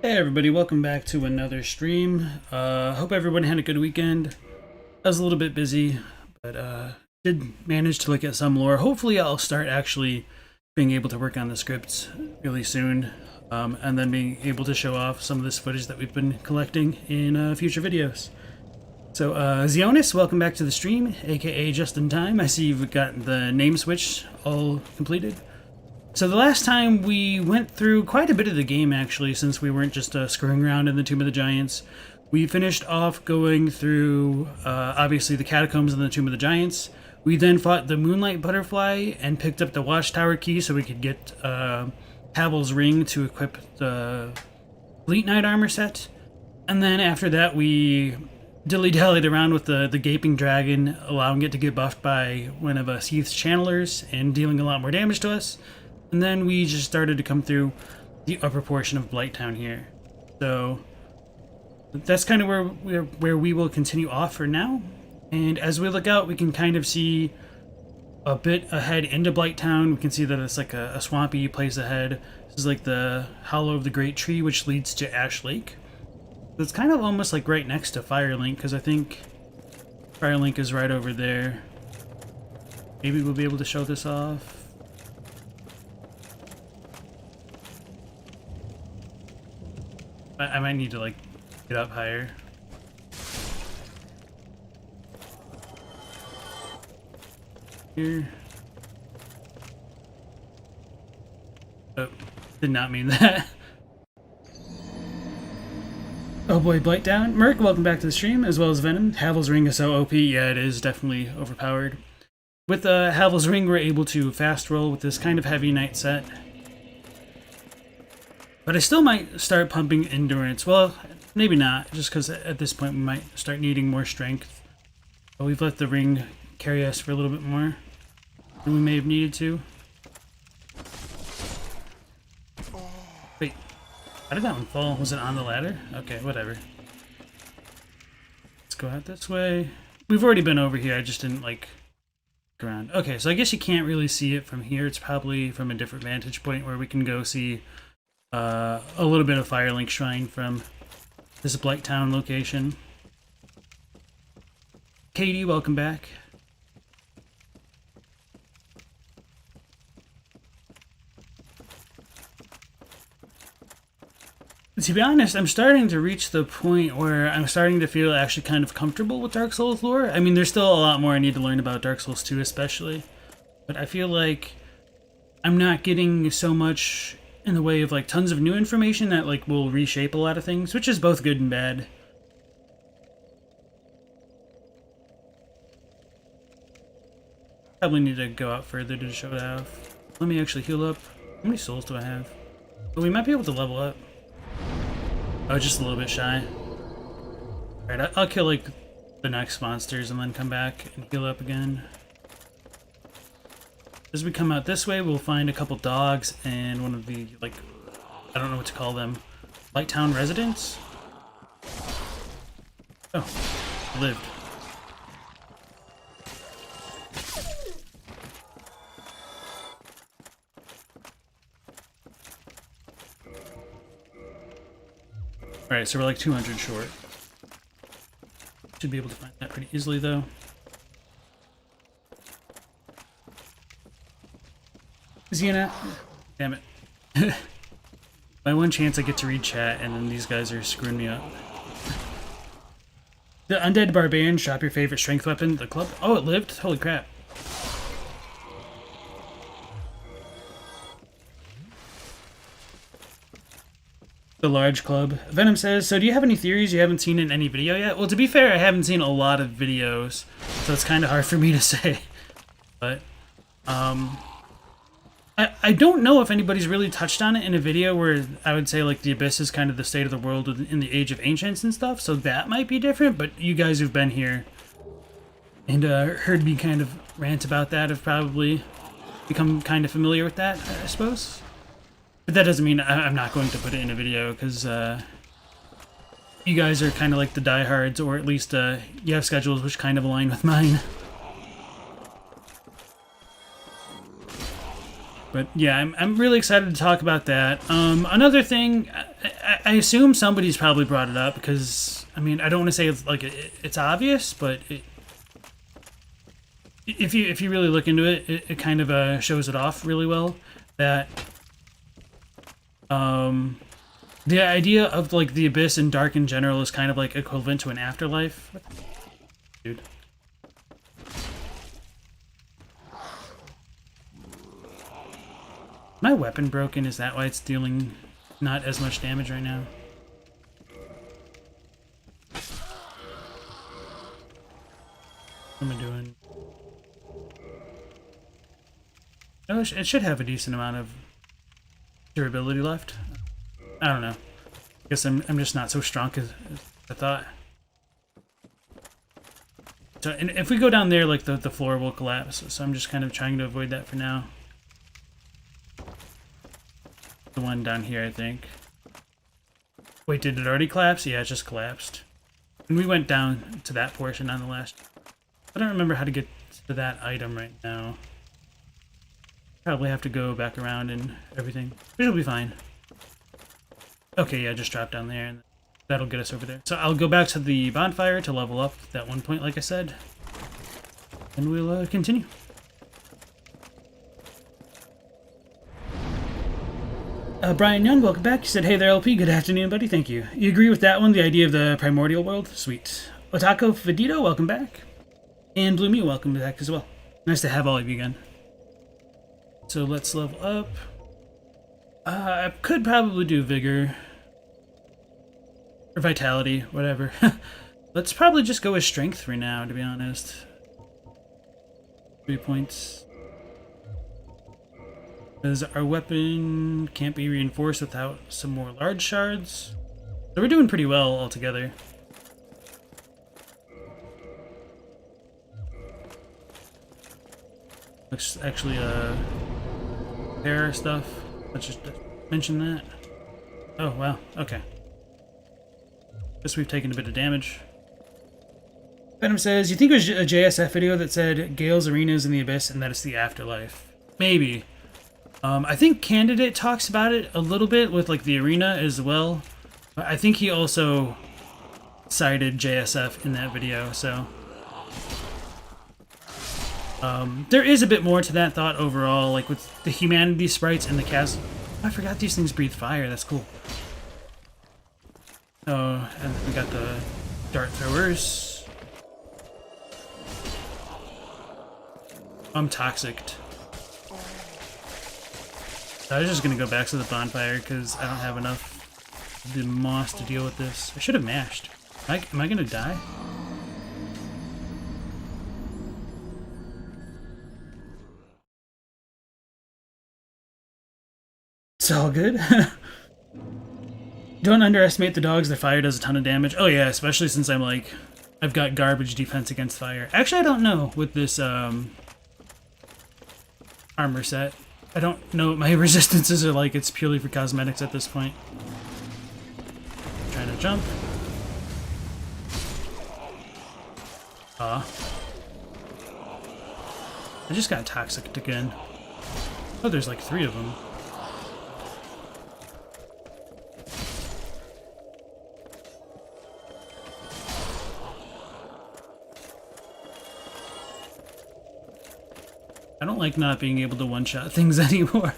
Hey everybody, welcome back to another stream. Hope everyone had a good weekend. I was a little bit busy, but did manage to look at some lore. Hopefully I'll start actually being able to work on the scripts really soon, and then being able to show off some of this footage that we've been collecting in future videos. So Zionis, welcome back to the stream, aka Just in Time. I see you've got the name switch all completed. So the last time we went through quite a bit of the game, actually, since we weren't just screwing around in the Tomb of the Giants. We finished off going through, obviously, the Catacombs and the Tomb of the Giants. We then fought the Moonlight Butterfly and picked up the Watchtower key so we could get Havel's Ring to equip the Fleet Knight armor set. And then after that, we dilly-dallied around with the Gaping Dragon, allowing it to get buffed by one of Seath's channelers and dealing a lot more damage to us. And then we just started to come through the upper portion of Blighttown here. So that's kind of where we will continue off for now. And as we look out, we can kind of see a bit ahead into Blighttown. We can see that it's like a swampy place ahead. This is like the Hollow of the Great Tree, which leads to Ash Lake. It's kind of almost like right next to Firelink, because I think Firelink is right over there. Maybe we'll be able to show this off. I might need to, like, get up higher. Here. Oh, did not mean that. Oh boy, Blighttown. Merc, welcome back to the stream, as well as Venom. Havel's Ring is so OP. Yeah, it is definitely overpowered. With Havel's Ring, we're able to fast roll with this kind of heavy knight set. But I still might start pumping endurance. Well, maybe not, just because at this point we might start needing more strength. But we've let the ring carry us for a little bit more than we may have needed to. Wait, how did that one fall? Was it on the ladder? Okay, whatever. Let's go out this way. We've already been over here, I just didn't, like, look around. Okay, so I guess you can't really see it from here. It's probably from a different vantage point where we can go see a little bit of Firelink Shrine from this Blighttown location. Katie, welcome back. To be honest, I'm starting to reach the point where I'm starting to feel actually kind of comfortable with Dark Souls lore. I mean, there's still a lot more I need to learn about Dark Souls 2 especially, but I feel like I'm not getting so much in the way of like tons of new information that like will reshape a lot of things, which is both good and bad. Probably need to go out further to show it off. Let me actually heal up. How many souls do I have? Oh, we might be able to level up. Oh, just a little bit shy. Alright, I'll kill like the next monsters and then come back and heal up again. As we come out this way, we'll find a couple dogs and one of the, like, I don't know what to call them, Blighttown residents? Oh, lived. Alright, so we're like 200 short. Should be able to find that pretty easily, though. Xena, damn it. My one chance I get to read chat, and then these guys are screwing me up. The Undead Barbarian, shop your favorite strength weapon, the club. Oh, it lived? Holy crap. The large club. Venom says, so do you have any theories you haven't seen in any video yet? Well, to be fair, I haven't seen a lot of videos, so it's kind of hard for me to say. But, I don't know if anybody's really touched on it in a video where I would say like the Abyss is kind of the state of the world in the Age of Ancients and stuff, so that might be different, but you guys who've been here and heard me kind of rant about that have probably become kind of familiar with that, I suppose. But that doesn't mean I'm not going to put it in a video, because you guys are kind of like the diehards, or at least you have schedules which kind of align with mine. But yeah, I'm really excited to talk about that. Another thing, I assume somebody's probably brought it up because, I mean, I don't want to say it's like it's obvious, but if you really look into it, it kind of shows it off really well. That the idea of like the abyss and dark in general is kind of like equivalent to an afterlife. Dude. My weapon broken? Is that why it's dealing not as much damage right now? What am I doing? Oh, it should have a decent amount of durability left. I don't know. I guess I'm just not so strong as I thought. So, and if we go down there, like the floor will collapse. So I'm just kind of trying to avoid that for now. The one down here, I think. Wait, did it already collapse? Yeah, it just collapsed. And we went down to that portion on the last. I don't remember how to get to that item right now. Probably have to go back around and everything. But it'll be fine. Okay, yeah, just drop down there and that'll get us over there. So I'll go back to the bonfire to level up that one point, like I said. And we'll continue. Brian Young, welcome back. You said, hey there, LP. Good afternoon, buddy. Thank you. You agree with that one, the idea of the primordial world? Sweet. Otako Fedito, welcome back. And Blue Mew, welcome back as well. Nice to have all of you again. So let's level up. I could probably do Vigor. Or Vitality, whatever. Let's probably just go with Strength for now, to be honest. 3 points. Because our weapon can't be reinforced without some more large shards. So we're doing pretty well altogether. Let's actually repair our stuff. Let's just mention that. Oh, wow. Okay. Guess we've taken a bit of damage. Venom says, you think it was a JSF video that said Gale's Arena is in the Abyss and that it's the afterlife? Maybe. I think Candidate talks about it a little bit with like the arena as well. But I think he also cited JSF in that video, so there is a bit more to that thought overall, like with the humanity sprites and the cast. Oh, I forgot these things breathe fire. That's cool. Oh, and we got the dart throwers. I'm toxicked. I was just gonna go back to the bonfire because I don't have enough of the moss to deal with this. I should have mashed. Am I gonna die? It's all good. Don't underestimate the dogs. Their fire does a ton of damage. Oh yeah, especially since I've got garbage defense against fire. Actually, I don't know with this armor set. I don't know what my resistances are like. It's purely for cosmetics at this point. Trying to jump. I just got toxic again. Oh, there's like 3 of them. I don't like not being able to one-shot things anymore.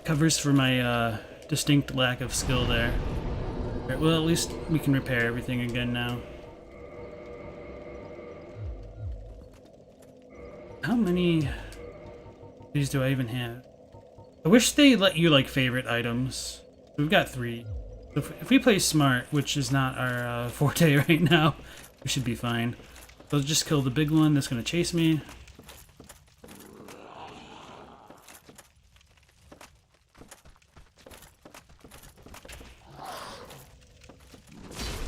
Covers for my distinct lack of skill there. Right, well, at least we can repair everything again now. How many of these do I even have? I wish they let you like favorite items. We've got 3. So if we play smart, which is not our forte right now, we should be fine. So let's just kill the big one that's going to chase me.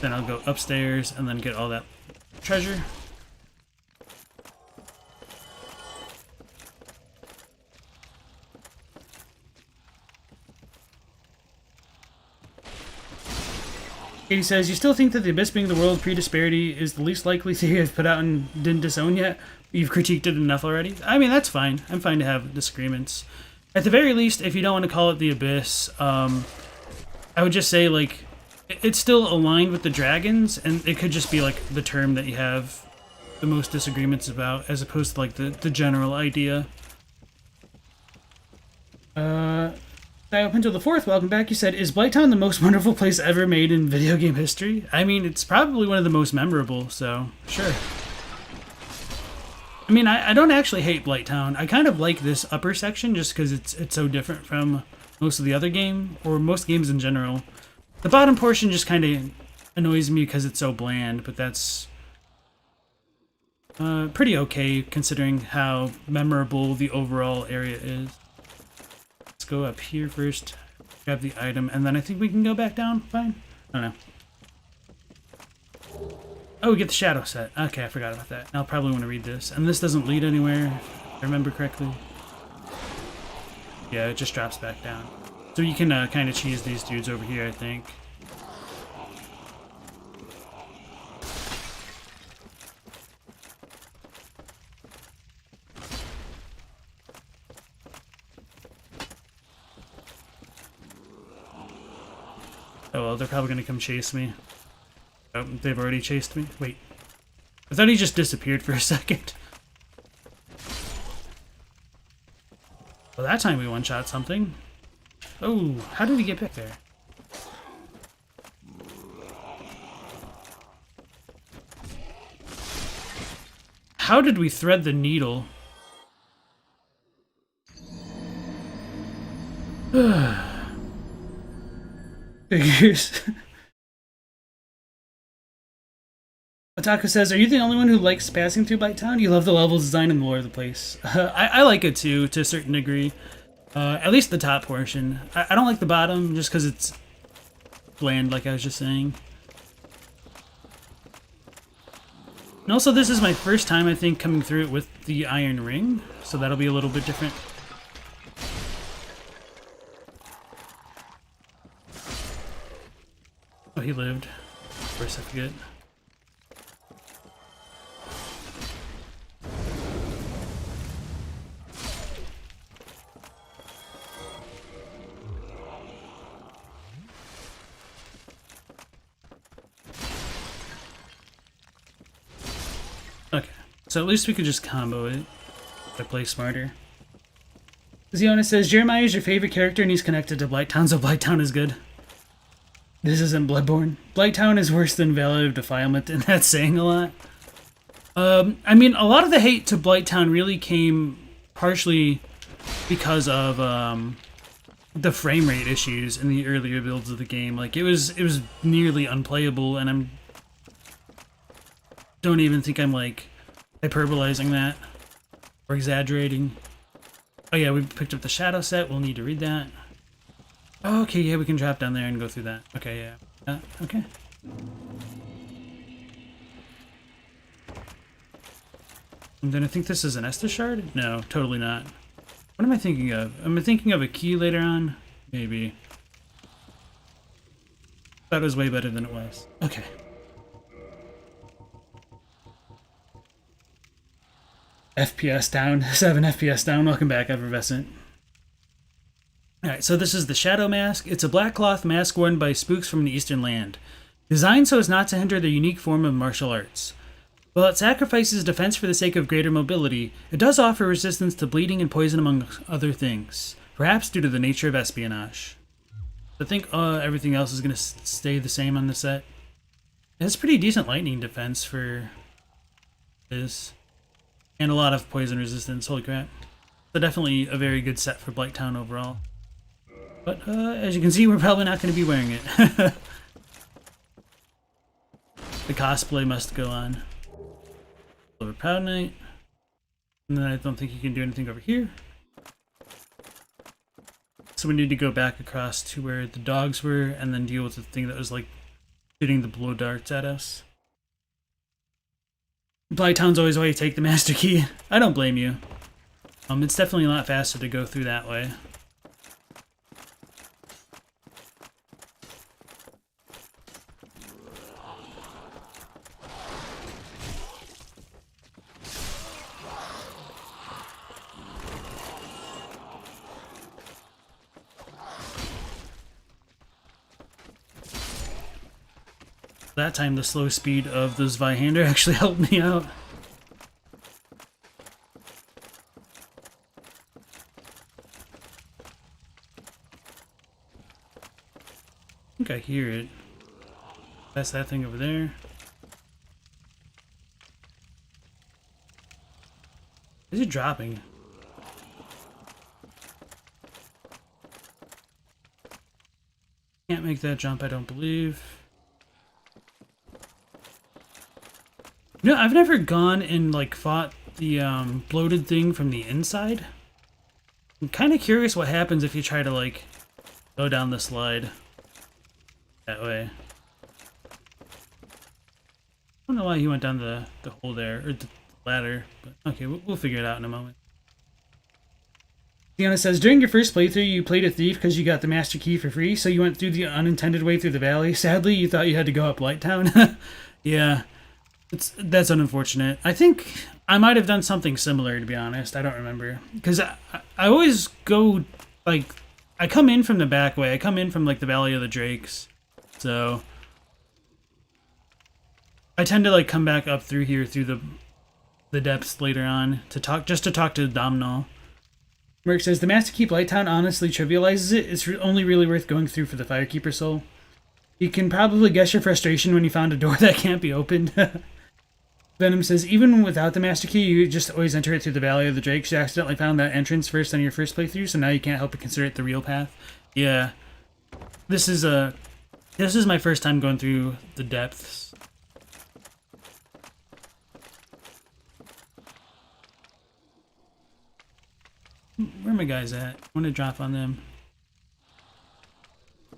Then I'll go upstairs and then get all that treasure. Katie says, you still think that the Abyss being the world pre-disparity is the least likely theory I've put out and didn't disown yet? You've critiqued it enough already? I mean, that's fine. I'm fine to have disagreements. At the very least, if you don't want to call it the Abyss, I would just say, like, it's still aligned with the dragons, and it could just be, like, the term that you have the most disagreements about, as opposed to, like, the general idea. Dial Pinto the Fourth, welcome back. You said, is Blighttown the most wonderful place ever made in video game history? I mean, it's probably one of the most memorable, so sure. I mean, I don't actually hate Blighttown. I kind of like this upper section just because it's so different from most of the other game, or most games in general. The bottom portion just kind of annoys me because it's so bland, but that's pretty okay considering how memorable the overall area is. Let's go up here first, grab the item, and then I think we can go back down. Fine. I don't know. Oh, we get the shadow set. Okay, I forgot about that. I'll probably want to read this. And this doesn't lead anywhere, if I remember correctly. Yeah, it just drops back down. So you can kind of cheese these dudes over here, I think. Oh well, they're probably going to come chase me. Oh, they've already chased me? Wait. I thought he just disappeared for a second. Well, that time we one-shot something. Oh, how did he get back there? How did we thread the needle? Figures. Otaku says, are you the only one who likes passing through Blighttown? You love the level design and the lore of the place. I like it too, to a certain degree. At least the top portion. I don't like the bottom, just because it's bland, like I was just saying. And also, this is my first time, I think, coming through it with the Iron Ring, so that'll be a little bit different. Oh, he lived. Of course, I forget. Okay, so at least we could just combo it if I play smarter. Ziona says, Jeremiah is your favorite character and he's connected to Blighttown, so Blighttown is good. This isn't Bloodborne. Blighttown is worse than Valley of Defilement, and that's saying a lot. I mean, a lot of the hate to Blighttown really came partially because of the frame rate issues in the earlier builds of the game. Like, it was nearly unplayable, and I'm don't even think I'm like hyperbolizing that or exaggerating. Oh yeah, we picked up the shadow set. We'll need to read that. Okay, yeah, we can drop down there and go through that. Okay, yeah. Okay. And then I think this is an Estus shard? No, totally not. What am I thinking of? Am I thinking of a key later on? Maybe. Thought it was way better than it was. Okay. FPS down. 7 FPS down. Welcome back, Effervescent. Alright, so this is the Shadow Mask. It's a black cloth mask worn by spooks from the Eastern Land, designed so as not to hinder their unique form of martial arts. While it sacrifices defense for the sake of greater mobility, it does offer resistance to bleeding and poison among other things, perhaps due to the nature of espionage. I think everything else is going to stay the same on the set. It has pretty decent lightning defense for this, and a lot of poison resistance, holy crap. So definitely a very good set for Blighttown overall. But as you can see, we're probably not going to be wearing it. The cosplay must go on. Silver Proud Knight. And then I don't think you can do anything over here. So we need to go back across to where the dogs were and then deal with the thing that was like shooting the blow darts at us. Blighttown's always why you take the master key. I don't blame you. It's definitely a lot faster to go through that way. That time the slow speed of the Zweihander actually helped me out. I think I hear it. That's that thing over there. Is it dropping? Can't make that jump, I don't believe. No, I've never gone and like fought the bloated thing from the inside. I'm kind of curious what happens if you try to like go down the slide that way. I don't know why he went down the hole there, or the ladder, but okay, we'll figure it out in a moment. Deanna says, during your first playthrough, you played a thief because you got the master key for free, so you went through the unintended way through the valley. Sadly, you thought you had to go up Blighttown. Yeah, that's unfortunate. I think I might have done something similar, to be honest. I don't remember. Because I always go, like, I come in from the back way. I come in from, like, the Valley of the Drakes. So I tend to, like, come back up through here, through the depths later on, to talk to Domhnall. Merc says, the Master Key Blighttown honestly trivializes it. It's only really worth going through for the Firekeeper soul. You can probably guess your frustration when you found a door that can't be opened. Venom says, even without the Master Key, you just always enter it through the Valley of the Drakes. You accidentally found that entrance first on your first playthrough, so now you can't help but consider it the real path. Yeah. This is my first time going through the depths. Where are my guys at? I want to drop on them. I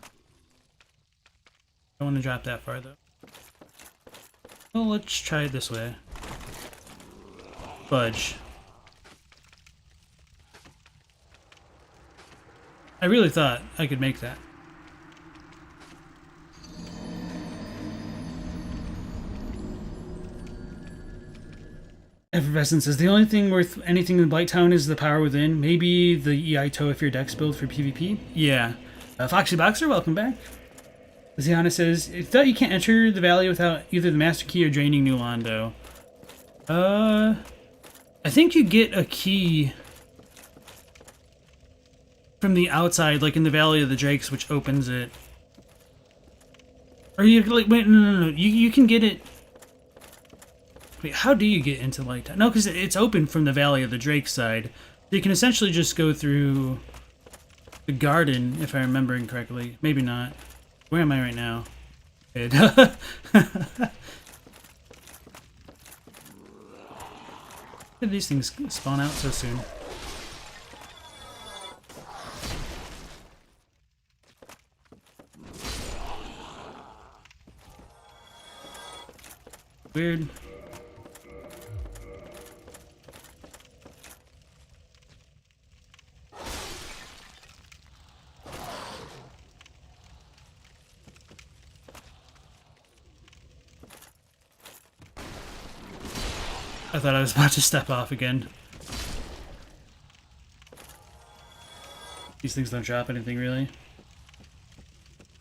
don't want to drop that far though. Well, let's try it this way. Fudge. I really thought I could make that. Effervescence says, the only thing worth anything in Blighttown is the power within. Maybe the Eito if your deck's built for PvP. Yeah. Foxy Boxer, welcome back. Ziana says, I thought you can't enter the valley without either the Master Key or draining New Londo. I think you get a key from the outside, like in the Valley of the Drakes, which opens it. Or you, like, wait, no. You can get it. Wait, how do you get into Blighttown? No, because it's open from the Valley of the Drake side. You can essentially just go through the garden, if I'm remembering correctly. Maybe not. Where am I right now? Did these things spawn out so soon? Weird. I thought I was about to step off again. These things don't drop anything, really.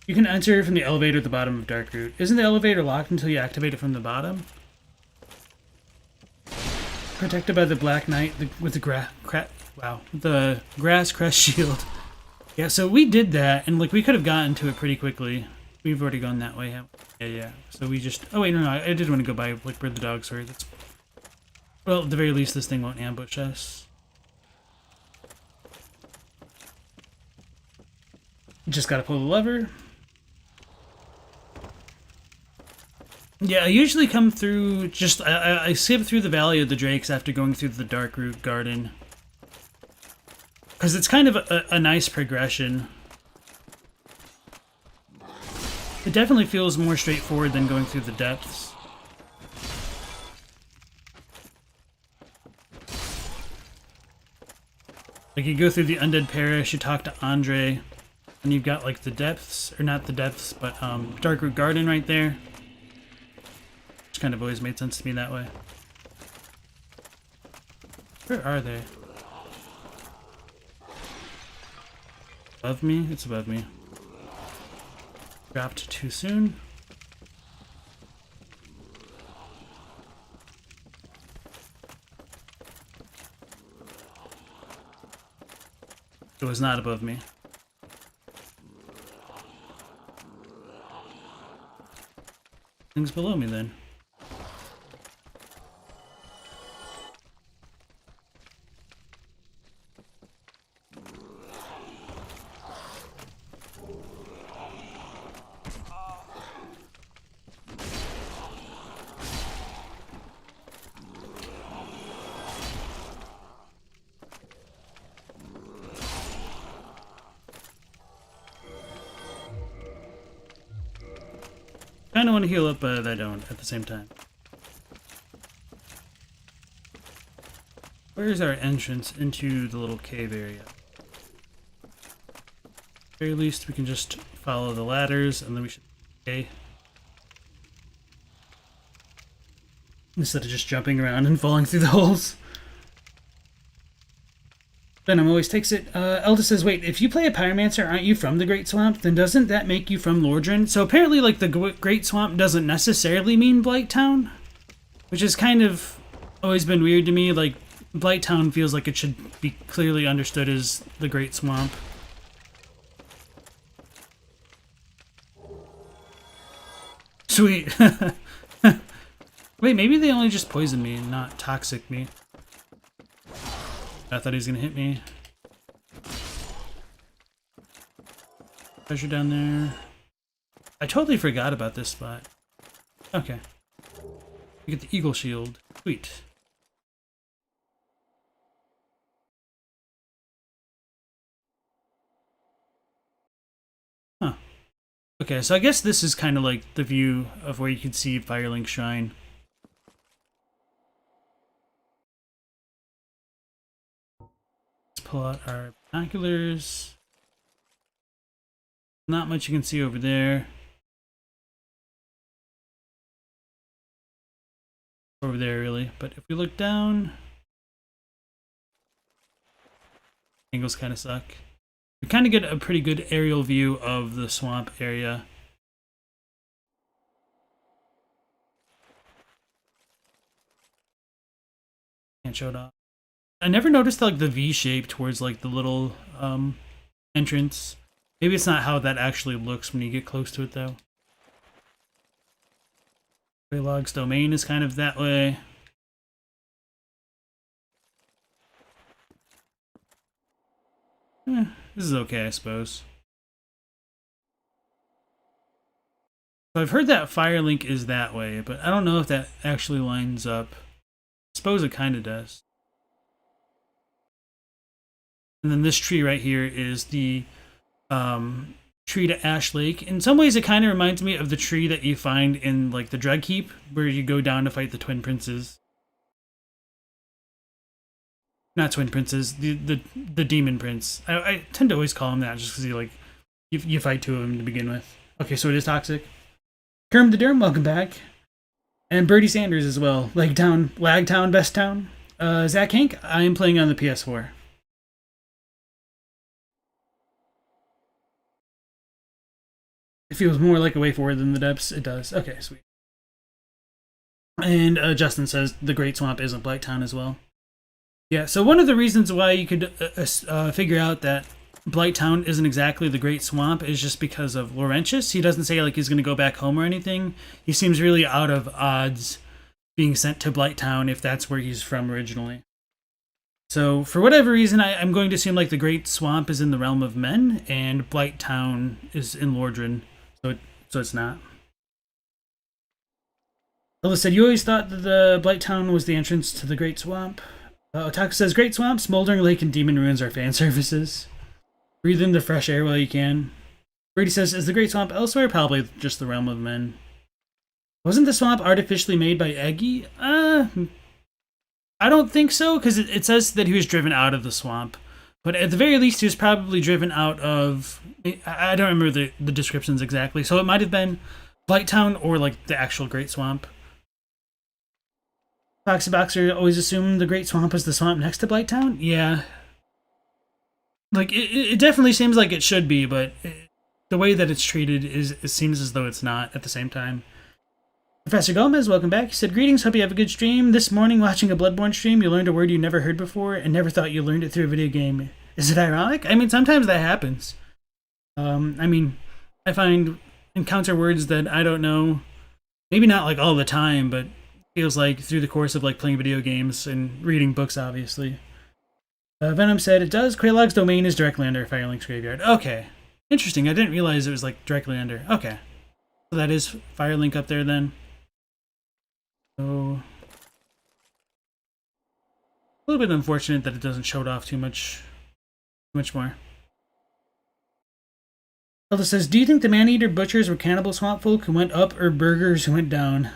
You can enter from the elevator at the bottom of Darkroot. Isn't the elevator locked until you activate it from the bottom? Protected by the Black Knight with the grass crest shield. Yeah, so we did that, and like we could have gotten to it pretty quickly. We've already gone that way. Yeah. So we just. Oh wait, no. I did want to go by like where the dogs were. That's. Well, at the very least, this thing won't ambush us. Just gotta pull the lever. Yeah, I usually come through just... I skip through the Valley of the Drakes after going through the Darkroot Garden. Because it's kind of a nice progression. It definitely feels more straightforward than going through the depths. Like, you go through the Undead Parish, you talk to Andre, and you've got, like, the depths, or not the depths, but Darkroot Garden right there. Which kind of always made sense to me that way. Where are they? Above me? It's above me. Dropped too soon. It was not above me. Things below me then. I kind of want to heal up, but I don't at the same time. Where's our entrance into the little cave area? At the very least, we can just follow the ladders, and then we should be okay. Instead of just jumping around and falling through the holes. Venom always takes it. Elda says, wait, if you play a Pyromancer, aren't you from the Great Swamp? Then doesn't that make you from Lordran? So apparently, like, the Great Swamp doesn't necessarily mean Blighttown, which has kind of always been weird to me. Like, Blighttown feels like it should be clearly understood as the Great Swamp. Sweet. Wait, maybe they only just poisoned me and not toxic me. I thought he was gonna hit me. Treasure down there. I totally forgot about this spot. Okay. We get the eagle shield. Sweet. Huh. Okay, so I guess this is kind of like the view of where you can see Firelink Shrine. Pull out our binoculars. Not much you can see over there. Over there, really. But if we look down, angles kind of suck. We kind of get a pretty good aerial view of the swamp area. Can't show it off. I never noticed like the V shape towards like the little entrance. Maybe it's not how that actually looks when you get close to it though. Quelaag's domain is kind of that way. This is okay, I suppose. So I've heard that Firelink is that way, but I don't know if that actually lines up. I suppose it kind of does. And then this tree right here is the tree to Ash Lake. In some ways, it kind of reminds me of the tree that you find in like the Dreadkeep, where you go down to fight the Twin Princes. Not Twin Princes, the Demon Prince. I tend to always call him that just because you fight two of them to begin with. Okay, so it is toxic. Kerm the Derm, welcome back. And Birdie Sanders as well. Lagtown, Best Town. Zach Hank, I am playing on the PS4. It feels more like a way forward than the depths. It does. Okay, sweet. And Justin says the Great Swamp isn't Blighttown as well. Yeah, so one of the reasons why you could figure out that Blighttown isn't exactly the Great Swamp is just because of Laurentius. He doesn't say like he's going to go back home or anything. He seems really out of odds being sent to Blighttown if that's where he's from originally. So for whatever reason, I'm going to assume like the Great Swamp is in the realm of men and Blighttown is in Lordran. So it's not. Ella said, you always thought that the Blighttown was the entrance to the Great Swamp. Otaku says, Great Swamp, Smoldering Lake, and Demon Ruins are fan services. Breathe in the fresh air while you can. Brady says, is the Great Swamp elsewhere? Probably just the realm of men. Wasn't the swamp artificially made by Engi? I don't think so, because it says that he was driven out of the swamp. But at the very least, he was probably driven out of... I don't remember the descriptions exactly. So it might have been Blighttown or like the actual Great Swamp. Foxy Boxer always assumed the Great Swamp was the swamp next to Blighttown? Yeah. Like, it definitely seems like it should be, but the way that it's treated it seems as though it's not at the same time. Professor Gomez, welcome back. He said, greetings, hope you have a good stream. This morning, watching a Bloodborne stream, you learned a word you never heard before and never thought you learned it through a video game. Is it ironic? I mean, sometimes that happens. I mean, I encounter words that I don't know. Maybe not like all the time, but feels like through the course of like playing video games and reading books, obviously. Venom said it does. Quelaag's domain is directly under Firelink's graveyard. Okay, interesting. I didn't realize it was like directly under. Okay, so that is Firelink up there then. So a little bit unfortunate that it doesn't show it off too much more. Elda says, do you think the man-eater butchers were cannibal swamp folk who went up or burgers who went down?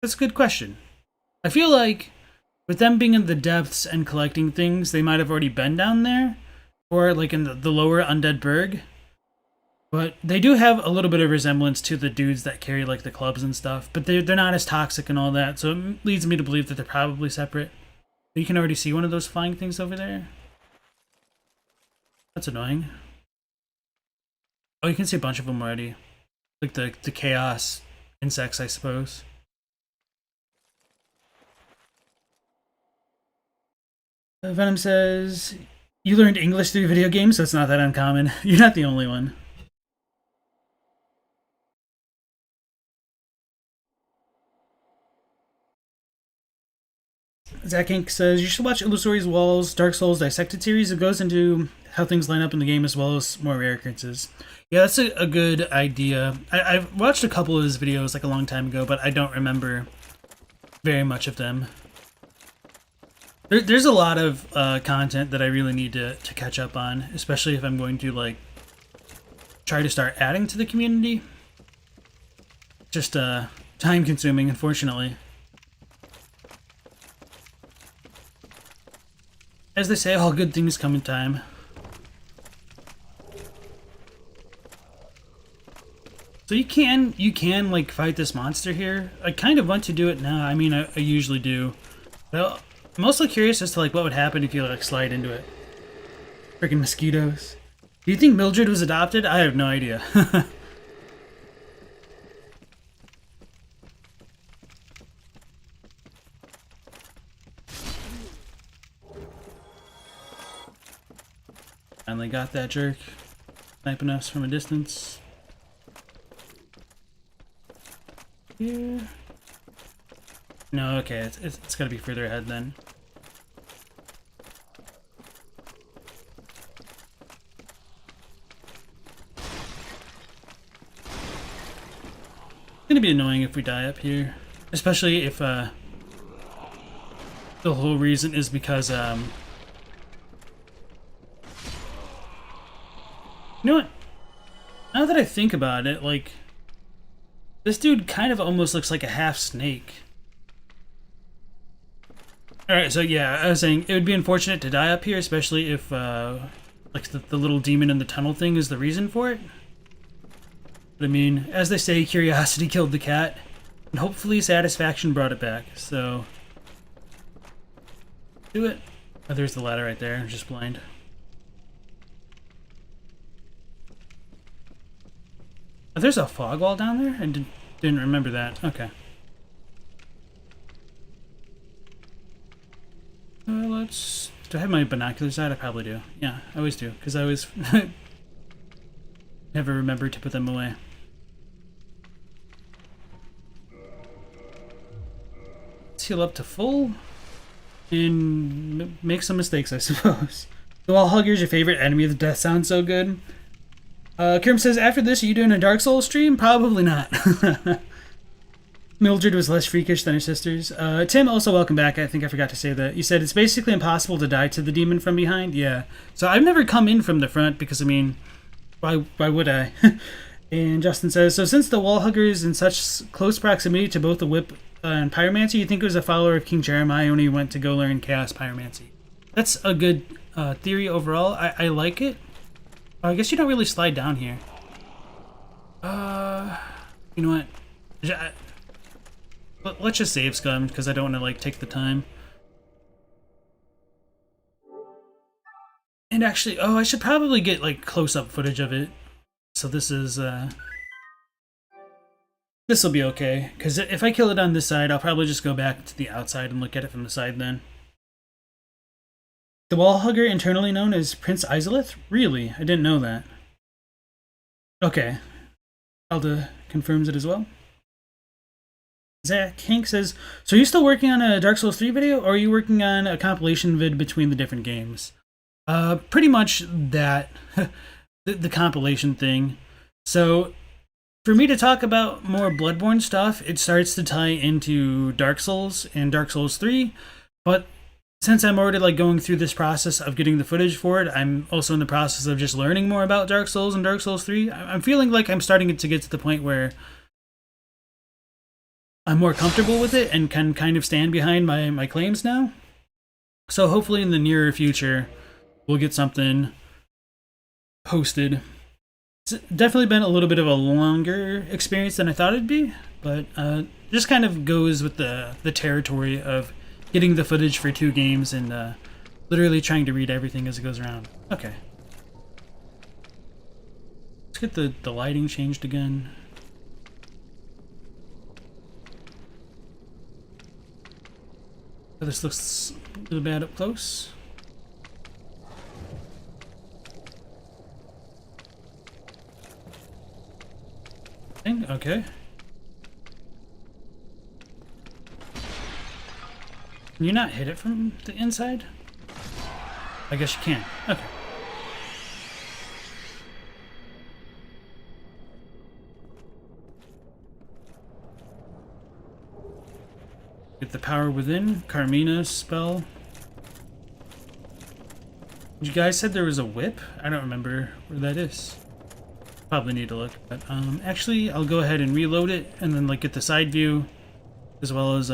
That's a good question. I feel like with them being in the depths and collecting things, they might have already been down there. Or like in the lower Undead Burg. But they do have a little bit of resemblance to the dudes that carry like the clubs and stuff. But they're not as toxic and all that. So it leads me to believe that they're probably separate. You can already see one of those flying things over there. That's annoying. Oh, you can see a bunch of them already. Like the chaos insects, I suppose. Venom says, you learned English through video games, so it's not that uncommon. You're not the only one. Zach Inc. says, you should watch Illusory's Walls Dark Souls Dissected series. It goes into how things line up in the game as well as more rare occurrences. Yeah, that's a good idea. I've watched a couple of his videos like a long time ago, but I don't remember very much of them. There's a lot of content that I really need to catch up on, especially if I'm going to like try to start adding to the community. Just time consuming, unfortunately. As they say, all good things come in time. So you can like fight this monster here. I kind of want to do it now. I mean, I usually do. Well, I'm also curious as to like what would happen if you like slide into it. Freaking mosquitoes. Do you think Mildred was adopted? I have no idea. Finally got that jerk. Sniping us from a distance. Yeah. No, okay, it's gotta be further ahead then. It's gonna be annoying if we die up here, especially if the whole reason is because you know what? Now that I think about it, like this dude kind of almost looks like a half snake. Alright, so yeah, I was saying it would be unfortunate to die up here, especially if like the little demon in the tunnel thing is the reason for it. But I mean, as they say, curiosity killed the cat, and hopefully satisfaction brought it back, so do it. Oh, there's the ladder right there, I'm just blind. Oh, there's a fog wall down there? I didn't remember that. Okay. Let's... Do I have my binoculars out? I probably do. Yeah, I always do, because I always never remember to put them away. Let's heal up to full and make some mistakes, I suppose. The wall hugger's your favorite enemy. The death sounds so good. Kirim says, after this, are you doing a Dark Souls stream? Probably not. Mildred was less freakish than her sisters. Tim, also welcome back. I think I forgot to say that. You said it's basically impossible to die to the demon from behind. Yeah. So I've never come in from the front because, I mean, why would I? And Justin says, so since the wall hugger is in such close proximity to both the whip and pyromancy, you think it was a follower of King Jeremiah when he went to go learn chaos pyromancy? That's a good theory overall. I like it. I guess you don't really slide down here. You know what? Let's just save scum because I don't want to like take the time. And actually, oh, I should probably get like close-up footage of it. So this is This will be okay, because if I kill it on this side, I'll probably just go back to the outside and look at it from the side then. The wall hugger internally known as Prince Isolith? Really? I didn't know that. Okay. Alda confirms it as well. Zach Hank says, so are you still working on a Dark Souls 3 video, or are you working on a compilation vid between the different games? Pretty much that, the compilation thing. So, for me to talk about more Bloodborne stuff, it starts to tie into Dark Souls and Dark Souls 3, but since I'm already like going through this process of getting the footage for it, I'm also in the process of just learning more about Dark Souls and Dark Souls 3. I'm feeling like I'm starting to get to the point where I'm more comfortable with it and can kind of stand behind my claims now. So hopefully in the nearer future, we'll get something posted. It's definitely been a little bit of a longer experience than I thought it'd be, but just kind of goes with the territory of getting the footage for 2 games and literally trying to read everything as it goes around. Okay. Let's get the lighting changed again. This looks a little bad up close. Okay. Can you not hit it from the inside? I guess you can. Okay. Get the power within. Carmina spell. You guys said there was a whip? I don't remember where that is. Probably need to look. But actually, I'll go ahead and reload it and then like get the side view as well as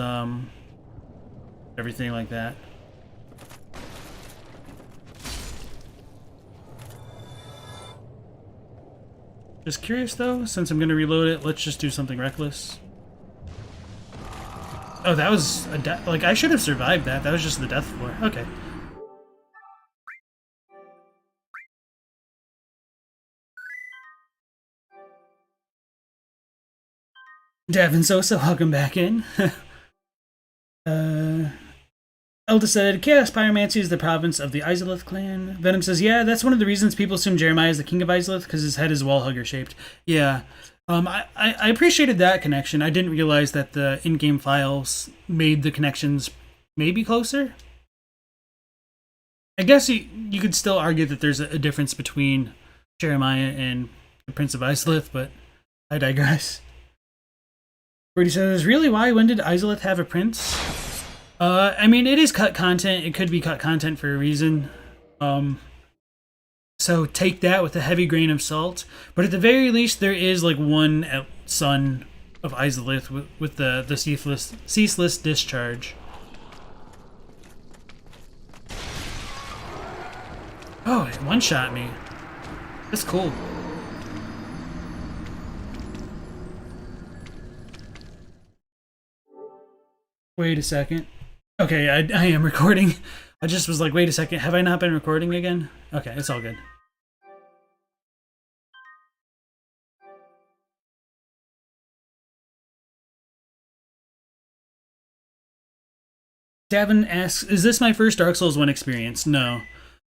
everything like that. Just curious though, since I'm gonna reload it, let's just do something reckless. Oh, that was a death. Like, I should have survived that. That was just the death floor. Okay. Davin Sosa, welcome back in. Elda said, Chaos Pyromancy is the province of the Isolith clan. Venom says, yeah, that's one of the reasons people assume Jeremiah is the king of Isolith, because his head is wall hugger shaped. Yeah. I appreciated that connection. I didn't realize that the in-game files made the connections maybe closer. I guess you could still argue that there's a difference between Jeremiah and the Prince of Isolith, but I digress. Brady says, really, why? When did Isolith have a prince? I mean, it is cut content. It could be cut content for a reason. So take that with a heavy grain of salt. But at the very least, there is like one son of Isolith with the ceaseless discharge. Oh, it one-shot me. That's cool. Wait a second. Okay, I am recording. I just was like, wait a second, have I not been recording again? Okay, it's all good. Davin asks, is this my first Dark Souls 1 experience? No.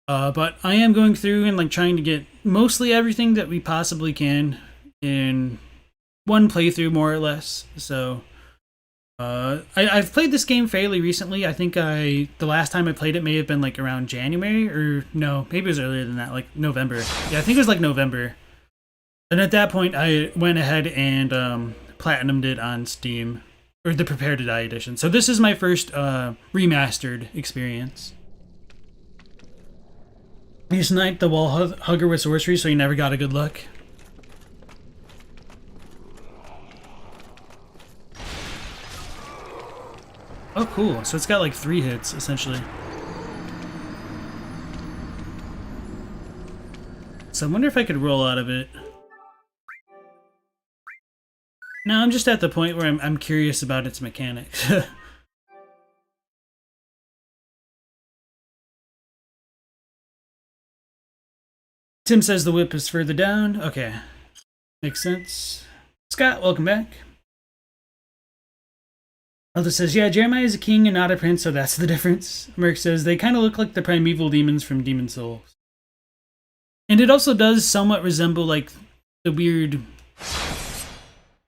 But I am going through and like trying to get mostly everything that we possibly can in one playthrough, more or less. So I've played this game fairly recently. I think the last time I played it may have been like around January, or no, maybe it was earlier than that, like November. Yeah, I think it was like November. And at that point, I went ahead and platinumed it on Steam, or the Prepare to Die edition. So this is my first remastered experience. You sniped the wall hugger with sorcery, so you never got a good look. Oh, cool. So it's got like 3 hits, essentially. So I wonder if I could roll out of it. No, I'm just at the point where I'm curious about its mechanics. Tim says the whip is further down. Okay. Makes sense. Scott, welcome back. Alda says, yeah, Jeremiah is a king and not a prince, so that's the difference. Merc says, they kind of look like the primeval demons from Demon Souls. And it also does somewhat resemble, like, the weird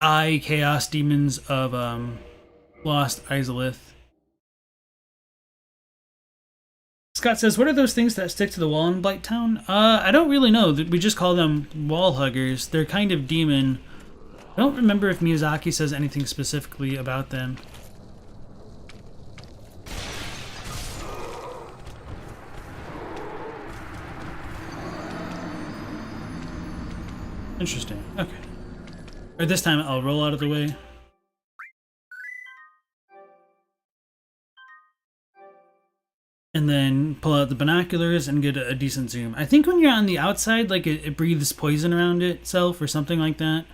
eye chaos demons of Lost Izalith. Scott says, what are those things that stick to the wall in Blighttown? I don't really know. We just call them wall huggers. They're kind of demon. I don't remember if Miyazaki says anything specifically about them. Interesting. Okay. Or this time I'll roll out of the way. And then pull out the binoculars and get a decent zoom. I think when you're on the outside, like it breathes poison around itself or something like that.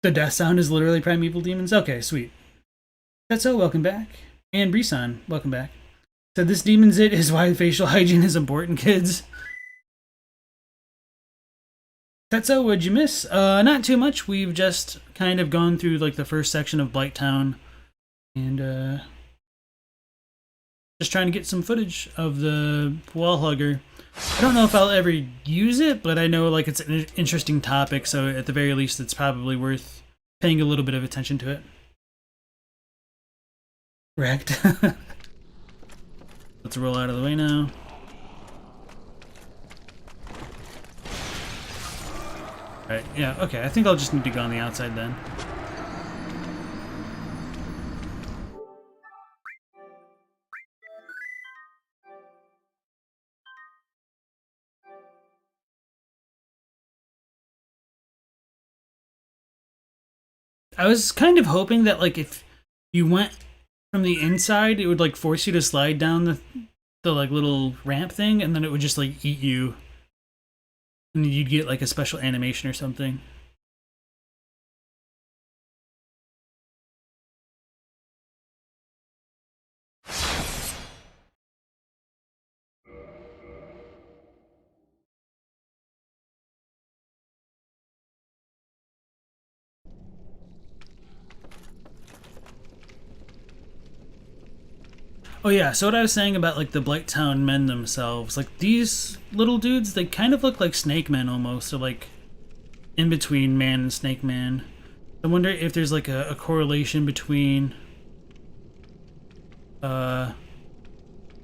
The death sound is literally primeval demons? Okay, sweet. Tetsuo, welcome back. And Brisan, welcome back. So this demon's it is why facial hygiene is important, kids. Tetsuo, what'd you miss? Not too much. We've just kind of gone through like the first section of Blighttown. And just trying to get some footage of the wall hugger. I don't know if I'll ever use it, but I know like it's an interesting topic, so at the very least it's probably worth paying a little bit of attention to it. Wrecked. Let's roll out of the way now. Right, yeah, okay, I think I'll just need to go on the outside then. I was kind of hoping that like if you went from the inside, it would like force you to slide down the like little ramp thing, and then it would just like eat you, and you'd get like a special animation or something. Oh yeah, so what I was saying about like the Blighttown men themselves, like these little dudes, they kind of look like snake men almost, so like in between man and snake man. I wonder if there's like a correlation between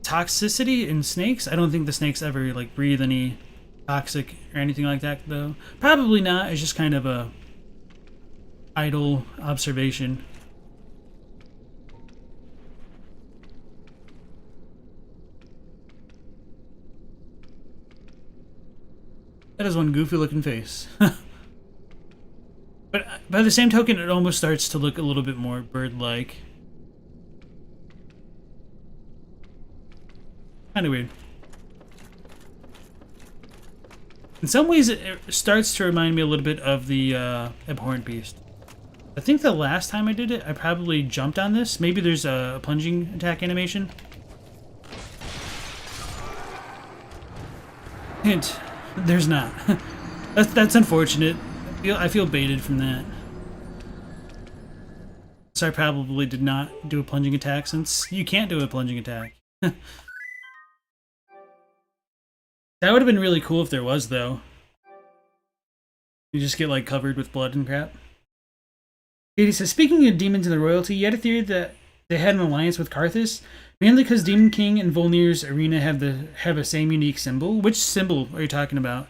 toxicity in snakes. I don't think the snakes ever like breathe any toxic or anything like that though. Probably not, it's just kind of a idle observation. That is one goofy looking face. But by the same token, it almost starts to look a little bit more bird-like. Kind of weird. In some ways, it starts to remind me a little bit of the Abhorrent Beast. I think the last time I did it, I probably jumped on this. Maybe there's a plunging attack animation. Hint. There's not. That's unfortunate. I feel baited from that. So I probably did not do a plunging attack since you can't do a plunging attack. That would have been really cool if there was, though. You just get like covered with blood and crap. Katie says, speaking of demons and the royalty, you had a theory that they had an alliance with Karthus, mainly because Demon King and Volnir's arena have a same unique symbol. Which symbol are you talking about?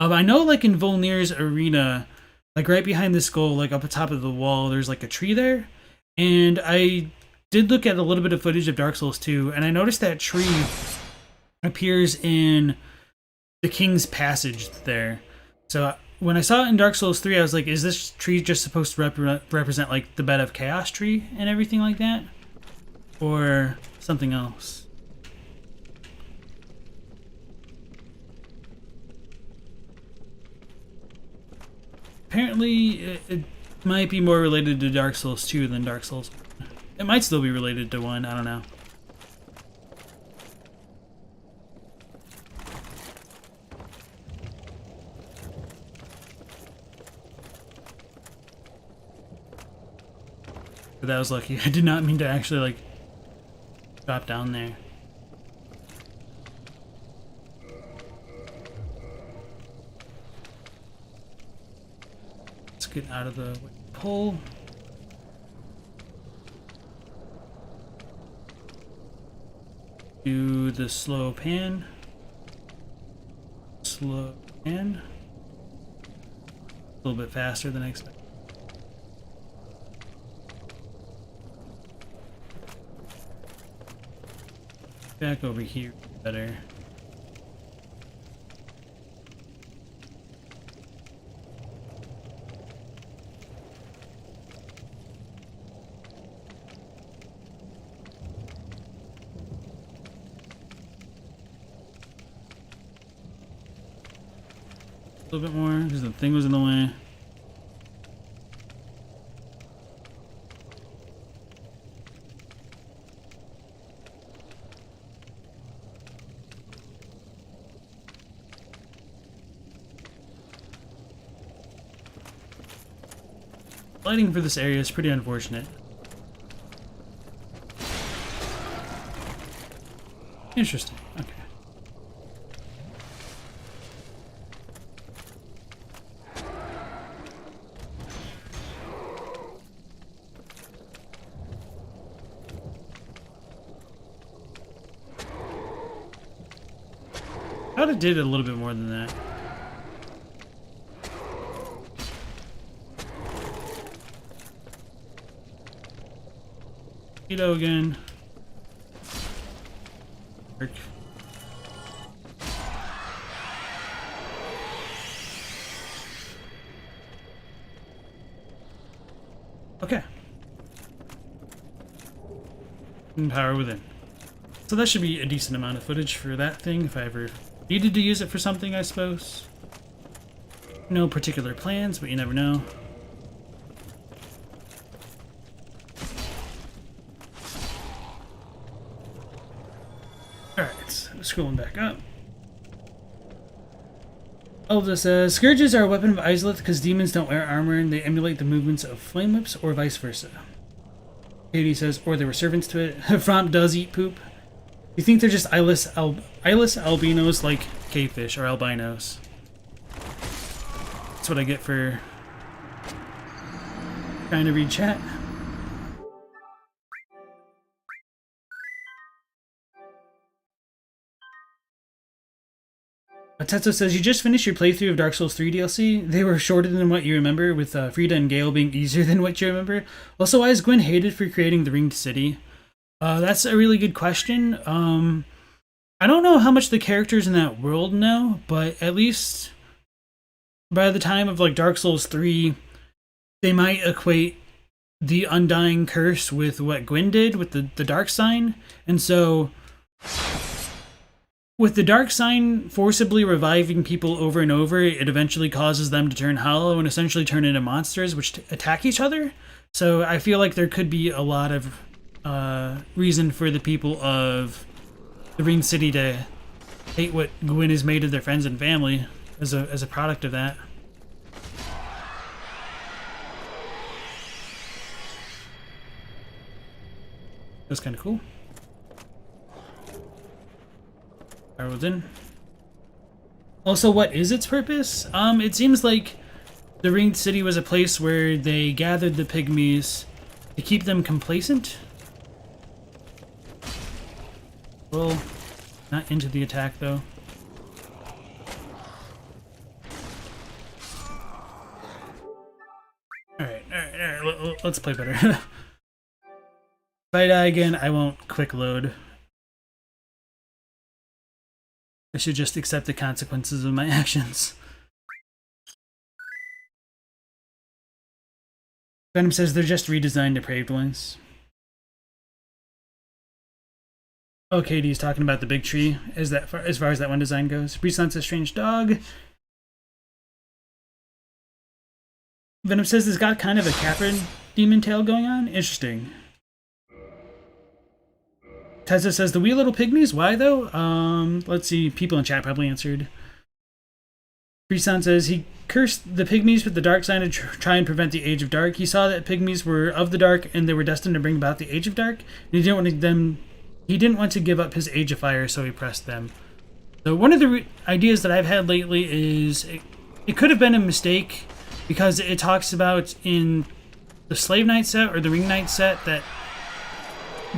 I know, like in Volnir's arena, like right behind the skull, like up the top of the wall, there's like a tree there, and I did look at a little bit of footage of Dark Souls 2, and I noticed that tree appears in the King's Passage there. So when I saw it in Dark Souls 3, I was like, is this tree just supposed to represent like the Bed of Chaos tree and everything like that? Or something else? Apparently, it might be more related to Dark Souls 2 than Dark Souls 1. It might still be related to 1, I don't know. But that was lucky. I did not mean to actually, like, drop down there. Let's get out of the pull. Do the slow pan. Slow pan. A little bit faster than I expected. Back over here, better. A little bit more because the thing was in the way. Lighting for this area is pretty unfortunate. Interesting. Okay. I thought it did a little bit more than that. Keto again. Work. Okay. And power within. So that should be a decent amount of footage for that thing if I ever needed to use it for something, I suppose. No particular plans, but you never know. Alright, scrolling back up. Elda says, Scourges are a weapon of Izalith because demons don't wear armor and they emulate the movements of flame whips or vice versa. Katie says, or they were servants to it. Fromp does eat poop. You think they're just eyeless albinos like cavefish or albinos? That's what I get for trying to read chat. Tetsu says, you just finished your playthrough of Dark Souls 3 DLC. They were shorter than what you remember, with Frida and Gale being easier than what you remember. Also, why is Gwyn hated for creating the Ringed City? That's a really good question. I don't know how much the characters in that world know, but at least by the time of like Dark Souls 3, they might equate the Undying Curse with what Gwyn did with the Dark Sign. And so with the Dark Sign forcibly reviving people over and over, it eventually causes them to turn hollow and essentially turn into monsters which attack each other. So I feel like there could be a lot of reason for the people of the Ring City to hate what Gwyn has made of their friends and family as a product of that. That's kind of cool. Arrows in. Also, what is its purpose? It seems like the Ringed City was a place where they gathered the pygmies to keep them complacent. Well, not into the attack though. Alright, let's play better. If I die again, I won't quick load. I should just accept the consequences of my actions. Venom says they're just redesigned depraved ones. Oh, Katie's talking about the big tree as far as that one design goes. Brisant's a strange dog. Venom says it's got kind of a Catherine demon tail going on. Interesting. Tessa says the wee little pygmies. Why though? Let's see. People in chat probably answered. Brisant says he cursed the pygmies with the dark sign to try and prevent the Age of Dark. He saw that pygmies were of the dark and they were destined to bring about the Age of Dark. And he didn't want to give up his Age of Fire, so he pressed them. So one of the ideas that I've had lately is it could have been a mistake because it talks about in the Slave Knight set or the Ring Knight set that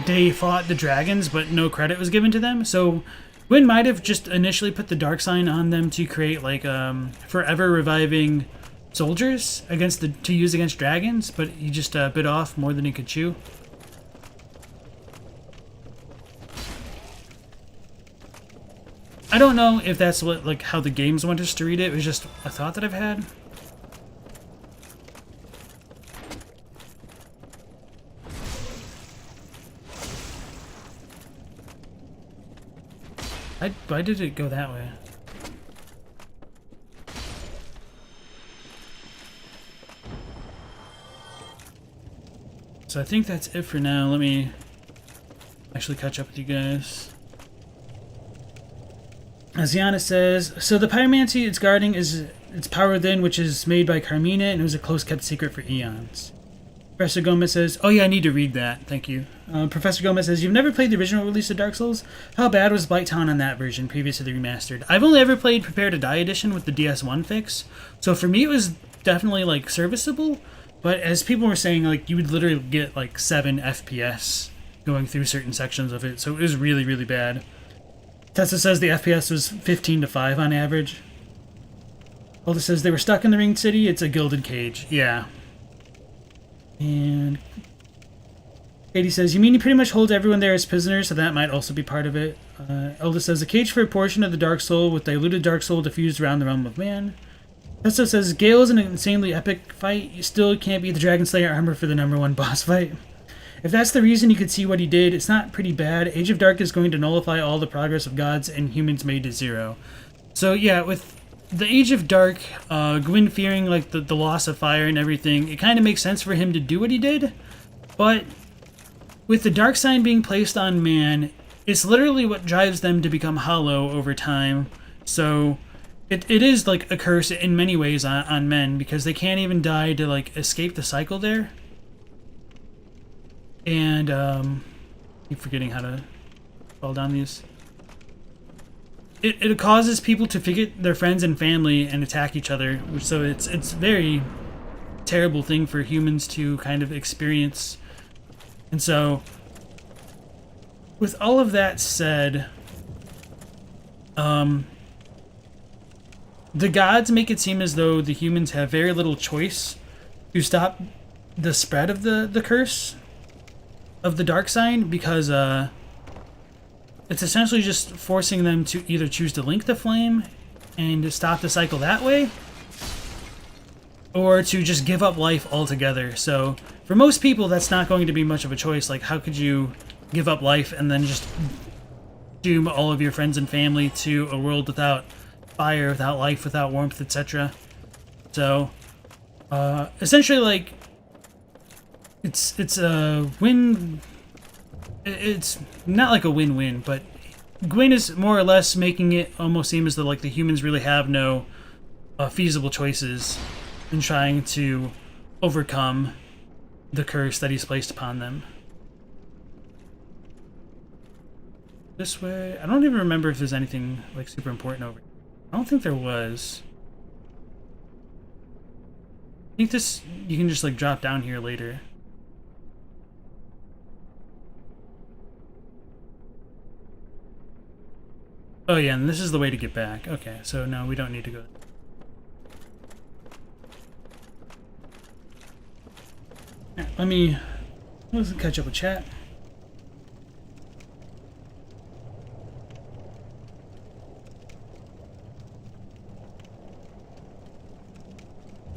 they fought the dragons, but no credit was given to them. So Gwyn might have just initially put the dark sign on them to create like forever reviving soldiers to use against dragons, but he just bit off more than he could chew. I don't know if that's how the games want us to read it. It was just a thought that I've had. Why did it go that way? So I think that's it for now. Let me actually catch up with you guys. As Yana says, so the pyromancy it's guarding is its power within, which is made by Carmina, and it was a close-kept secret for eons. Professor Gomez says, oh yeah, I need to read that. Thank you. Professor Gomez says, you've never played the original release of Dark Souls? How bad was Blighttown on that version, previous to the remastered? I've only ever played Prepare to Die edition with the DS1 fix, so for me it was definitely, like, serviceable, but as people were saying, like, you would literally get, like, 7 FPS going through certain sections of it, so it was really, really bad. Tessa says the FPS was 15 to 5 on average. Alda says they were stuck in the Ringed City, it's a gilded cage. Yeah. And Katie says, you mean he pretty much holds everyone there as prisoners, so that might also be part of it. Elda says, a cage for a portion of the Dark Soul with diluted Dark Soul diffused around the realm of man. Tessa says, Gale is an insanely epic fight. You still can't beat the Dragon Slayer armor for the #1 boss fight. If that's the reason you could see what he did, it's not pretty bad. Age of Dark is going to nullify all the progress of gods and humans made to zero. So yeah, with the Age of Dark, Gwyn fearing like the loss of fire and everything, it kind of makes sense for him to do what he did. But with the dark sign being placed on man, it's literally what drives them to become hollow over time. So it is like a curse in many ways on men, because they can't even die to like escape the cycle there. And I keep forgetting how to fall down these. It causes people to forget their friends and family and attack each other, so it's a very terrible thing for humans to kind of experience. And so, with all of that said, the gods make it seem as though the humans have very little choice to stop the spread of the curse of the dark sign, because it's essentially just forcing them to either choose to link the flame and to stop the cycle that way, or to just give up life altogether. So for most people, that's not going to be much of a choice. Like, how could you give up life and then just doom all of your friends and family to a world without fire, without life, without warmth, etc.? So essentially, like, it's a win. It's not like a win-win, but Gwyn is more or less making it almost seem as though like the humans really have no feasible choices in trying to overcome the curse that he's placed upon them. This way, I don't even remember if there's anything like super important over here. I don't think there was. I think this, you can just like drop down here later. Oh yeah, and this is the way to get back. Okay, so no, we don't need to go. Right, let's catch up with chat.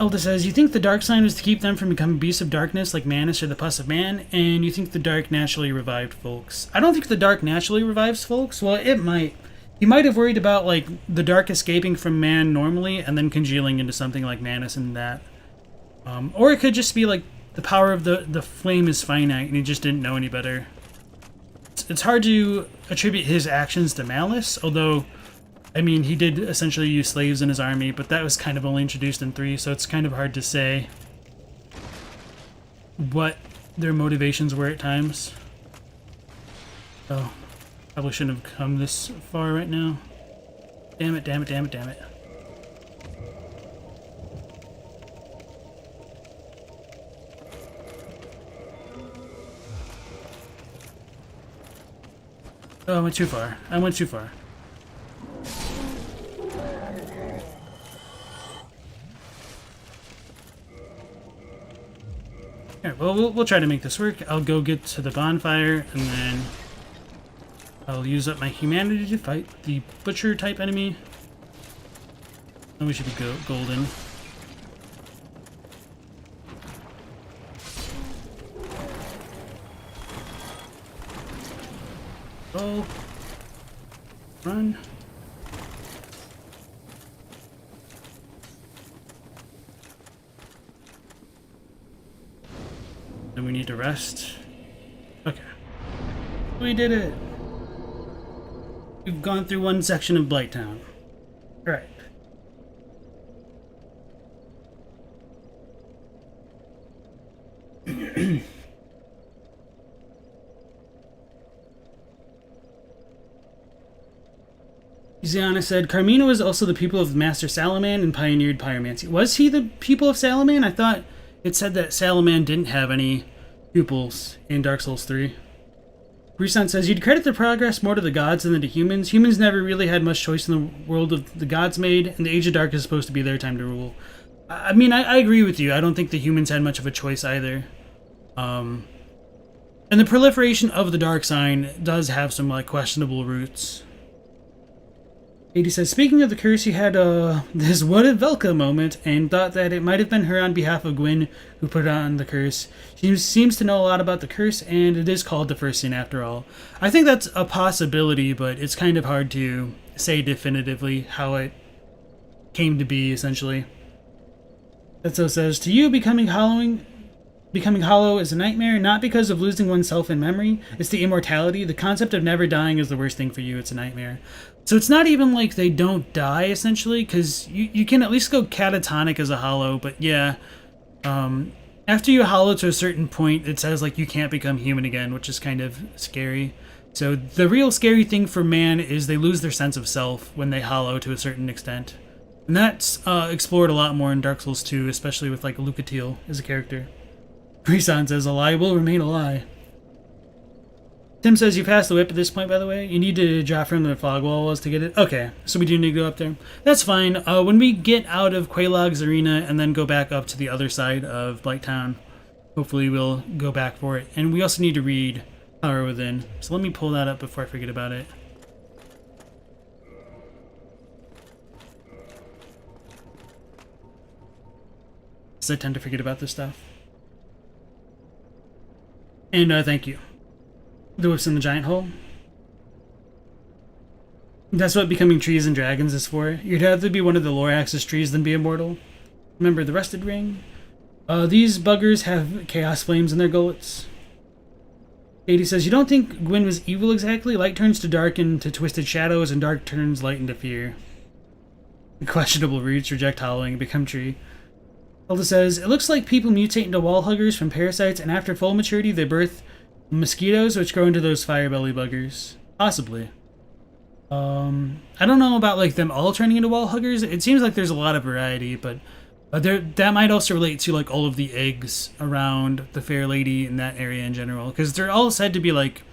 Elda says, you think the dark sign was to keep them from becoming beasts of darkness like Manus or the Pus of Man, and you think the dark naturally revived folks. I don't think the dark naturally revives folks. Well, it might. He might have worried about, like, the dark escaping from man normally and then congealing into something like Manus and that. Or it could just be, like, the power of the flame is finite and he just didn't know any better. It's hard to attribute his actions to malice, although I mean, he did essentially use slaves in his army, but that was kind of only introduced in 3, so it's kind of hard to say what their motivations were at times. Oh, probably shouldn't have come this far right now. Damn it, damn it, damn it, damn it. Oh, I went too far. I went too far. Alright, well, we'll try to make this work. I'll go get to the bonfire, and then I'll use up my humanity to fight the butcher-type enemy. And we should be golden. Oh. Run. Then we need to rest. Okay. We did it! We've gone through one section of Blighttown. Alright. Ziana said, Carmina was also the people of Master Salaman and pioneered pyromancy. Was he the people of Salaman? I thought it said that Salaman didn't have any pupils in Dark Souls 3. Brisant says, you'd credit their progress more to the gods than to humans. Humans never really had much choice in the world of the gods made, and the Age of Dark is supposed to be their time to rule. I mean, I agree with you. I don't think the humans had much of a choice either. And the proliferation of the Dark Sign does have some, like, questionable roots. 80 says, speaking of the curse, you had this what if Velka moment and thought that it might have been her on behalf of Gwyn who put on the curse. She seems to know a lot about the curse, and it is called the first sin after all. I think that's a possibility, but it's kind of hard to say definitively how it came to be, essentially. Etzo says, to you, becoming hollow is a nightmare, not because of losing oneself in memory. It's the immortality. The concept of never dying is the worst thing for you. It's a nightmare. So it's not even like they don't die, essentially, because you can at least go catatonic as a hollow, but yeah. After you hollow to a certain point, it says, like, you can't become human again, which is kind of scary. So the real scary thing for man is they lose their sense of self when they hollow to a certain extent. And that's explored a lot more in Dark Souls 2, especially with, like, Lucatiel as a character. Brisant says, a lie will remain a lie. Tim says, you passed the whip at this point, by the way. You need to drop from the fog wall was to get it. Okay, so we do need to go up there. That's fine. When we get out of Quelaag's arena and then go back up to the other side of Blighttown, hopefully we'll go back for it. And we also need to read Power Within. So let me pull that up before I forget about it. Because I tend to forget about this stuff. And thank you. The whips in the giant hole. That's what becoming trees and dragons is for. You'd rather be one of the Lorax's trees than be immortal. Remember the Rusted Ring? These buggers have chaos flames in their gullets. 80 says, you don't think Gwyn was evil exactly? Light turns to dark into twisted shadows, and dark turns light into fear. Questionable roots reject hollowing and become tree. Hilda says, it looks like people mutate into wall huggers from parasites, and after full maturity they birth mosquitoes, which grow into those fire belly buggers. Possibly. I don't know about, like, them all turning into wall huggers. It seems like there's a lot of variety, but that might also relate to, like, all of the eggs around the Fair Lady in that area in general, because they're all said to be, like,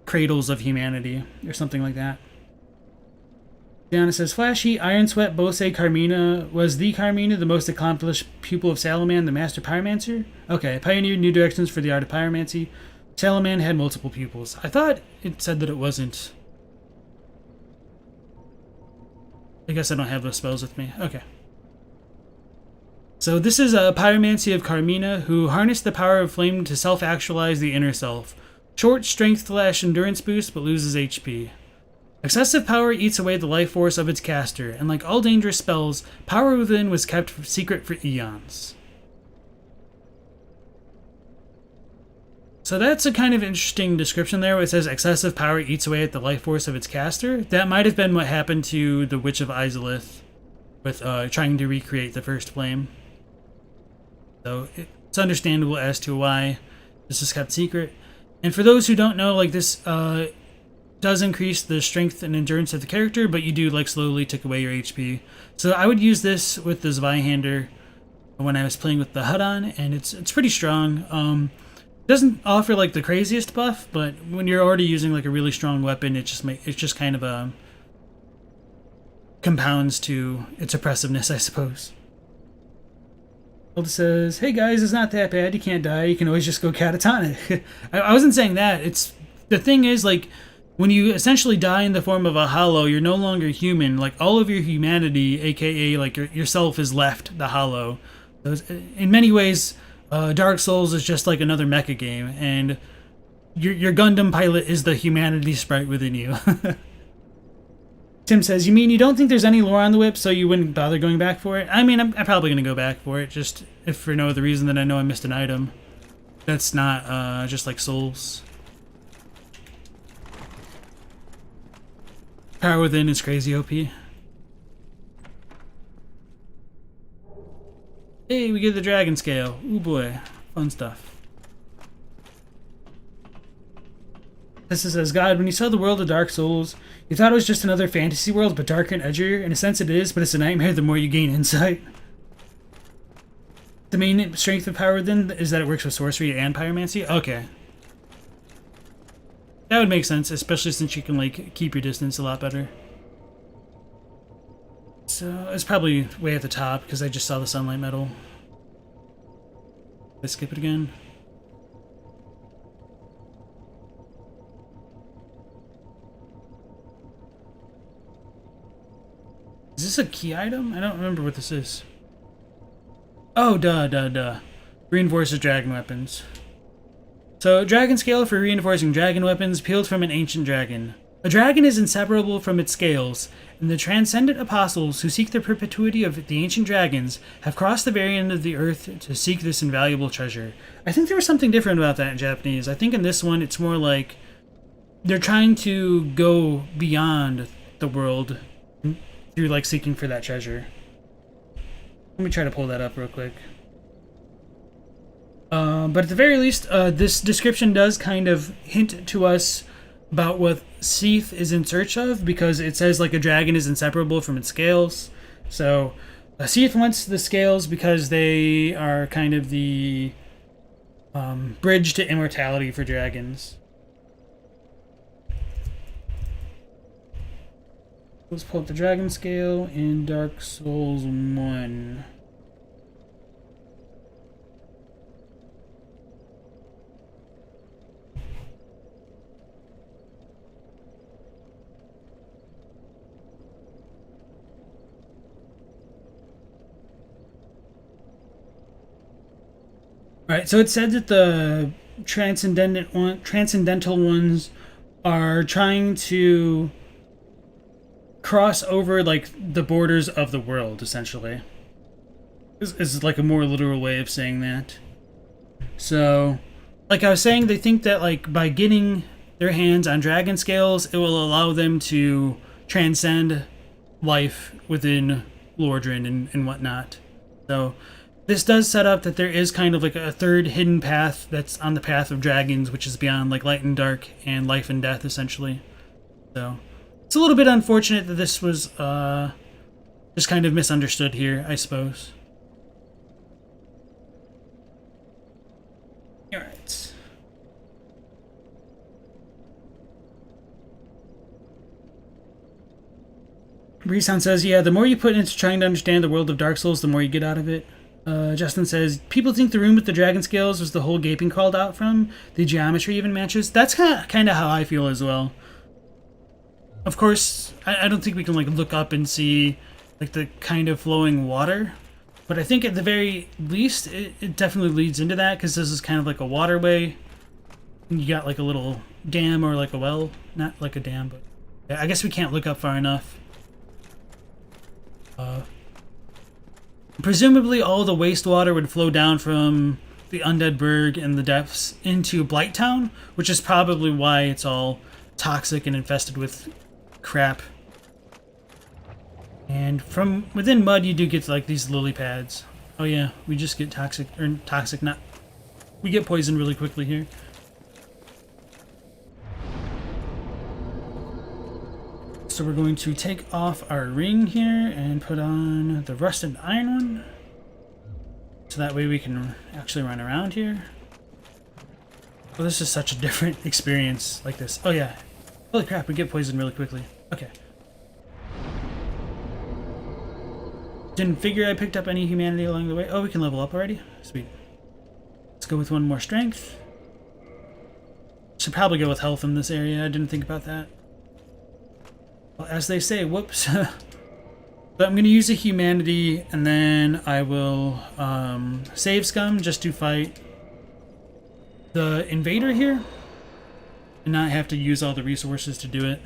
cradles of humanity, or something like that. Diana says, Flashy, Iron Sweat, Bose, Carmina. Was the Carmina the most accomplished pupil of Salaman, the Master Pyromancer? Okay, pioneered new directions for the art of pyromancy. Salaman had multiple pupils. I thought it said that it wasn't. I guess I don't have those spells with me. Okay. So this is a pyromancy of Carmina, who harnessed the power of flame to self-actualize the inner self. Short strength/endurance boost, but loses HP. Excessive power eats away the life force of its caster, and like all dangerous spells, Power Within was kept secret for eons. So that's a kind of interesting description there where it says excessive power eats away at the life force of its caster. That might have been what happened to the Witch of Izalith with trying to recreate the first flame. So it's understandable as to why this is kept secret. And for those who don't know, like this does increase the strength and endurance of the character, but you do like slowly take away your HP. So I would use this with the Zweihander when I was playing with the HUD on, and it's pretty strong. Doesn't offer like the craziest buff, but when you're already using like a really strong weapon, it just kind of compounds to its oppressiveness, I suppose. It says, "Hey guys, it's not that bad. You can't die. You can always just go catatonic." I wasn't saying that. It's the thing is like when you essentially die in the form of a hollow, you're no longer human. Like all of your humanity, aka like yourself, is left the hollow. In many ways, Dark Souls is just like another mecha game, and your Gundam pilot is the humanity sprite within you. Tim says, "You mean you don't think there's any lore on the whip, so you wouldn't bother going back for it?" I mean, I'm probably going to go back for it, just if for no other reason than I know I missed an item. That's not just like Souls. Power Within is crazy OP. Hey, we get the dragon scale. Ooh boy, fun stuff. This says, "God, when you saw the world of Dark Souls, you thought it was just another fantasy world, but darker and edgier. In a sense it is, but it's a nightmare the more you gain insight." The main strength of Power Within is that it works with sorcery and pyromancy? Okay. That would make sense, especially since you can like keep your distance a lot better. So it's probably way at the top because I just saw the sunlight metal. Did I skip it again? Is this a key item? I don't remember what this is. Oh, duh. Reinforces dragon weapons. So, dragon scale for reinforcing dragon weapons peeled from an ancient dragon. A dragon is inseparable from its scales, and the transcendent apostles who seek the perpetuity of the ancient dragons have crossed the very end of the earth to seek this invaluable treasure. I think there was something different about that in Japanese. I think in this one it's more like they're trying to go beyond the world through like seeking for that treasure. Let me try to pull that up real quick. But at the very least, this description does kind of hint to us about what Seath is in search of, because it says like a dragon is inseparable from its scales. So Seath wants the scales because they are kind of the bridge to immortality for dragons. Let's pull up the dragon scale in Dark Souls 1. Alright, so it said that the transcendental ones are trying to cross over like the borders of the world, essentially. This is like a more literal way of saying that. So, like I was saying, they think that like by getting their hands on dragon scales, it will allow them to transcend life within Lordran and whatnot. So this does set up that there is kind of like a third hidden path that's on the path of dragons, which is beyond like light and dark and life and death, essentially. So it's a little bit unfortunate that this was just kind of misunderstood here, I suppose. Alright. Resound says, "Yeah, the more you put into trying to understand the world of Dark Souls, the more you get out of it." Justin says, "People think the room with the dragon scales was the whole gaping crawled out from. The geometry even matches." That's kind of how I feel as well. Of course, I don't think we can like look up and see like the kind of flowing water, but I think at the very least it definitely leads into that, because this is kind of like a waterway. You got like a little dam or like a well, not like a dam, but yeah, I guess we can't look up far enough. Presumably all the wastewater would flow down from the Undead Burg and the depths into Blighttown, which is probably why it's all toxic and infested with crap. And from within mud, you do get like these lily pads. Oh yeah, we just get toxic, or toxic, not... We get poisoned really quickly here. So we're going to take off our ring here and put on the rusted iron one. So that way we can actually run around here. Well, this is such a different experience like this. Oh yeah. Holy crap, we get poisoned really quickly. Okay. Didn't figure I picked up any humanity along the way. Oh, we can level up already? Sweet. Let's go with one more strength. Should probably go with health in this area. I didn't think about that. Well, as they say, whoops. But I'm going to use a humanity, and then I will save scum just to fight the invader here and not have to use all the resources to do it.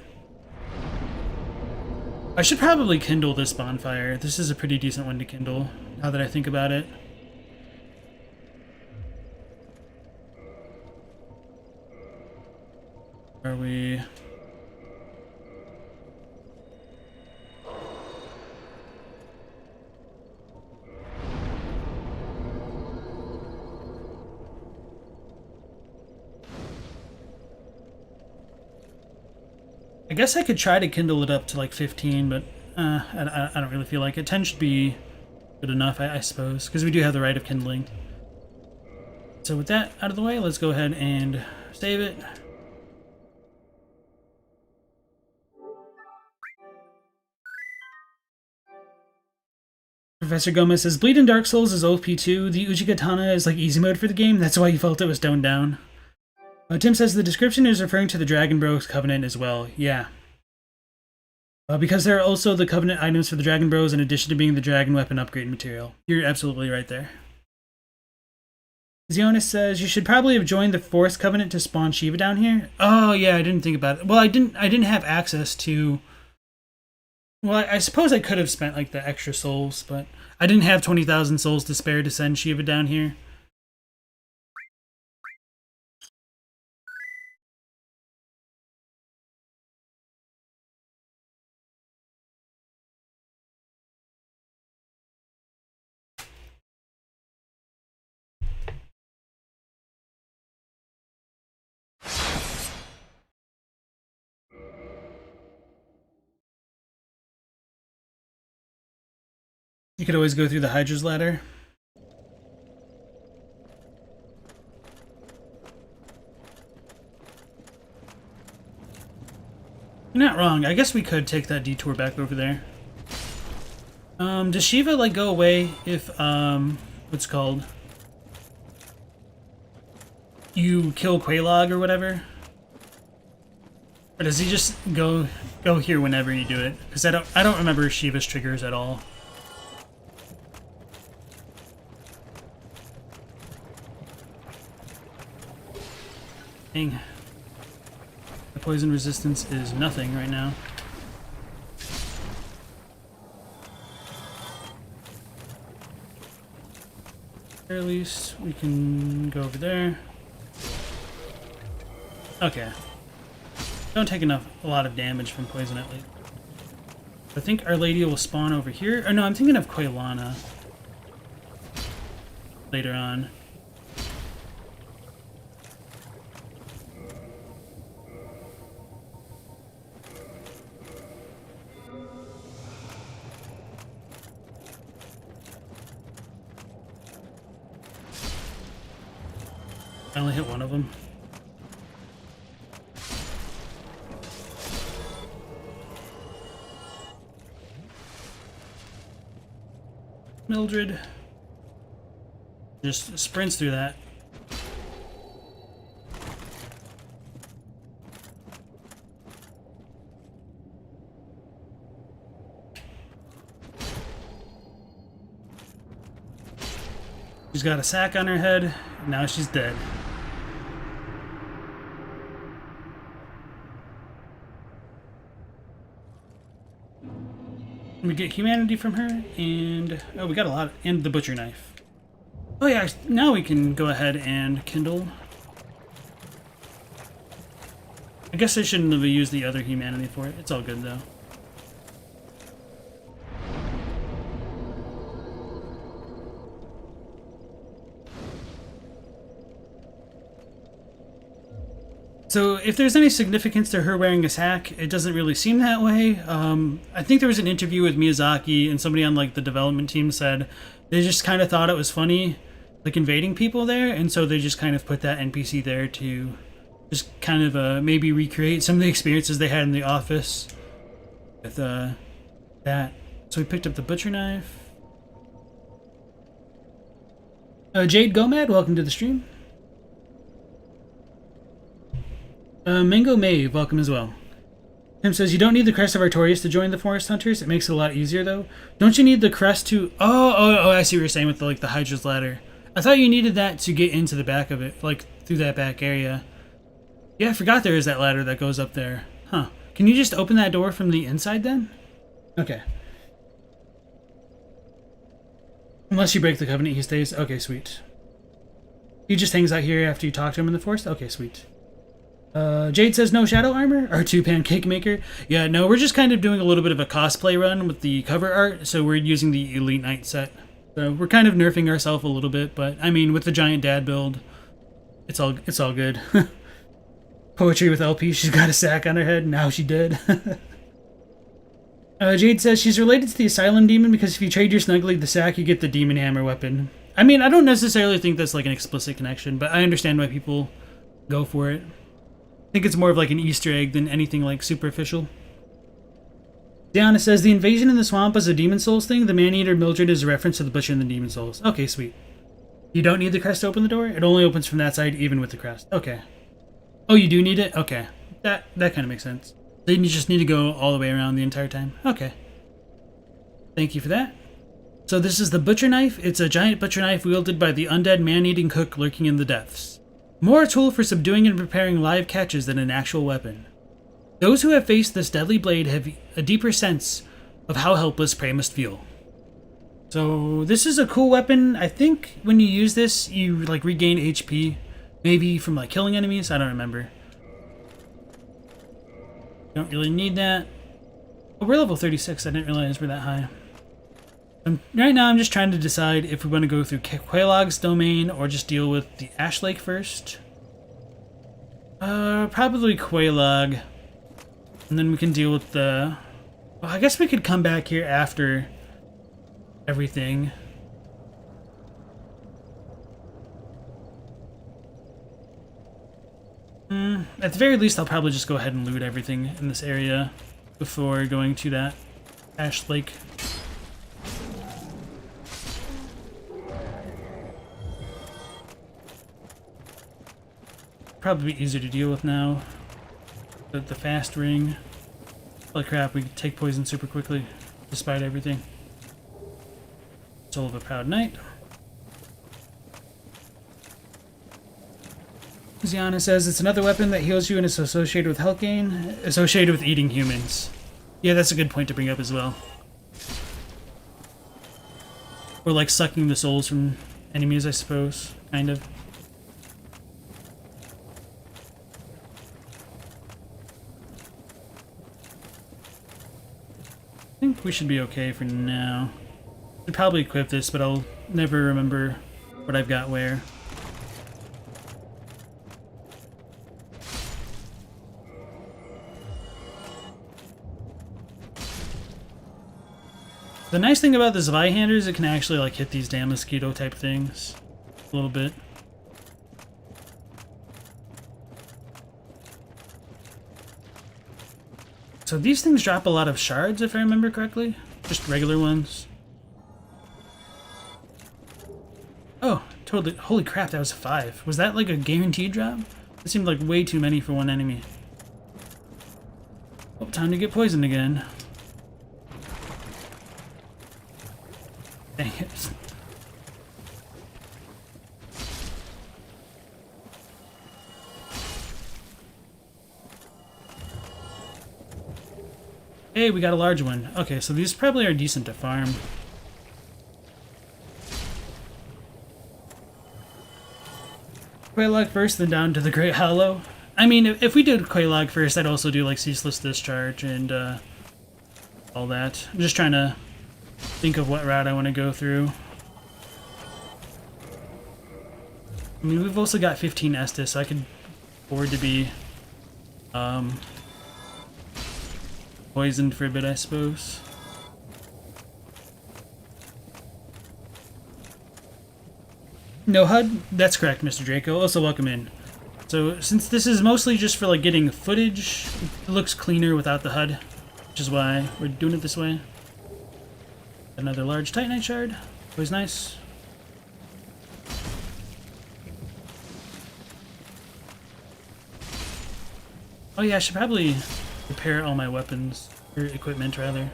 I should probably kindle this bonfire. This is a pretty decent one to kindle, now that I think about it. Are we... I guess I could try to kindle it up to like 15, but I don't really feel like it. 10 should be good enough, I suppose, because we do have the right of kindling. So with that out of the way, let's go ahead and save it. Professor Gomez says, Bleed in Dark Souls is OP too. The Ujigatana is like easy mode for the game. That's why you felt it was toned down. Tim says the description is referring to the Dragon Bros Covenant as well. Yeah. Because there are also the Covenant items for the Dragon Bros in addition to being the Dragon Weapon upgrade material. You're absolutely right there. Zionis says you should probably have joined the Forest Covenant to spawn Shiva down here. Oh yeah, I didn't think about it. Well, I didn't have access to... Well, I suppose I could have spent like the extra souls, but I didn't have 20,000 souls to spare to send Shiva down here. You could always go through the Hydra's ladder. You're not wrong. I guess we could take that detour back over there. Does Shiva like go away if what's it called? You kill Quelaag or whatever? Or does he just go here whenever you do it? Because I don't remember Shiva's triggers at all. Dang. The poison resistance is nothing right now. Or at least we can go over there. Okay. Don't take a lot of damage from poison at least. I think Our Lady will spawn over here. Or no, I'm thinking of Quelaana later on. I only hit one of them. Mildred just sprints through that. She's got a sack on her head, and now she's dead. We get humanity from her, and oh, we got a lot, and the butcher knife. Oh yeah, now we can go ahead and kindle. I guess I shouldn't have used the other humanity for it. It's all good though. So if there's any significance to her wearing a sack, it doesn't really seem that way. I think there was an interview with Miyazaki and somebody on like the development team said they just kind of thought it was funny, like invading people there, and so they just kind of put that NPC there to just kind of maybe recreate some of the experiences they had in the office with that. So we picked up the butcher knife. Jade Gomad, welcome to the stream. Mango Maeve, welcome as well. Tim says, you don't need the crest of Artorias to join the Forest Hunters. It makes it a lot easier, though. Don't you need the crest to... Oh, I see what you're saying with the Hydra's ladder. I thought you needed that to get into the back of it, like, through that back area. Yeah, I forgot there is that ladder that goes up there. Huh. Can you just open that door from the inside, then? Okay. Unless you break the covenant, he stays. Okay, sweet. He just hangs out here after you talk to him in the forest? Okay, sweet. Jade says no shadow armor? R2 Pancake Maker? Yeah, no, we're just kind of doing a little bit of a cosplay run with the cover art, so we're using the Elite Knight set. So we're kind of nerfing ourselves a little bit, but I mean, with the giant dad build, it's all good. Poetry with LP, she's got a sack on her head, now she did. Jade says she's related to the Asylum Demon because if you trade your Snuggly the sack, you get the Demon Hammer weapon. I mean, I don't necessarily think that's like an explicit connection, but I understand why people go for it. I think it's more of like an Easter egg than anything like superficial. Diana says, the invasion in the swamp is a Demon Souls thing. The Man-Eater Mildred is a reference to the Butcher and the Demon Souls. Okay, sweet. You don't need the crest to open the door? It only opens from that side, even with the crest. Okay. Oh, you do need it? Okay. That kind of makes sense. Then you just need to go all the way around the entire time. Okay. Thank you for that. So this is the Butcher Knife. It's a giant butcher knife wielded by the undead man-eating cook lurking in the depths. More a tool for subduing and preparing live catches than an actual weapon. Those who have faced this deadly blade have a deeper sense of how helpless prey must feel. So this is a cool weapon. I think when you use this, you like regain HP, maybe from like killing enemies. I don't remember. Don't really need that. Oh, we're level 36. I didn't realize we're that high. Right now, I'm just trying to decide if we want to go through Quelaag's domain or just deal with the Ash Lake first. Probably Quelaag. And then we can deal with the... Well, I guess we could come back here after everything. At the very least, I'll probably just go ahead and loot everything in this area before going to that Ash Lake. Probably be easier to deal with now. The fast ring. Holy crap, we take poison super quickly, despite everything. Soul of a Proud Knight. Ziana says it's another weapon that heals you and is associated with health gain, associated with eating humans. Yeah, that's a good point to bring up as well. Or like sucking the souls from enemies, I suppose, kind of. I think we should be okay for now. Should probably equip this, but I'll never remember what I've got where. The nice thing about this Zweihander is it can actually like hit these damn mosquito type things a little bit. So these things drop a lot of shards, if I remember correctly. Just regular ones. Oh, totally. Holy crap, that was a 5. Was that like a guaranteed drop? It seemed like way too many for one enemy. Oh, time to get poisoned again. Dang it. Hey, we got a large one. Okay, so these probably are decent to farm. Quelaag first, then down to the Great Hollow. I mean, if we did Quelaag first, I'd also do like Ceaseless Discharge and all that. I'm just trying to think of what route I want to go through. I mean, we've also got 15 Estus, so I could afford to be poisoned for a bit, I suppose. No HUD? That's correct, Mr. Draco. Also, welcome in. So, since this is mostly just for like getting footage, it looks cleaner without the HUD, which is why we're doing it this way. Another large Titanite shard. Always nice. Oh yeah, I should probably repair all my weapons, or equipment rather.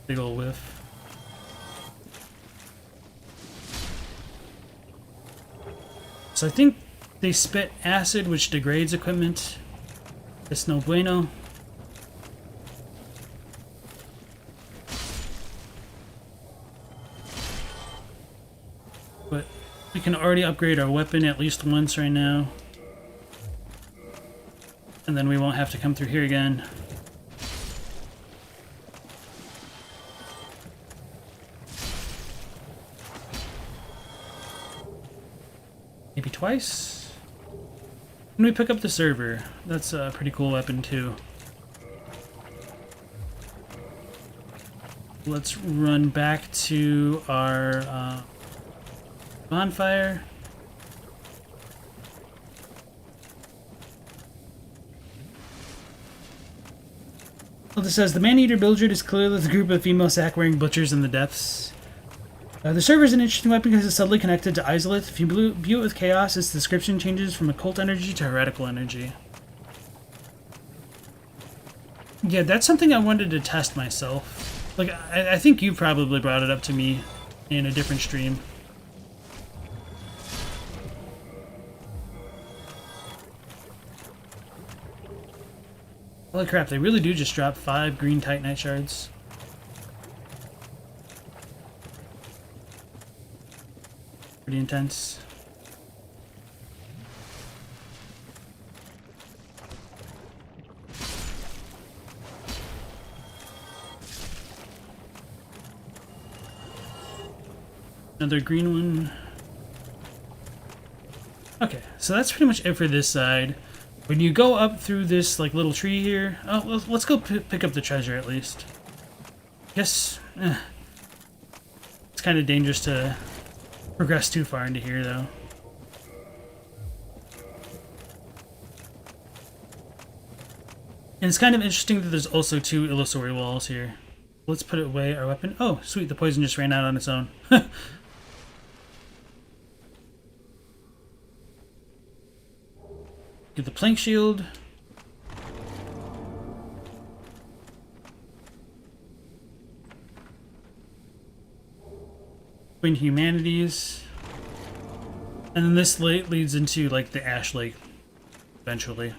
Big ol' whiff. So I think they spit acid, which degrades equipment. It's no bueno. But we can already upgrade our weapon at least once right now. And then we won't have to come through here again. Maybe twice? When we pick up the server, that's a pretty cool weapon too. Let's run back to our bonfire. Well, this says, the man-eater Mildred is clearly the group of female sack-wearing butchers in the depths. The server is an interesting weapon because it's subtly connected to Isolate. If you view it with Chaos, its description changes from occult energy to heretical energy. Yeah, that's something I wanted to test myself. Like, I think you probably brought it up to me in a different stream. Holy crap, they really do just drop 5 green Titanite shards. Pretty intense. Another green one. Okay, so that's pretty much it for this side. When you go up through this like little tree here, oh, let's go pick up the treasure at least. Guess it's kind of dangerous to progress too far into here, though. And it's kind of interesting that there's also 2 illusory walls here. Let's put away our weapon. Oh, sweet, the poison just ran out on its own. Get the plank shield. Twin Humanities. And then this leads into, like, the Ash Lake, eventually.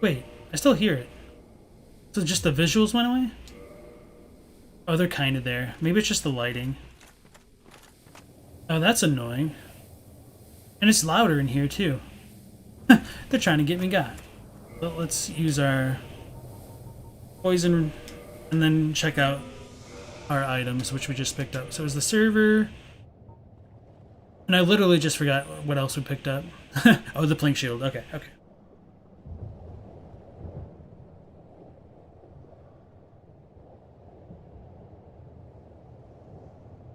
Wait, I still hear it. So just the visuals went away? Oh, they're kind of there. Maybe it's just the lighting. Oh, that's annoying. And it's louder in here, too. They're trying to get me got. But let's use our poison and then check out our items, which we just picked up. So it was the server. And I literally just forgot what else we picked up. Oh, the plank shield. Okay, okay.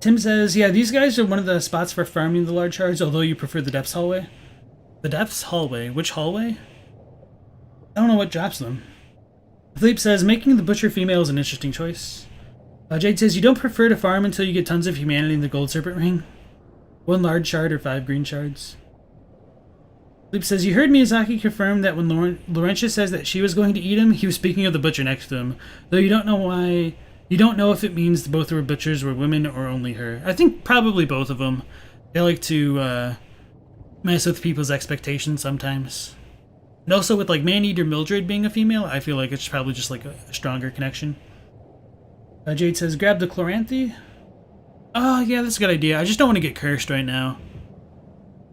Tim says, yeah, these guys are one of the spots for farming the large shards, although you prefer the Depths hallway. The Depths hallway? Which hallway? I don't know what drops them. Philippe says, making the butcher female is an interesting choice. Jade says, you don't prefer to farm until you get tons of humanity in the gold serpent ring? 1 large shard or 5 green shards? Philippe says, you heard Miyazaki confirm that when Laurentius says that she was going to eat him, he was speaking of the butcher next to him, though you don't know why. You don't know if it means both were butchers were women or only her. I think probably both of them. They like to mess with people's expectations sometimes. And also with like Man-Eater Mildred being a female, I feel like it's probably just like a stronger connection. Jade says, grab the Chloranthe. Oh, yeah, that's a good idea. I just don't want to get cursed right now.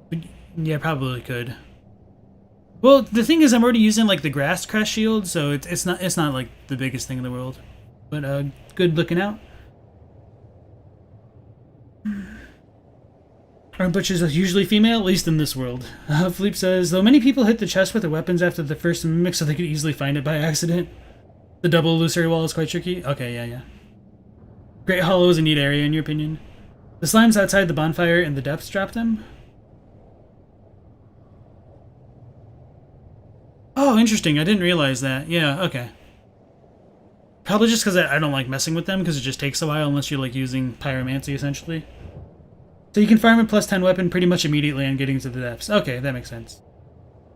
But, yeah, probably could. Well, the thing is, I'm already using like the Grass Crest shield, so it's not like the biggest thing in the world. But good looking out. Our butchers are usually female, at least in this world. Philippe says, though many people hit the chest with their weapons after the first mimic so they could easily find it by accident. The double illusory wall is quite tricky. Okay, yeah. Great Hollow is a neat area, in your opinion. The slimes outside the bonfire in the depths drop them. Oh, interesting. I didn't realize that. Yeah, okay. Probably just because I don't like messing with them, because it just takes a while unless you're like using Pyromancy, essentially. So you can farm a plus 10 weapon pretty much immediately on getting to the depths. Okay, that makes sense.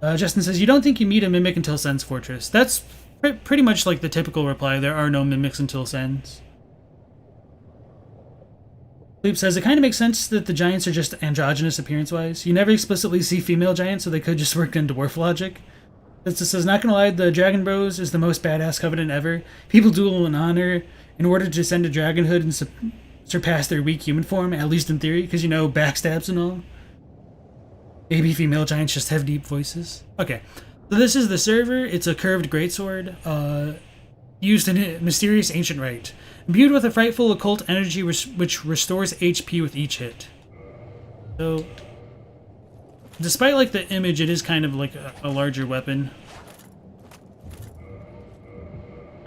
Justin says, you don't think you meet a mimic until Sen's Fortress. That's pretty much like the typical reply. There are no mimics until Sen's. Sleep says, it kind of makes sense that the giants are just androgynous appearance-wise. You never explicitly see female giants, so they could just work in dwarf logic. It says, not gonna lie, the Dragon Bros is the most badass covenant ever. People duel in honor in order to send a dragonhood and surpass their weak human form, at least in theory, because, you know, backstabs and all. Baby female giants just have deep voices. Okay, so this is the server. It's a curved greatsword, used in a mysterious ancient rite. Imbued with a frightful occult energy which restores HP with each hit. So, despite like the image, it is kind of like a larger weapon.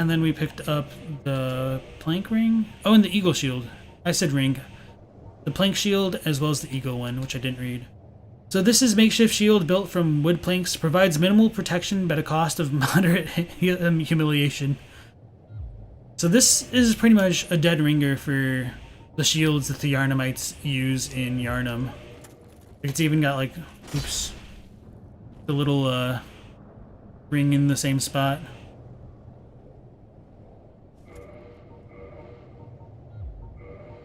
And then we picked up the plank ring. Oh, and the eagle shield. I said ring. The plank shield as well as the eagle one, which I didn't read. So this is makeshift shield built from wood planks. Provides minimal protection but a cost of moderate humiliation. So this is pretty much a dead ringer for the shields that the Yarnamites use in Yarnum. It's even got like, oops, the little ring in the same spot.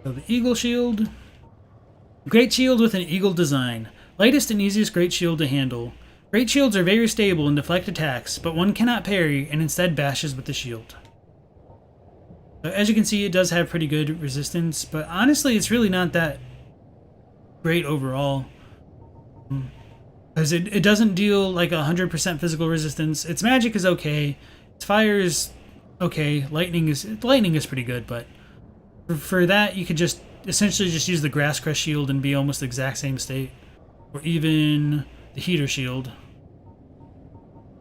So the eagle shield. Great shield with an eagle design. Lightest and easiest great shield to handle. Great shields are very stable and deflect attacks, but one cannot parry and instead bashes with the shield. So as you can see, it does have pretty good resistance, but honestly, it's really not that great overall. Because it doesn't deal like 100% physical resistance. Its magic is okay. Its fire is okay. Lightning is pretty good, but for that, you could just essentially just use the Grass Crest shield and be almost the exact same state. Or even the heater shield.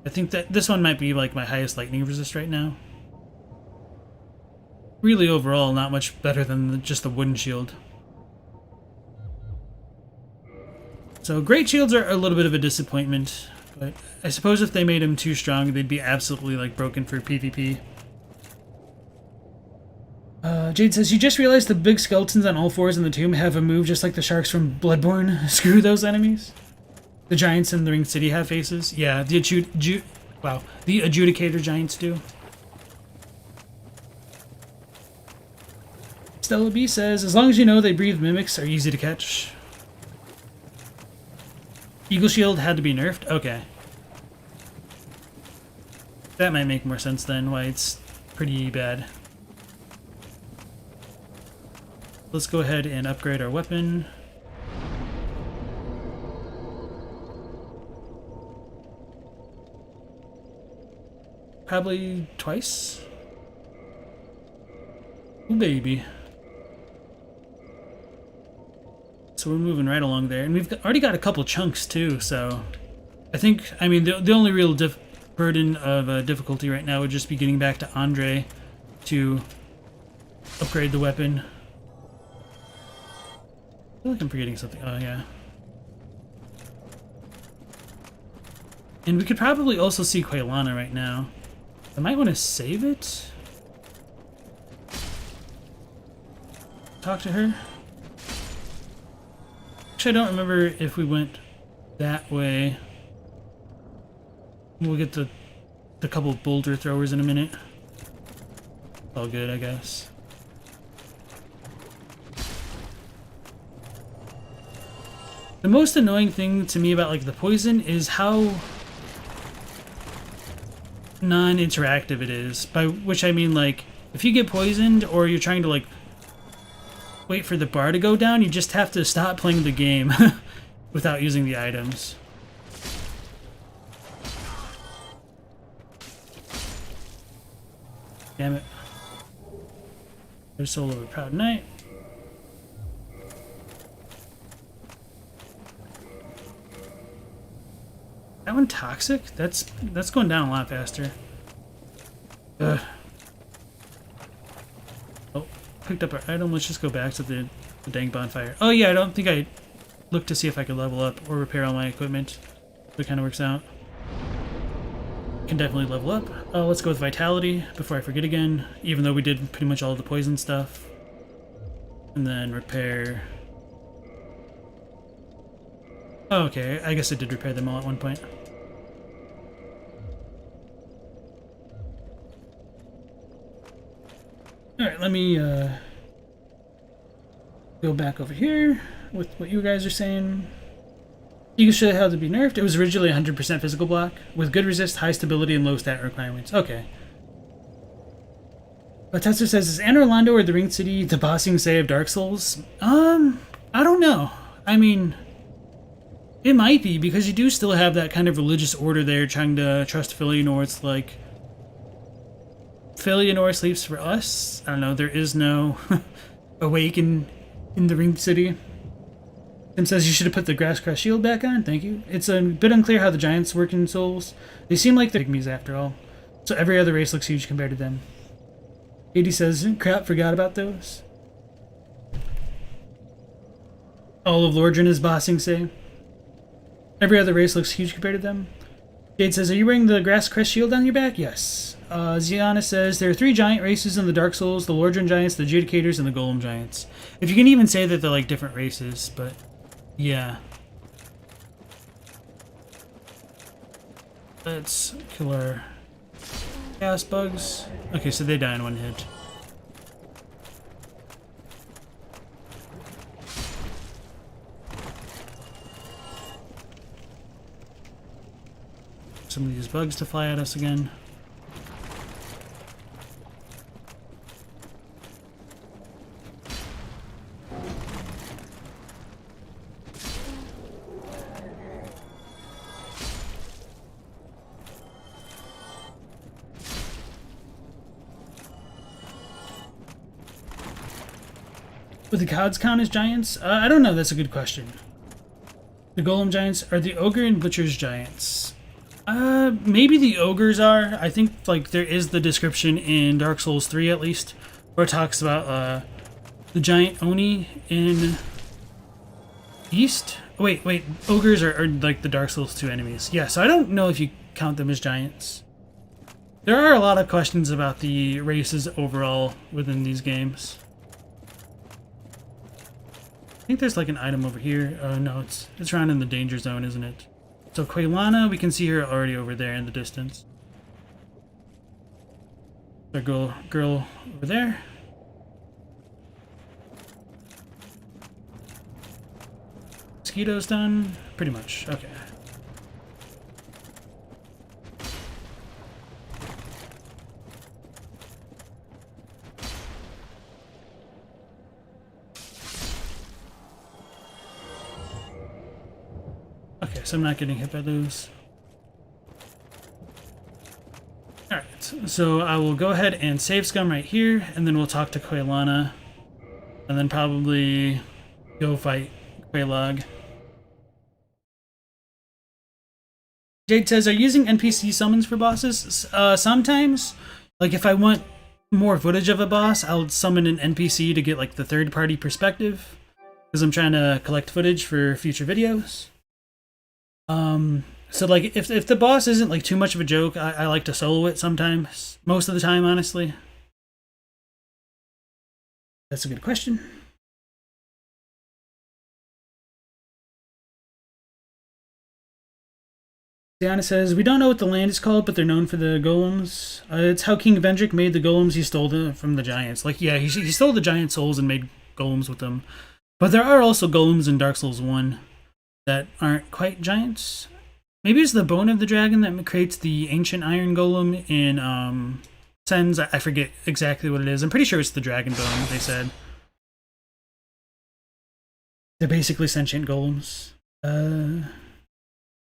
I think that this one might be like my highest lightning resist right now. Really overall, not much better than just the wooden shield. So great shields are a little bit of a disappointment, but I suppose if they made them too strong, they'd be absolutely like broken for PvP. Jade says, you just realized the big skeletons on all fours in the tomb have a move just like the sharks from Bloodborne. Screw those enemies. The giants in the Ring City have faces. Yeah, the Adjudicator giants do. Stella B says, as long as you know they breathe mimics are easy to catch. Eagle Shield had to be nerfed? Okay. That might make more sense then, why it's pretty bad. Let's go ahead and upgrade our weapon. Probably twice? Ooh, baby. So we're moving right along there. And we've already got a couple chunks too, so... I mean, the only real burden of difficulty right now would just be getting back to Andre to upgrade the weapon. I feel like I'm forgetting something. Oh, yeah. And we could probably also see Quelaana right now. I might want to save it. Talk to her. Actually, I don't remember if we went that way. We'll get the couple of boulder throwers in a minute. All good, I guess. The most annoying thing to me about like the poison is how non-interactive it is. By which I mean, like, if you get poisoned or you're trying to, like, wait for the bar to go down, you just have to stop playing the game without using the items. Damn it. There's Soul of a Proud Knight. That one toxic? That's going down a lot faster. Ugh. Oh, picked up our item. Let's just go back to the dang bonfire. Oh yeah, I don't think I looked to see if I could level up or repair all my equipment. That kind of works out. Can definitely level up. Let's go with Vitality before I forget again, even though we did pretty much all the poison stuff. And then repair. Oh, okay, I guess I did repair them all at one point. Alright, let me go back over here with what you guys are saying. You can show how to be nerfed. It was originally 100% physical block, with good resist, high stability, and low stat requirements. Okay. But Tetsu says, is Anne Orlando or the Ring City the bossing say of Dark Souls? I don't know. I mean, it might be, because you do still have that kind of religious order there trying to trust Filianor. It's like, Filianor sleeps for us. I don't know, there is no awake in the Ring City. Tim says you should have put the Grass Crest shield back on. Thank you. It's a bit unclear how the giants work in Souls. They seem like they're pygmies after all. So every other race looks huge compared to them. Katie says, crap, forgot about those. All of Lordran is bossing, say. Every other race looks huge compared to them. Jade says, are you wearing the Grass Crest shield on your back? Yes. Ziana says, there are 3 giant races in the Dark Souls, the Lordran Giants, the Adjudicators, and the Golem Giants. If you can even say that they're like different races, but yeah. Let's kill our gas bugs. Okay, so they die in one hit. Some of these bugs to fly at us again. Would the gods count as giants? I don't know, that's a good question. The Golem Giants are the Ogre and Butcher's Giants. Maybe the Ogres are. I think, like, there is the description in Dark Souls 3, at least, where it talks about, the Giant Oni in East? Wait, Ogres are like, the Dark Souls 2 enemies. Yeah, so I don't know if you count them as giants. There are a lot of questions about the races overall within these games. I think there's like an item over here. No, it's around in the danger zone, isn't it? So Quelaana, we can see her already over there in the distance. Our girl over there. Mosquitoes done? Pretty much. Okay. Okay, so I'm not getting hit by those. Alright, so I will go ahead and save scum right here, and then we'll talk to Quelaana, and then probably go fight Quelaag. Jade says, are you using NPC summons for bosses? Sometimes. Like, if I want more footage of a boss, I'll summon an NPC to get, like, the third-party perspective, because I'm trying to collect footage for future videos. So like if the boss isn't like too much of a joke, I like to solo it sometimes. Most of the time, honestly. That's a good question. Diana says, we don't know what the land is called, but they're known for the golems. It's how King Vendrick made the golems. He stole them from the giants. Like, yeah, he stole the giant souls and made golems with them. But there are also golems in Dark Souls 1 that aren't quite giants. Maybe it's the bone of the dragon that creates the ancient iron golem in Sens. I forget exactly what it is. I'm pretty sure it's the dragon bone, they said. They're basically sentient golems.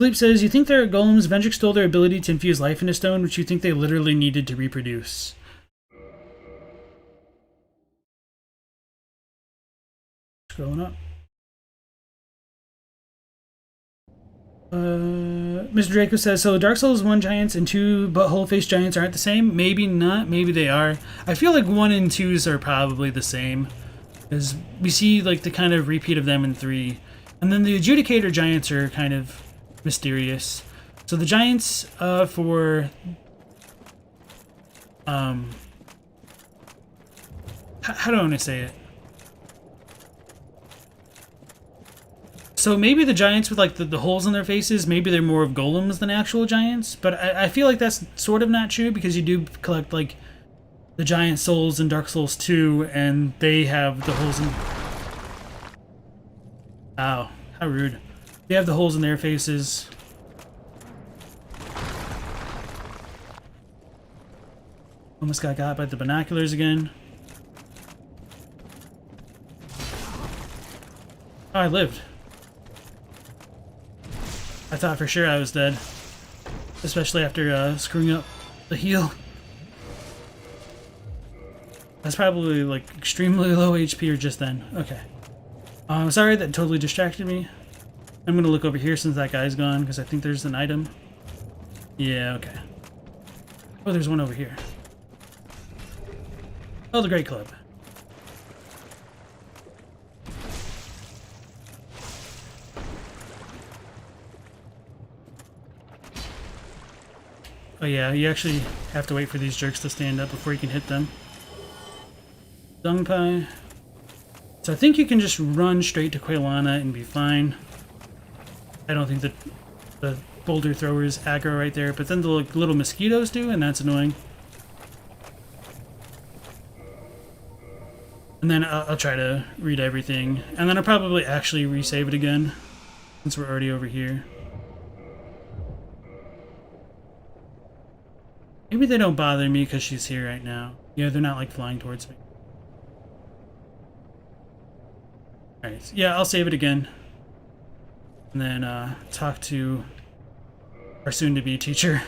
Sleep says, you think their golems, Vendrick stole their ability to infuse life into stone, which you think they literally needed to reproduce. Scrolling up. Mr. Draco says, so Dark Souls 1 giants and 2 butthole-faced giants aren't the same? Maybe not, maybe they are. I feel like 1 and 2s are probably the same. Because we see like the kind of repeat of them in 3. And then the Adjudicator giants are kind of mysterious. So the giants for... how do I want to say it? So maybe the giants with like the holes in their faces, maybe they're more of golems than actual giants. But I feel like that's sort of not true because you do collect like the giant souls in Dark Souls 2 and they have the holes in... Ow, how rude. They have the holes in their faces. Almost got by the binoculars again. Oh, I lived. I thought for sure I was dead. Especially after screwing up the heal. That's probably like extremely low HP or just then. Okay. I'm sorry, that totally distracted me. I'm gonna look over here since that guy's gone because I think there's an item. Yeah, okay. Oh, there's one over here. Oh, the Great Club. Oh yeah, you actually have to wait for these jerks to stand up before you can hit them. Dung Pie. So I think you can just run straight to Quelaana and be fine. I don't think that the boulder throwers aggro right there, but then the little mosquitoes do, and that's annoying. And then I'll try to read everything, and then I'll probably actually resave it again, since we're already over here. Maybe they don't bother me because she's here right now. Yeah, they're not like flying towards me. Alright, yeah, I'll save it again. And then talk to our soon-to-be teacher.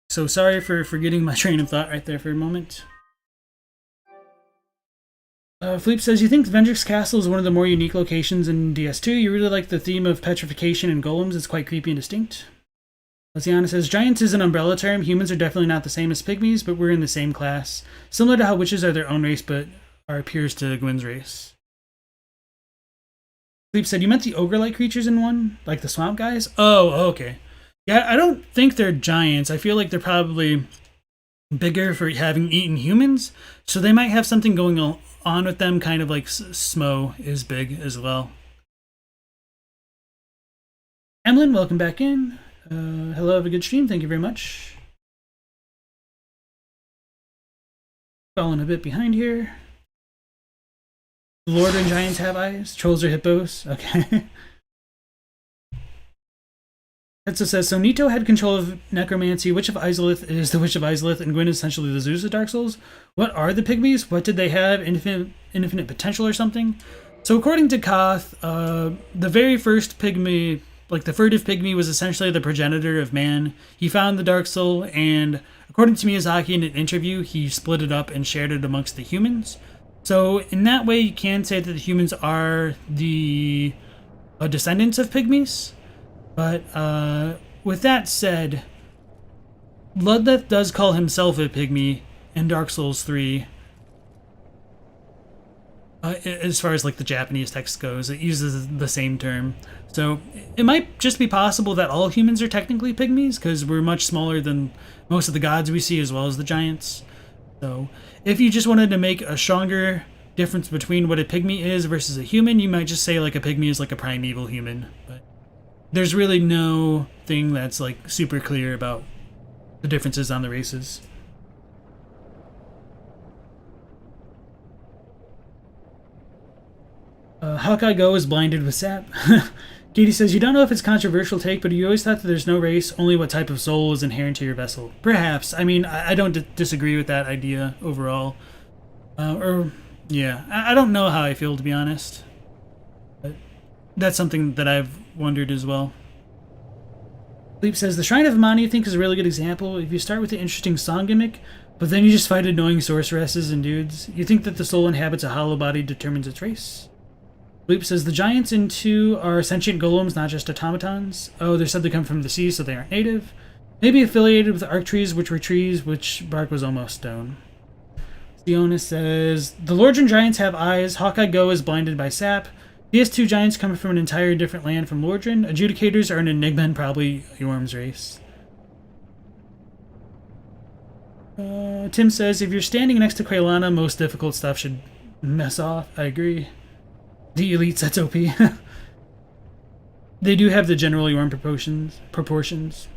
So sorry for forgetting my train of thought right there for a moment. Philippe says, you think Vendrick's Castle is one of the more unique locations in DS2? You really like the theme of petrification and golems. It's quite creepy and distinct. Luciana says, giants is an umbrella term. Humans are definitely not the same as pygmies, but we're in the same class. Similar to how witches are their own race, but are peers to Gwyn's race. Philippe said, you meant the ogre-like creatures in 1? Like the swamp guys? Oh, okay. Yeah, I don't think they're giants. I feel like they're probably bigger for having eaten humans, so they might have something going on with them, kind of like Smo is big as well. Emlyn, welcome back in. Hello, have a good stream. Thank you very much. Falling a bit behind here. Lordran giants have eyes. Trolls are hippos. Okay. Tetsu says, so Nito had control of necromancy. Witch of Izalith is the Witch of Izalith, and Gwyn is essentially the Zeus of Dark Souls. What are the pygmies? What did they have? Infinite potential or something? So according to Koth, the very first pygmy, like the furtive pygmy, was essentially the progenitor of man. He found the Dark Soul, and according to Miyazaki in an interview, he split it up and shared it amongst the humans. So in that way, you can say that the humans are the descendants of pygmies. But with that said, Bloodleth does call himself a pygmy in Dark Souls 3. As far as like the Japanese text goes, it uses the same term. So it might just be possible that all humans are technically pygmies, because we're much smaller than most of the gods we see, as well as the giants. So if you just wanted to make a stronger difference between what a pygmy is versus a human, you might just say like a pygmy is like a primeval human. But there's really no thing that's like super clear about the differences on the races. Hawkeye Go is blinded with sap. Katie says, you don't know if it's a controversial take, but you always thought that there's no race, only what type of soul is inherent to your vessel. Perhaps. I mean, I don't disagree with that idea overall. Yeah, I don't know how I feel, to be honest. But that's something that I've wondered as well. Sleep says, the Shrine of Amani, I think, is a really good example. If you start with the interesting song gimmick, but then you just fight annoying sorceresses and dudes, you think that the soul inhabits a hollow body determines its race. Sleep says, the giants in 2 are sentient golems, not just automatons. Oh, they're said to come from the sea, so they aren't native. Maybe affiliated with arc trees, which were trees, which bark was almost stone. Fiona says, the Lordran giants have eyes. Hawkeye Go is blinded by sap. DS2 giants come from an entire different land from Lordran. Adjudicators are an enigma and probably Yorm's race. Tim says, if you're standing next to Quelaana, most difficult stuff should mess off. I agree. The elite sets OP. They do have the general Yorm proportions.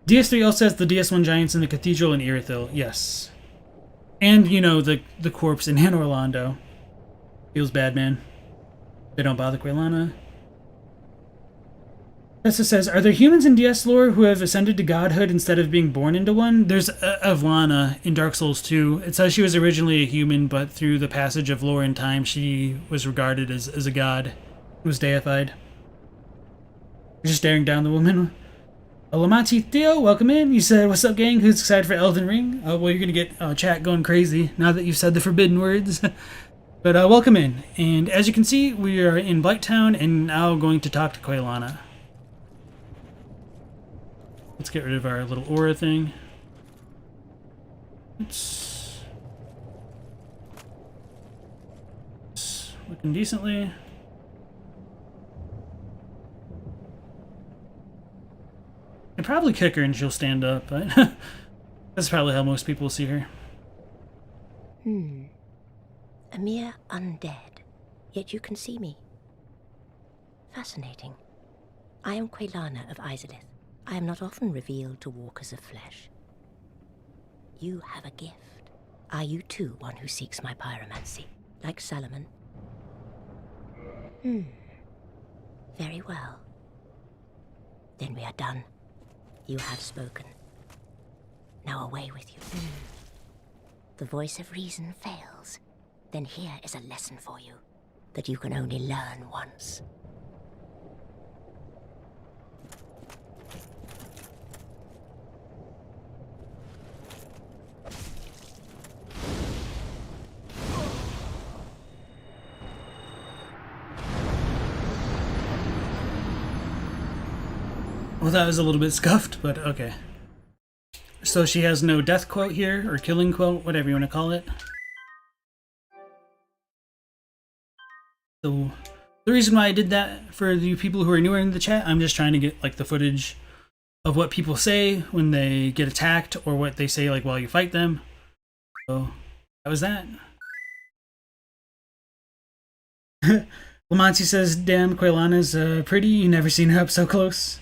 DS3 also has the DS1 giants in the cathedral in Irithyll. Yes. And, you know, the corpse in Han Orlando. Feels bad, man. They don't bother Quelaana. Tessa says, are there humans in DS lore who have ascended to godhood instead of being born into one? There's Evlana in Dark Souls 2. It says she was originally a human, but through the passage of lore and time, she was regarded as a god who was deified. Just staring down the woman. Lamanti Theo, welcome in. You said, what's up, gang? Who's excited for Elden Ring? Well, you're going to get chat going crazy now that you've said the forbidden words. But welcome in. And as you can see, we are in Blighttown and now going to talk to Quelaana. Let's get rid of our little aura thing. It's looking decently. I'd probably kick her and she'll stand up, but that's probably how most people see her. A mere undead, yet you can see me. Fascinating. I am Quelaana of Izalith. I am not often revealed to walkers of flesh. You have a gift. Are you too one who seeks my pyromancy, like Solomon? Very well. Then we are done. You have spoken. Now away with you. The voice of reason fails. Then here is a lesson for you that you can only learn once. Well, that was a little bit scuffed, but okay. So she has no death quote here, or killing quote, whatever you want to call it. So the reason why I did that, for the people who are newer in the chat, I'm just trying to get like the footage of what people say when they get attacked, or what they say like while you fight them. So that was that. Lamansi says, damn, Quelaana's pretty, you never seen her up so close.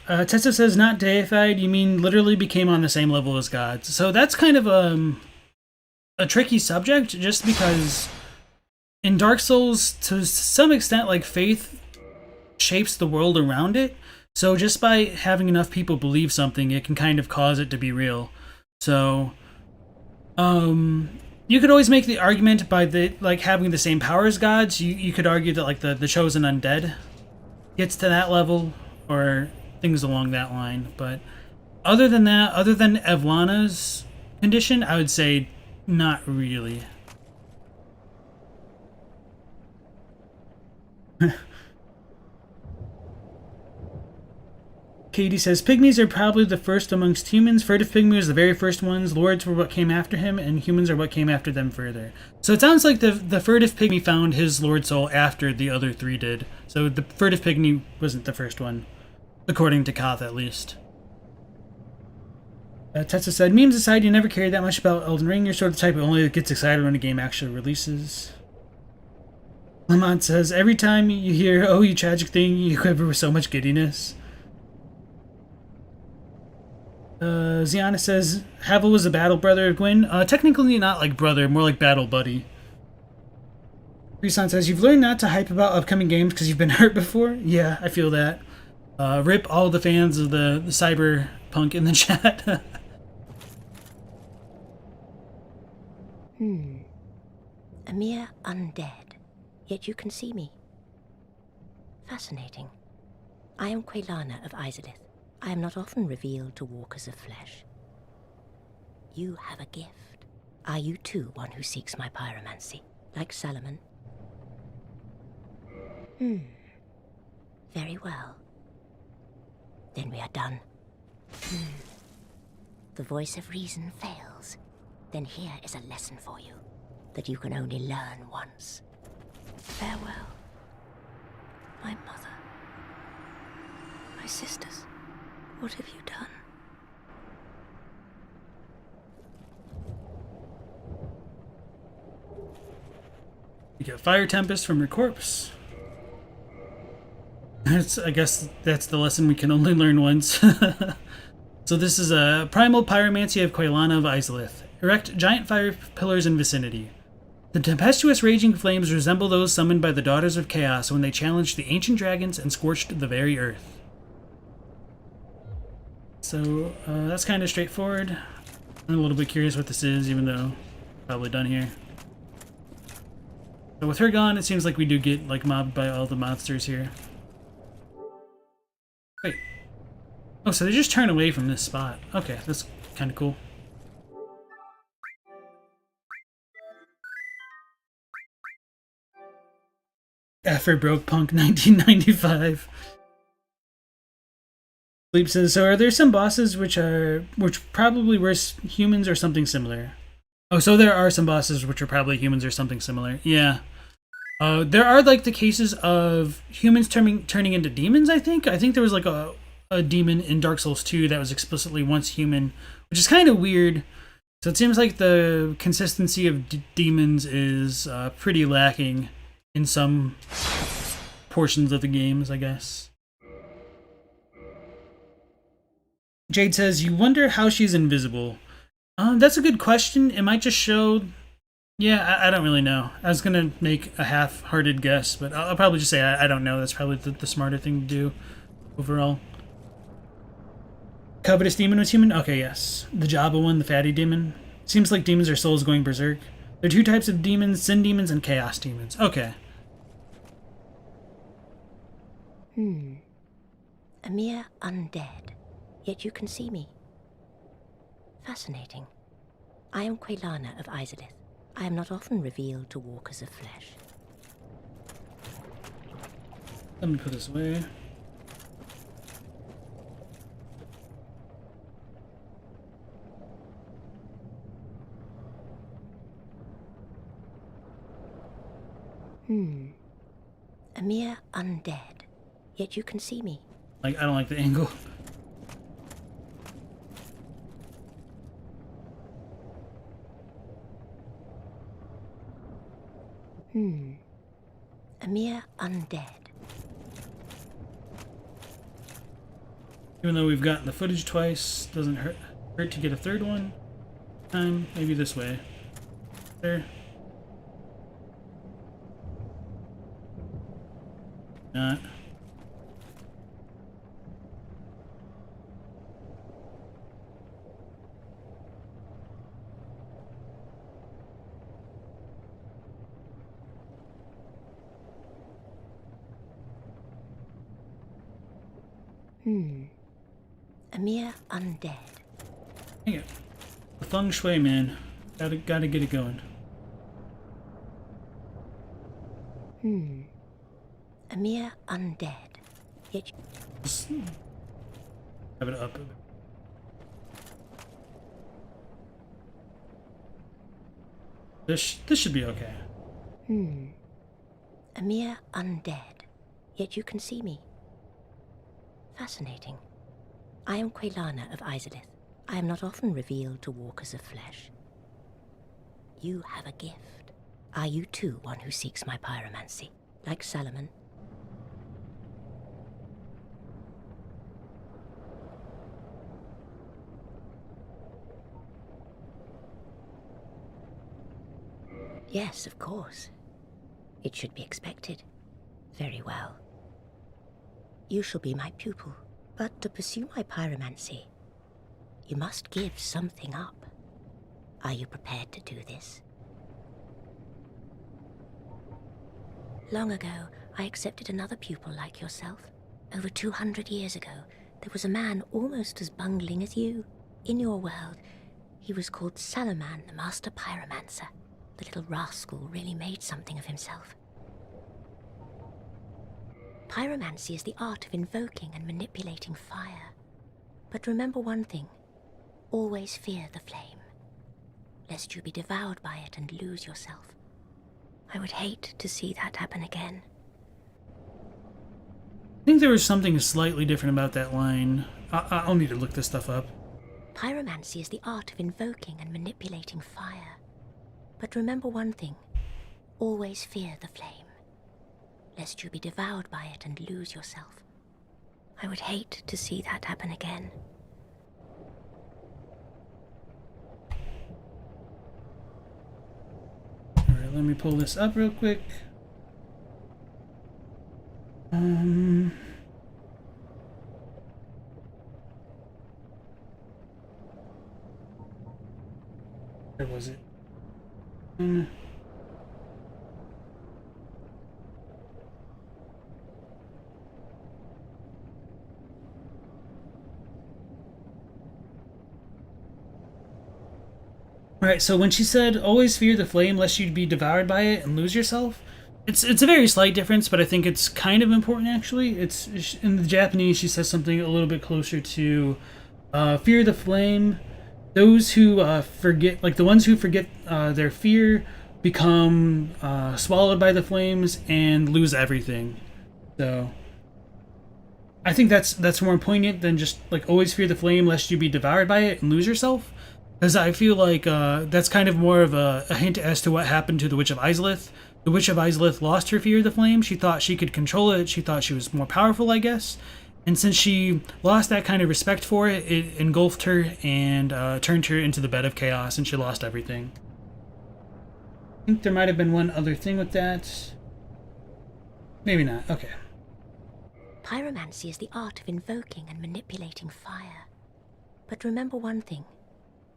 Tessa says, not deified, you mean literally became on the same level as gods. So that's kind of a tricky subject, just because in Dark Souls, to some extent, like, faith shapes the world around it. So just by having enough people believe something, it can kind of cause it to be real. So, you could always make the argument by having the same power as gods. You could argue that, like, the chosen undead gets to that level, or things along that line. But other than that, other than Evlana's condition, I would say not really. Katie says, pygmies are probably the first amongst humans. Furtive pygmy was the very first ones. Lords were what came after him, and humans are what came after them further. So it sounds like the furtive pygmy found his lord soul after the other three did. So the furtive pygmy wasn't the first one, according to Koth at least. Tessa said, memes aside, you never care that much about Elden Ring. You're sort of the type who only gets excited when a game actually releases. Lamont says, every time you hear, oh, you tragic thing, you quiver with so much giddiness. Ziana says, Havel was a battle brother of Gwyn. Technically not like brother, more like battle buddy. Resan says, you've learned not to hype about upcoming games because you've been hurt before? Yeah, I feel that. Rip all the fans of the cyberpunk in the chat. A mere undead, yet you can see me. Fascinating. I am Quelaana of Izalith. I am not often revealed to walkers of flesh. You have a gift. Are you too one who seeks my pyromancy, like Solomon? Very well. Then we are done. The voice of reason fails. Then here is a lesson for you, that you can only learn once. Farewell, my mother. My sisters, what have you done? You get Fire Tempest from your corpse. I guess that's the lesson we can only learn once. So this is a primal pyromancy of Quelaana of Izalith. Erect giant fire pillars in vicinity. The tempestuous raging flames resemble those summoned by the Daughters of Chaos when they challenged the ancient dragons and scorched the very earth. So that's kind of straightforward. I'm a little bit curious what this is, even though probably done here. So with her gone, it seems like we do get like mobbed by all the monsters here. Wait. Oh, so they just turn away from this spot. Okay, that's kind of cool. After Broke Punk 1995. Sleep says, so are there some bosses which probably were humans or something similar? Oh, so there are some bosses which are probably humans or something similar. Yeah. There are like the cases of humans turning into demons, I think. I think there was like a demon in Dark Souls 2 that was explicitly once human, which is kind of weird. So it seems like the consistency of demons is pretty lacking in some portions of the games, I guess. Jade says, you wonder how she's invisible. That's a good question. It might just show... Yeah, I don't really know. I was going to make a half-hearted guess, but I'll probably just say I don't know. That's probably the smarter thing to do overall. Covetous demon was human? Okay, yes. The Jabba one, the fatty demon. Seems like demons are souls going berserk. There are two types of demons, sin demons and chaos demons. Okay. A mere undead, yet you can see me. Fascinating. I am Quelaana of Izalith. I am not often revealed to walkers of flesh. Let me put this away. A mere undead, yet you can see me. Like, I don't like the angle. A mere undead. Even though we've gotten the footage twice, doesn't hurt to get a third one. Maybe this way. There. Not. A mere undead. Dang it. The feng shui, man. Gotta get it going. A mere undead. Yet Just have it up a bit. This should be okay. a mere undead. Yet you can see me. Fascinating. I am Quelaana of Izalith. I am not often revealed to walkers of flesh. You have a gift. Are you too one who seeks my pyromancy, like Solomon? Yes, of course. It should be expected. Very well. You shall be my pupil, but to pursue my pyromancy, you must give something up. Are you prepared to do this? Long ago, I accepted another pupil like yourself. Over 200 years ago, there was a man almost as bungling as you. In your world, he was called Salaman, the Master Pyromancer. The little rascal really made something of himself. Pyromancy is the art of invoking and manipulating fire. But remember one thing. Always fear the flame, lest you be devoured by it and lose yourself. I would hate to see that happen again. I think there was something slightly different about that line. I'll need to look this stuff up. Pyromancy is the art of invoking and manipulating fire. But remember one thing. Always fear the flame, lest you be devoured by it and lose yourself. I would hate to see that happen again. Alright, let me pull this up real quick. Where was it? Alright, so when she said, always fear the flame lest you'd be devoured by it and lose yourself, it's a very slight difference, but I think it's kind of important actually. It's in the Japanese, she says something a little bit closer to fear the flame. Those who forget, like the ones who forget their fear, become swallowed by the flames and lose everything. So I think that's more poignant than just like always fear the flame lest you be devoured by it and lose yourself. Because I feel like that's kind of more of a hint as to what happened to the Witch of Izalith. The Witch of Izalith lost her fear of the flame. She thought she could control it. She thought she was more powerful, I guess. And since she lost that kind of respect for it, it engulfed her and turned her into the bed of chaos, and she lost everything. I think there might have been one other thing with that. Maybe not. Okay. Pyromancy is the art of invoking and manipulating fire. But remember one thing.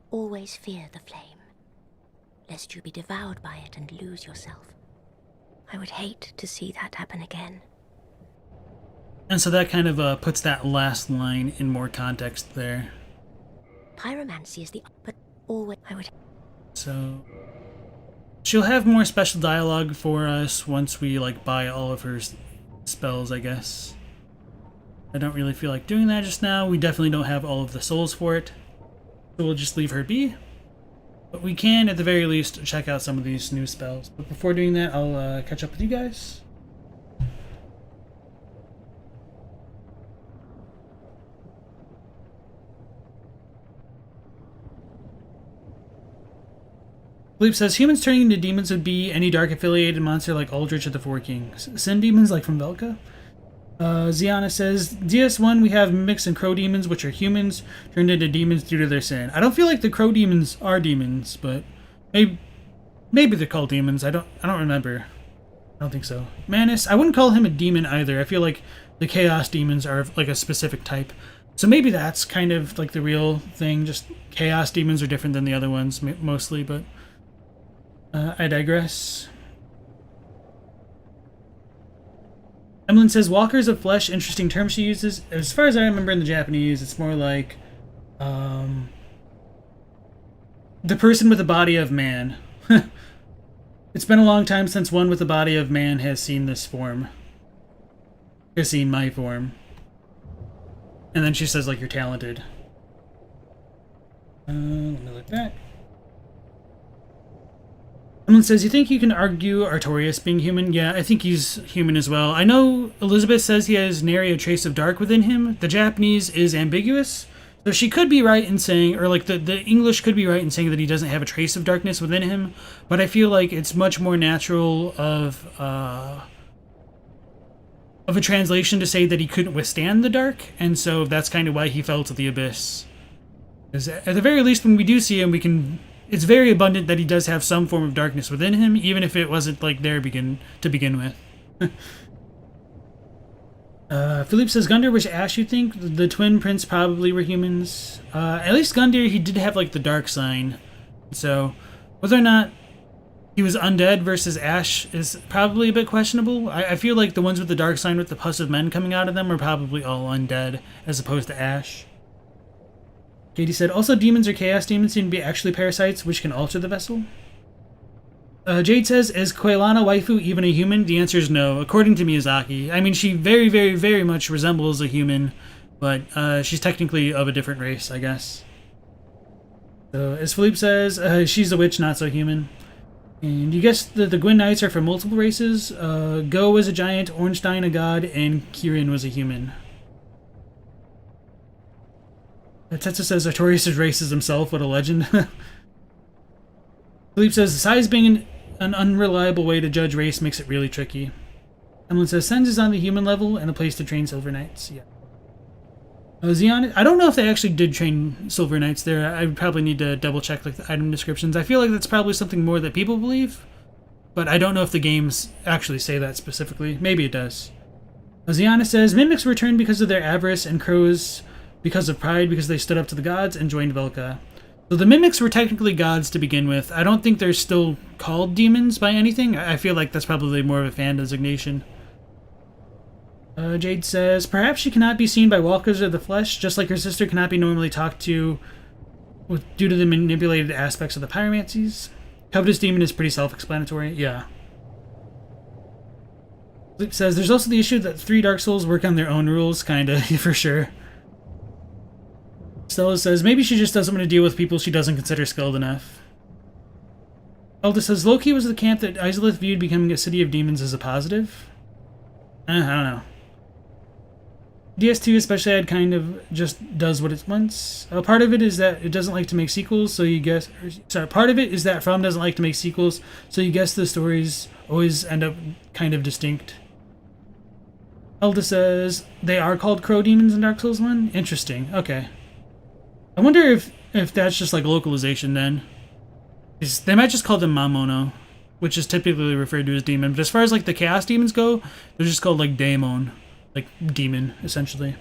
Always fear the flame, lest you be devoured by it and lose yourself. I would hate to see that happen again. And so that kind of puts that last line in more context there. Pyromancy is the... but always... I would... So she'll have more special dialogue for us once we like buy all of her spells, I guess. I don't really feel like doing that just now. We definitely don't have all of the souls for it. So we'll just leave her be. But we can, at the very least, check out some of these new spells. But before doing that, I'll catch up with you guys. Bleep says, humans turning into demons would be any dark-affiliated monster like Aldrich of the Four Kings. Sin demons like from Velka? Ziana says, DS1 we have mimics and crow demons, which are humans turned into demons due to their sin. I don't feel like the crow demons are demons, but maybe they're called demons. I don't remember. I don't think so. Manus, I wouldn't call him a demon either. I feel like the chaos demons are like a specific type. So maybe that's kind of like the real thing. Just chaos demons are different than the other ones mostly, but I digress. Emlyn says, walkers of flesh, interesting term she uses. As far as I remember in the Japanese, it's more like the person with the body of man. It's been a long time since one with the body of man has seen this form. Has seen my form. And then she says, like, you're talented. Let me look back. Emlyn says, you think you can argue Artorias being human? Yeah, I think he's human as well. I know Elizabeth says he has nary a trace of dark within him. The Japanese is ambiguous. So she could be right in saying, or like the English could be right in saying that he doesn't have a trace of darkness within him. But I feel like it's much more natural of a translation to say that he couldn't withstand the dark. And so that's kind of why he fell to the abyss. Because at the very least, when we do see him, we can it's very abundant that he does have some form of darkness within him, even if it wasn't like there to begin with. Philippe says, Gundyr, which Ash you think? The twin prince probably were humans. At least Gundyr, he did have like the dark sign. So whether or not he was undead versus Ash is probably a bit questionable. I feel like the ones with the dark sign with the pus of men coming out of them are probably all undead as opposed to Ash. Katie said, also demons or chaos demons seem to be actually parasites which can alter the vessel. Jade says, is Quelaana waifu even a human? The answer is no, according to Miyazaki. I mean, she very, very, very much resembles a human, but she's technically of a different race, I guess. So, as Philippe says, she's a witch, not so human. And you guess that the Gwyn Knights are from multiple races. Go was a giant, Ornstein a god, and Kieran was a human. Tetsu says Artorias' race is himself, what a legend. Philippe says, size being an unreliable way to judge race makes it really tricky. Emlyn says, Sens is on the human level and a place to train Silver Knights. Yeah. Xeon, I don't know if they actually did train Silver Knights there. I would probably need to double check like the item descriptions. I feel like that's probably something more that people believe, but I don't know if the games actually say that specifically. Maybe it does. Ziana says, mimics returned because of their avarice and crows because of pride because they stood up to the gods and joined Velka. So the mimics were technically gods to begin with. I don't think they're still called demons by anything. I feel like that's probably more of a fan designation. Jade says, perhaps she cannot be seen by walkers of the flesh, just like her sister cannot be normally talked to due to the manipulated aspects of the pyromancies. Covetous demon is pretty self-explanatory. Yeah. Sleep says, there's also the issue that 3 Dark Souls work on their own rules, kinda, for sure. Stella says, maybe she just doesn't want to deal with people she doesn't consider skilled enough. Elda says, Loki was the camp that Izalith viewed becoming a city of demons as a positive. I don't know. DS2 especially had kind of just does what it wants. Part of it is that it doesn't like to make sequels, so you guess... part of it is that From doesn't like to make sequels, so you guess the stories always end up kind of distinct. Elda says, they are called crow demons in Dark Souls 1? Interesting, okay. I wonder if that's just like localization then. They might just call them Mamono, which is typically referred to as demon. But as far as like the chaos demons go, they're just called like Daemon, like demon, essentially.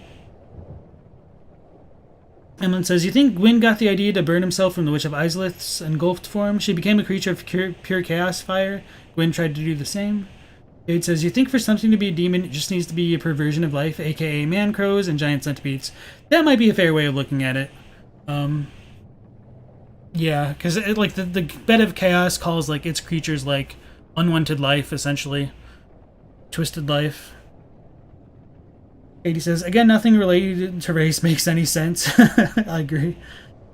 Emlyn says, you think Gwyn got the idea to burn himself from the Witch of Izalith's engulfed form? She became a creature of pure chaos fire. Gwyn tried to do the same. Jade says, you think for something to be a demon, it just needs to be a perversion of life, aka man crows and giant centipedes. That might be a fair way of looking at it. Yeah, because like the bed of chaos calls like its creatures like unwanted life, essentially. Twisted life. Katie says, again, nothing related to race makes any sense. I agree.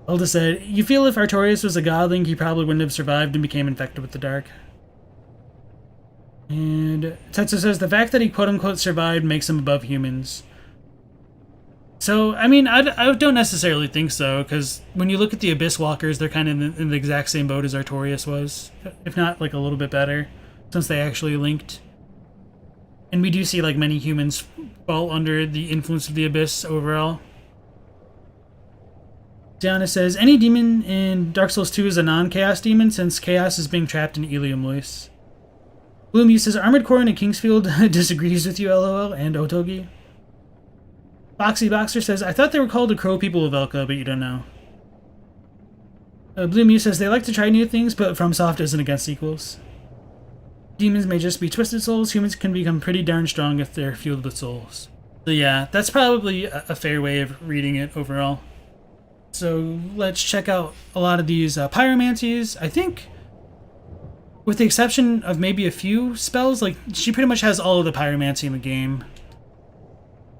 Elda said, you feel if Artorias was a godling, he probably wouldn't have survived and became infected with the dark. And Tetsu says, the fact that he quote-unquote survived makes him above humans. So, I mean, I don't necessarily think so, because when you look at the Abyss Walkers, they're kind of in the exact same boat as Artorias was, if not, like, a little bit better, since they actually linked. And we do see, like, many humans fall under the influence of the Abyss overall. Diana says, any demon in Dark Souls 2 is a non-chaos demon, since chaos is being trapped in Ilium Lois. Bloom says, Armored Core in Kingsfield disagrees with you, LOL, and Otogi. Boxy Boxer says, I thought they were called the Crow People of Velka, but you don't know. Blue Mew says, they like to try new things, but FromSoft isn't against sequels. Demons may just be twisted souls. Humans can become pretty darn strong if they're fueled with souls. So yeah, that's probably a fair way of reading it overall. So let's check out a lot of these pyromancies. I think, with the exception of maybe a few spells, like she pretty much has all of the pyromancy in the game.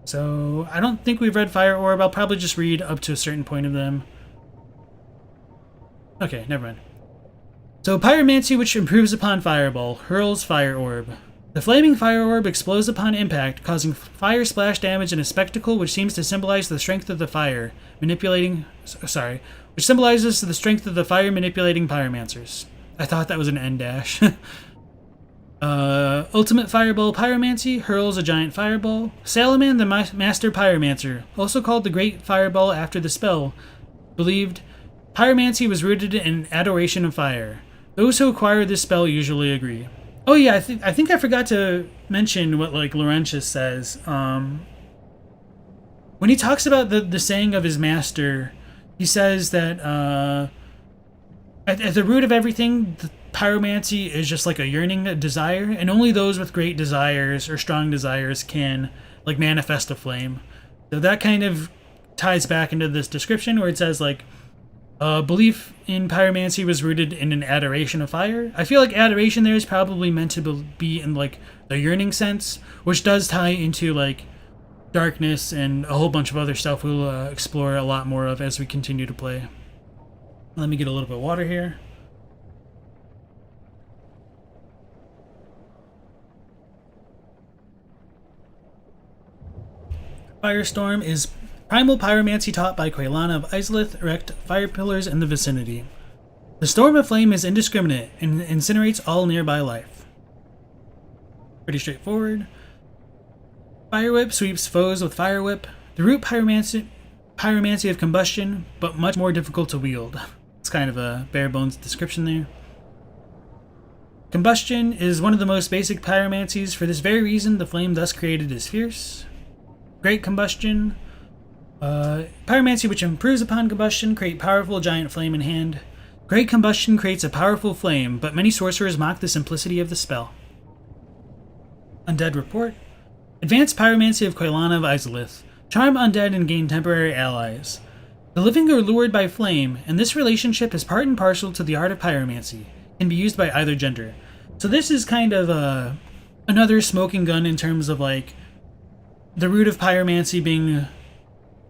So, I don't think we've read Fire Orb. I'll probably just read up to a certain point of them. Okay, never mind. So, Pyromancy, which improves upon Fireball, hurls Fire Orb. The flaming Fire Orb explodes upon impact, causing fire splash damage in a spectacle which seems to symbolize the strength of the fire, which symbolizes the strength of the fire manipulating pyromancers. I thought that was an N dash. Ultimate Fireball Pyromancy hurls a giant fireball. Salaman, the Master Pyromancer, also called the Great Fireball after the spell, believed Pyromancy was rooted in adoration of fire. Those who acquire this spell usually agree. Oh yeah, I think I forgot to mention what like Laurentius says. When he talks about the saying of his master, he says that at the root of everything, the pyromancy is just like a yearning, a desire, and only those with great desires or strong desires can like manifest a flame. So that kind of ties back into this description where it says like belief in pyromancy was rooted in an adoration of fire. I feel like adoration there is probably meant to be in like the yearning sense, which does tie into like darkness and a whole bunch of other stuff we'll explore a lot more of as we continue to play. Let me get a little bit of water here. Firestorm is primal pyromancy taught by Quelaana of Izalith, erect fire pillars in the vicinity. The storm of flame is indiscriminate and incinerates all nearby life. Pretty straightforward. Fire Whip sweeps foes with Fire Whip. The root pyromancy of combustion, but much more difficult to wield. It's kind of a bare bones description there. Combustion is one of the most basic pyromancies. For this very reason, the flame thus created is fierce. Great Combustion. Pyromancy which improves upon combustion, create powerful giant flame in hand. Great Combustion creates a powerful flame, but many sorcerers mock the simplicity of the spell. Undead Report. Advanced Pyromancy of Quelaana of Izalith. Charm undead and gain temporary allies. The living are lured by flame, and this relationship is part and parcel to the art of pyromancy. Can be used by either gender. So this is kind of another smoking gun in terms of like the root of pyromancy being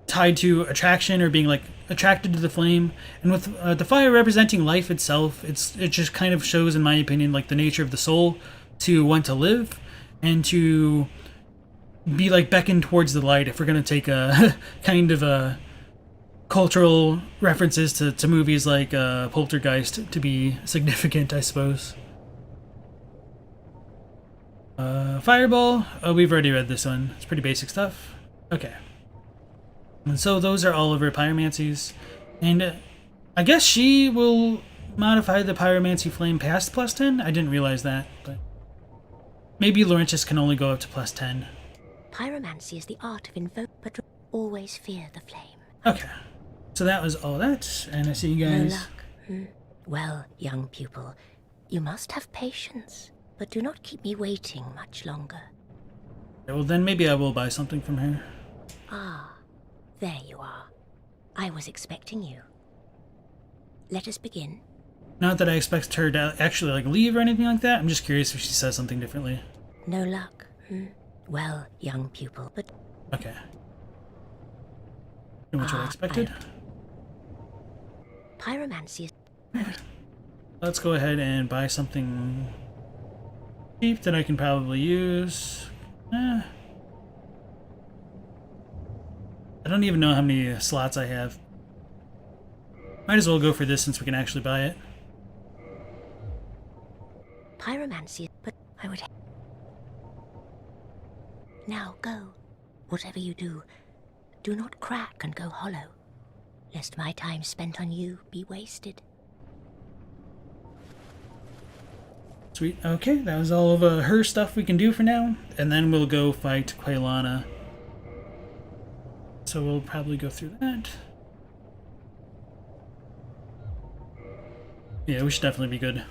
tied to attraction or being like attracted to the flame, and with the fire representing life itself, it just kind of shows, in my opinion, like the nature of the soul to want to live and to be like beckoned towards the light. If we're going to take a kind of a cultural references to movies like Poltergeist to be significant, I suppose. Fireball. Oh, we've already read this one. It's pretty basic stuff. Okay. And so those are all of her pyromancies. And I guess she will modify the pyromancy flame past +10. I didn't realize that, but maybe Laurentius can only go up to +10. Pyromancy is the art of invoke, but always fear the flame. Okay. So that was all that, and I see you guys. No luck. Well, young pupil, you must have patience, but do not keep me waiting much longer. Okay, well, then maybe I will buy something from her. Ah, there you are. I was expecting you. Let us begin. Not that I expect her to actually like leave or anything like that. I'm just curious if she says something differently. No luck. Well, young pupil, but... Okay. Pretty much what I expected. Pyromancy is... Let's go ahead and buy something cheap that I can probably use. I don't even know how many slots I have. Might as well go for this since we can actually buy it. Pyromancy, but I would... Now go. Whatever you do, do not crack and go hollow, lest my time spent on you be wasted. Sweet. Okay, that was all of her stuff we can do for now. And then we'll go fight Quelaana. So we'll probably go through that. Yeah, we should definitely be good.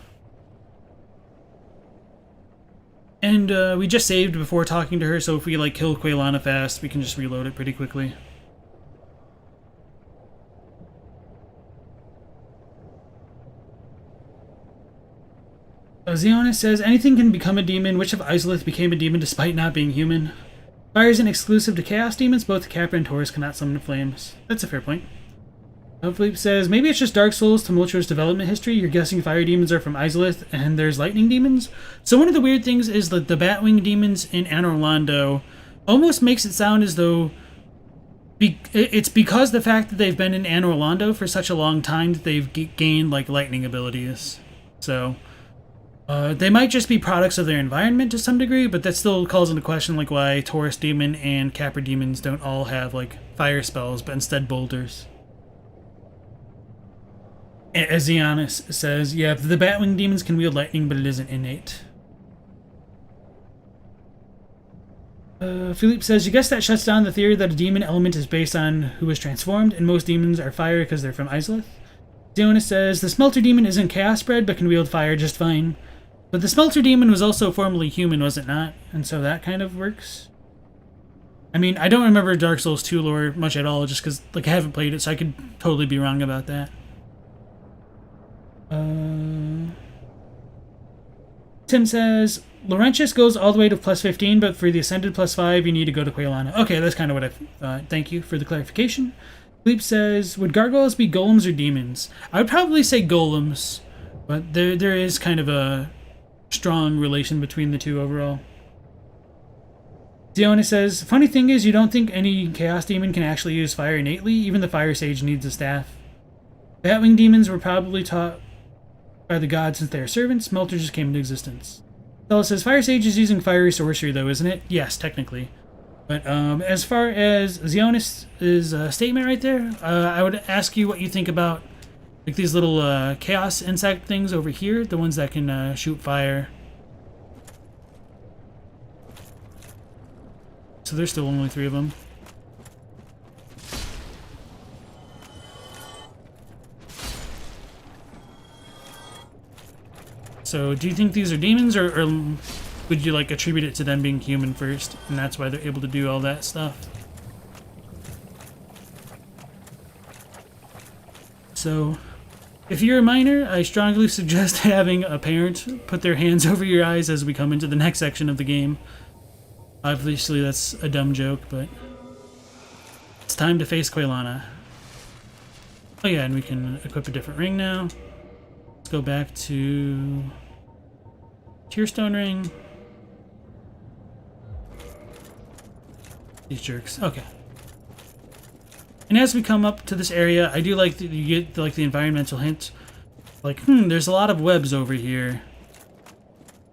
And we just saved before talking to her, so if we like kill Quelaana fast, we can just reload it pretty quickly. Xeonis says, anything can become a demon. Which of Izalith became a demon despite not being human? Fire isn't exclusive to Chaos Demons. Both Capra and Taurus cannot summon flames. That's a fair point. Philippe says, maybe it's just Dark Souls' tumultuous development history. You're guessing fire demons are from Izalith and there's lightning demons? So one of the weird things is that the Batwing demons in Anor Londo almost makes it sound as though it's because the fact that they've been in Anor Londo for such a long time that they've gained like lightning abilities. So they might just be products of their environment to some degree, but that still calls into question like why Taurus Demon and Capra Demons don't all have like fire spells, but instead boulders. As Giannis says, yeah, the Batwing demons can wield lightning, but it isn't innate. Philippe says, you guess that shuts down the theory that a demon element is based on who was transformed, and most demons are fire because they're from Islith. Zionist says, the Smelter Demon isn't chaos bred, but can wield fire just fine. But the Smelter Demon was also formerly human, was it not? And so that kind of works. I mean, I don't remember Dark Souls 2 lore much at all, just because, like, I haven't played it, so I could totally be wrong about that. Tim says, Laurentius goes all the way to plus 15, but for the Ascended plus 5, you need to go to Quelaana. Okay, that's kind of what I thought. Thank you for the clarification. Philippe says, would gargoyles be golems or demons? I would probably say golems, but there is kind of a strong relation between the two overall. Diona says, funny thing is, you don't think any chaos demon can actually use fire innately? Even the fire sage needs a staff. Batwing demons were probably taught by the gods since they are servants. Melter just came into existence. Stella says, fire sage is using fiery sorcery though, isn't it? Yes, technically. But as far as Zionis' statement right there, I would ask you what you think about like these little chaos insect things over here, the ones that can shoot fire. So there's still only 3 of them. So do you think these are demons, or would you like attribute it to them being human first, and that's why they're able to do all that stuff? So if you're a minor, I strongly suggest having a parent put their hands over your eyes as we come into the next section of the game. Obviously that's a dumb joke, but it's time to face Quelaana. Oh yeah, and we can equip a different ring now. Let's go back to Tearstone ring. These jerks. Okay. And as we come up to this area, I do like that you get like the environmental hint. Like, there's a lot of webs over here.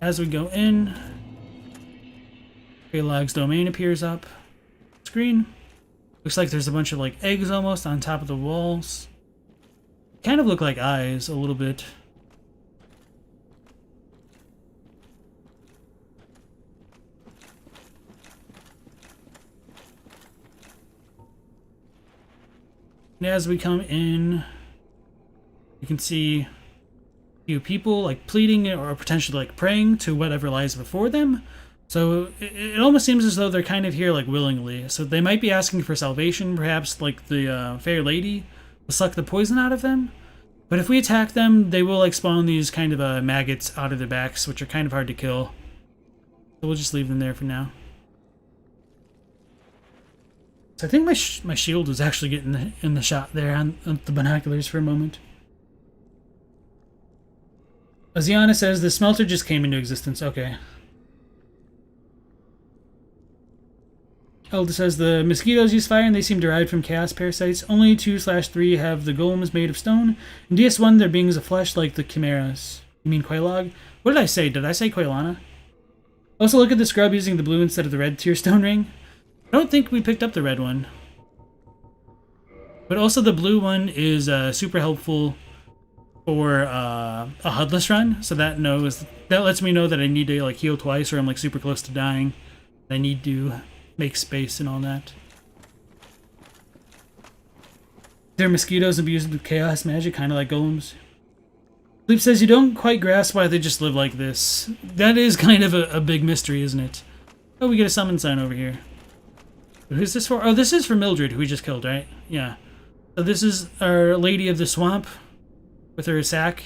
As we go in, Quelaag's domain appears up screen. Looks like there's a bunch of like eggs almost on top of the walls. Kind of look like eyes a little bit. And as we come in, you can see a few people like pleading or potentially like praying to whatever lies before them. So it almost seems as though they're kind of here like willingly. So they might be asking for salvation, perhaps like the Fair Lady will suck the poison out of them. But if we attack them, they will like spawn these kind of maggots out of their backs, which are kind of hard to kill. So we'll just leave them there for now. So I think my shield was actually getting in the shot there on the binoculars for a moment. Aziana says the smelter just came into existence. Okay. Elda says the mosquitoes use fire and they seem derived from chaos parasites. Only 2/3 have the golems made of stone. In DS1, they're beings of flesh like the chimeras. You mean Quelaag? What did I say? Did I say Quelaana? Also, look at the scrub using the blue instead of the red Tearstone ring. I don't think we picked up the red one. But also the blue one is super helpful for a HUDless run. So that lets me know that I need to like heal twice or I'm like super close to dying. I need to make space and all that. They're mosquitoes imbued with chaos magic, kind of like golems. Leap says you don't quite grasp why they just live like this. That is kind of a big mystery, isn't it? Oh, we get a summon sign over here. Who's this for? Oh, this is for Mildred, who we just killed, right? Yeah. So this is our Lady of the Swamp with her sack.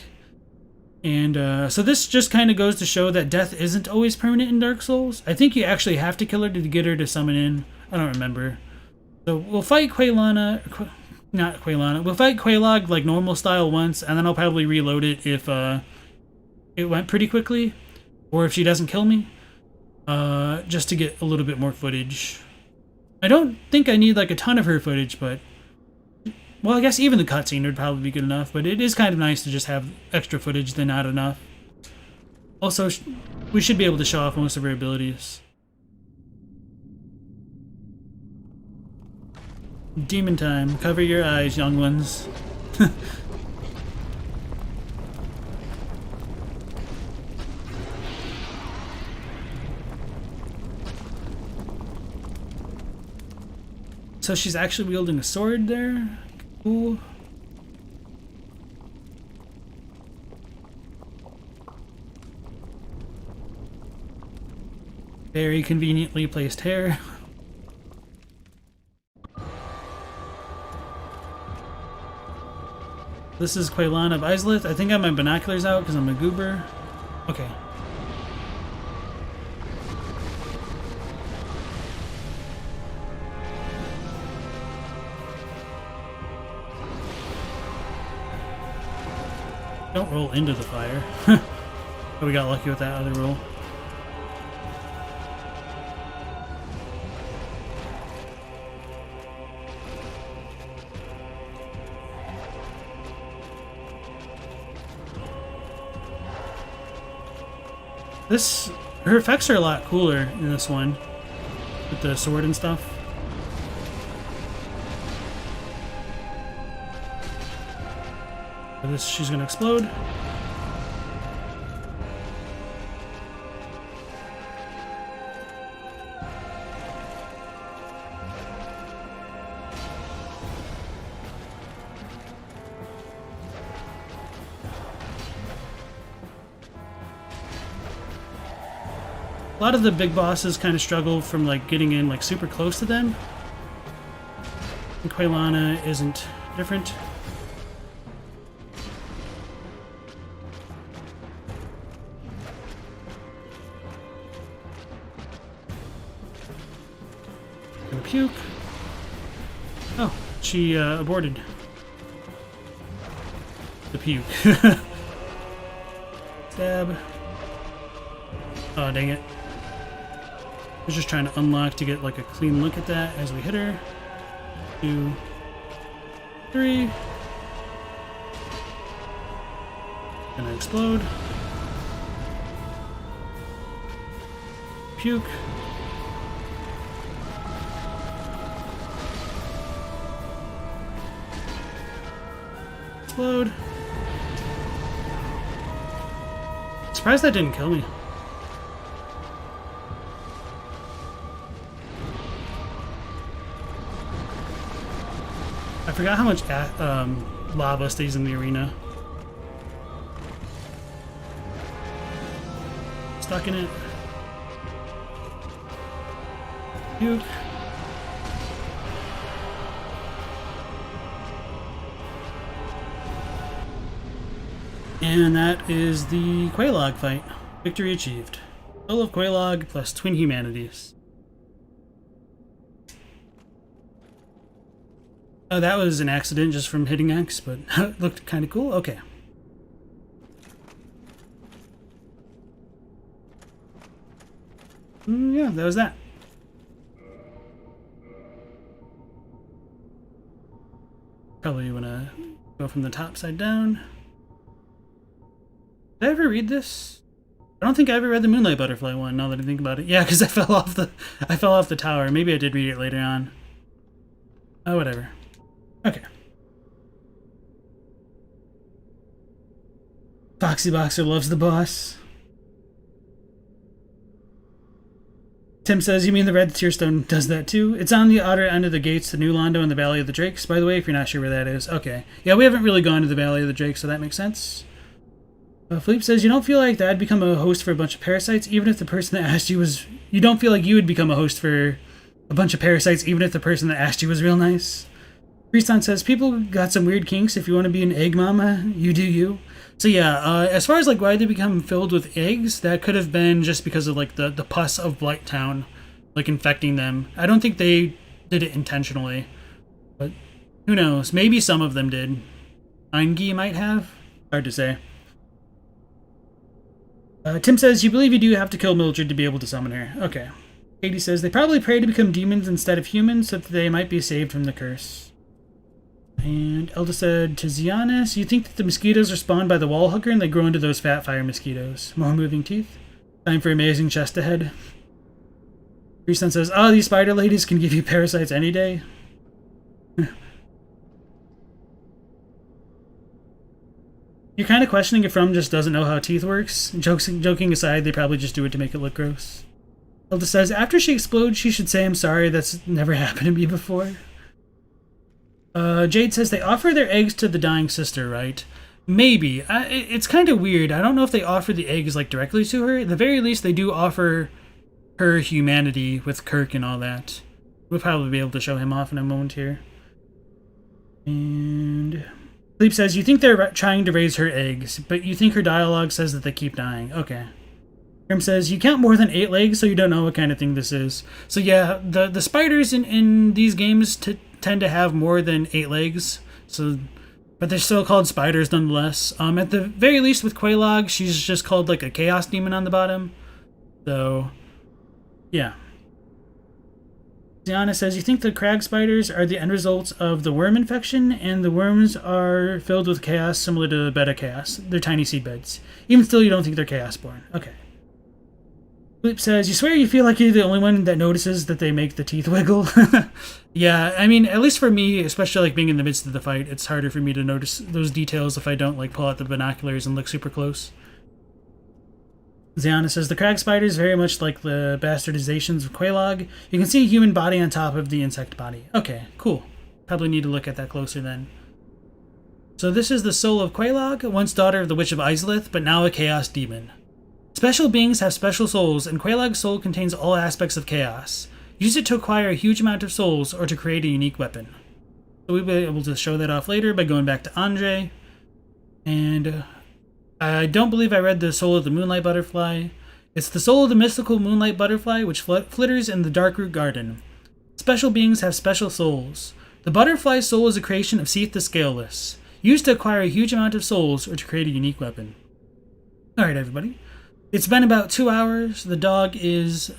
And so this just kind of goes to show that death isn't always permanent in Dark Souls. I think you actually have to kill her to get her to summon in. I don't remember. So we'll fight Quelaana, not Quelaana. We'll fight Quelaag like normal style once, and then I'll probably reload it if it went pretty quickly, or if she doesn't kill me, just to get a little bit more footage. I don't think I need like a ton of her footage, but well, I guess even the cutscene would probably be good enough, but it is kind of nice to just have extra footage than not enough. Also, we should be able to show off most of her abilities. Demon time. Cover your eyes, young ones. So she's actually wielding a sword there. Cool. Very conveniently placed hair. This is Quelaana of Islith. I think I have my binoculars out because I'm a goober. Okay. Don't roll into the fire. But we got lucky with that other roll. Her effects are a lot cooler in this one, with the sword and stuff. She's gonna explode. A lot of the big bosses kind of struggle from like getting in like super close to them. And Quelaana isn't different. Gonna puke. Oh, she aborted the puke. Stab. Oh, dang it. I was just trying to unlock to get like a clean look at that as we hit her. 2, 3. Gonna explode. Puke. Explode. Surprised that didn't kill me. I forgot how much lava stays in the arena. Stuck in it. Puke. And that is the Quelaag fight. Victory achieved. Soul of Quelaag plus twin humanities. Oh, that was an accident just from hitting X, but it looked kind of cool. Okay. Yeah, that was that. Probably want to go from the top side down. Did I ever read this? I don't think I ever read the Moonlight Butterfly one, now that I think about it. Yeah, because I fell off the tower. Maybe I did read it later on. Oh, whatever. Okay. Foxy Boxer loves the boss. Tim says, you mean the red tearstone does that too? It's on the outer end of the gates to New Londo and the Valley of the Drakes, by the way, if you're not sure where that is. Okay. Yeah, we haven't really gone to the Valley of the Drakes, so that makes sense. Philippe says, you don't feel like that'd become a host for a bunch of parasites, even if the person that asked you was... You don't feel like you would become a host for a bunch of parasites, even if the person that asked you was real nice? Prieston says, people got some weird kinks. If you want to be an egg mama, you do you. So yeah, as far as like why they become filled with eggs, that could have been just because of like the pus of Blighttown, like infecting them. I don't think they did it intentionally, but who knows? Maybe some of them did. Engi might have. Hard to say. Tim says, you believe you do have to kill Mildred to be able to summon her. Okay. Katie says, they probably pray to become demons instead of humans so that they might be saved from the curse. And Elda said, Tizianus, you think that the mosquitoes are spawned by the wall hooker and they grow into those fat fire mosquitoes? More moving teeth? Time for amazing chest ahead. Prieston says, oh, these spider ladies can give you parasites any day. You're kind of questioning if From just doesn't know how teeth works. Joking aside, they probably just do it to make it look gross. Elda says, after she explodes, she should say, I'm sorry, that's never happened to me before. Jade says they offer their eggs to the dying sister, right? Maybe. It's kind of weird. I don't know if they offer the eggs like directly to her. At the very least, they do offer her humanity with Kirk and all that. We'll probably be able to show him off in a moment here. And Sleep says, you think they're trying to raise her eggs, but you think her dialogue says that they keep dying. Okay. Grim says, you count more than 8 legs, so you don't know what kind of thing this is. So yeah, the spiders in these games tend to have more than 8 legs. So, but they're still called spiders nonetheless. At the very least with Quelaag, she's just called like a chaos demon on the bottom. So, yeah. Ziana says, you think the crag spiders are the end results of the worm infection, and the worms are filled with chaos similar to beta chaos. They're tiny seed beds. Even still, you don't think they're chaos born. Okay. Sleep says, you swear you feel like you're the only one that notices that they make the teeth wiggle? Yeah, I mean, at least for me, especially like being in the midst of the fight, it's harder for me to notice those details if I don't like pull out the binoculars and look super close. Ziana says, the crag spiders very much like the bastardizations of Quelaag. You can see a human body on top of the insect body. Okay, cool. Probably need to look at that closer then. So this is the soul of Quelaag, once daughter of the Witch of Izalith, but now a chaos demon. Special beings have special souls, and Quelaag's soul contains all aspects of chaos. Use it to acquire a huge amount of souls or to create a unique weapon. So we'll be able to show that off later by going back to Andre. And I don't believe I read the soul of the Moonlight Butterfly. It's the soul of the mystical Moonlight Butterfly, which flitters in the Darkroot Garden. Special beings have special souls. The butterfly's soul is a creation of Seath the Scaleless. Used to acquire a huge amount of souls or to create a unique weapon. Alright, everybody. It's been about 2 hours. The dog is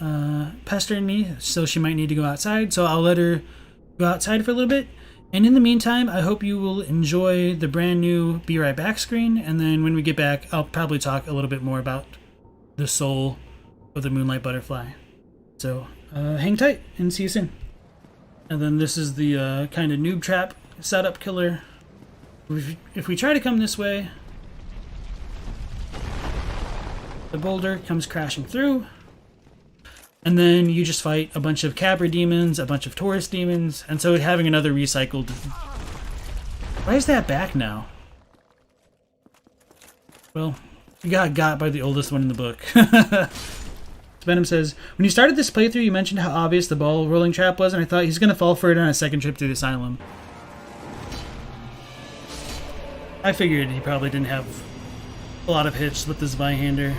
pestering me, so she might need to go outside. So I'll let her go outside for a little bit. And in the meantime, I hope you will enjoy the brand new Be Right Back screen. And then when we get back, I'll probably talk a little bit more about the soul of the Moonlight Butterfly. So hang tight and see you soon. And then this is the kind of noob trap setup killer. If we try to come this way, the boulder comes crashing through, and then you just fight a bunch of Cabra demons, a bunch of Taurus demons, and so having another recycled... Why is that back now? Well, you got by the oldest one in the book. Venom says, when you started this playthrough, you mentioned how obvious the ball rolling trap was, and I thought he's going to fall for it on a second trip through the asylum. I figured he probably didn't have a lot of hits with this Byhander.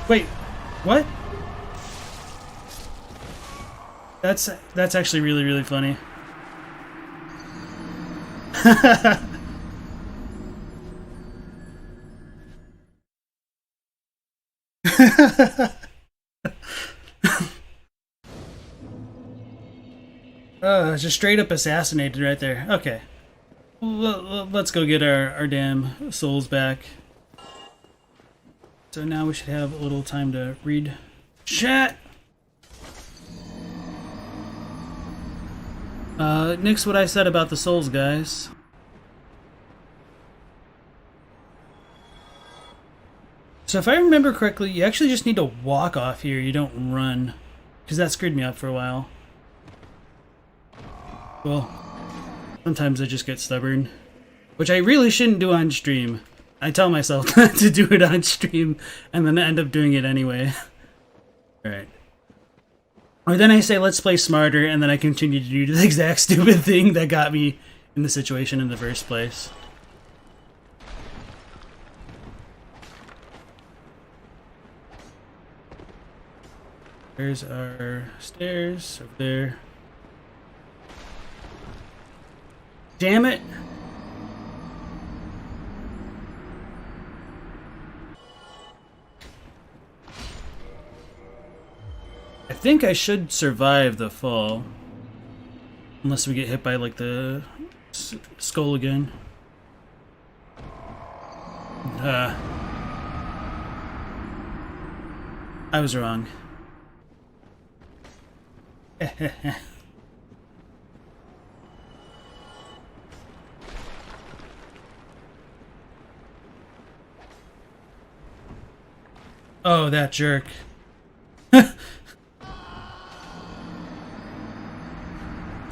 Wait, what? That's actually really, really funny. Just straight up assassinated right there. Okay. Let's go get our damn souls back. So now we should have a little time to read chat. Nix what I said about the souls, guys. So if I remember correctly, you actually just need to walk off here. You don't run. Because that screwed me up for a while. Well, sometimes I just get stubborn. Which I really shouldn't do on stream. I tell myself not to do it on stream, and then I end up doing it anyway. Alright. Or then I say, let's play smarter, and then I continue to do the exact stupid thing that got me in the situation in the first place. There's our stairs over there. Damn it! I think I should survive the fall. Unless we get hit by, like, the skull again. I was wrong. Oh, that jerk.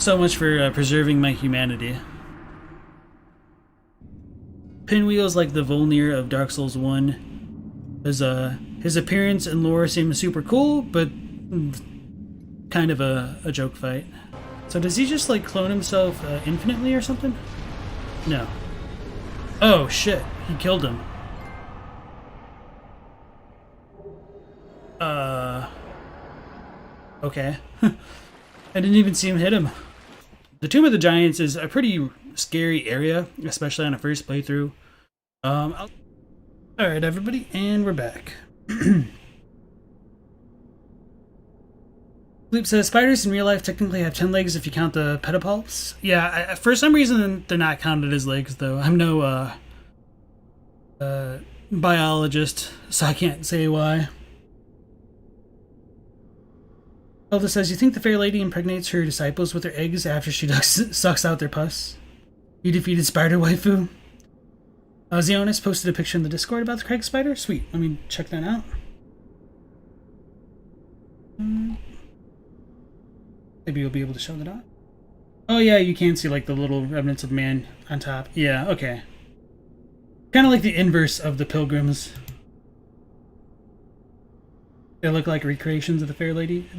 So much for preserving my humanity. Pinwheel's like the Volnir of Dark Souls 1. His appearance and lore seem super cool, but kind of a joke fight. So does he just like clone himself infinitely or something? No. Oh shit, he killed him. Okay. I didn't even see him hit him. The Tomb of the Giants is a pretty scary area, especially on a first playthrough. Alright everybody, and we're back. Sleep says, spiders in real life technically have 10 legs if you count the pedipalps. Yeah, for some reason they're not counted as legs though. I'm no biologist, so I can't say why. Elva says, you think the fair lady impregnates her disciples with her eggs after she sucks out their pus? You defeated spider waifu? Xionis posted a picture in the Discord about the Quelaag spider. Sweet, let me check that out. Maybe you'll be able to show that out. Oh yeah, you can see like the little remnants of man on top. Yeah, okay. Kind of like the inverse of the pilgrims. They look like recreations of the fair lady.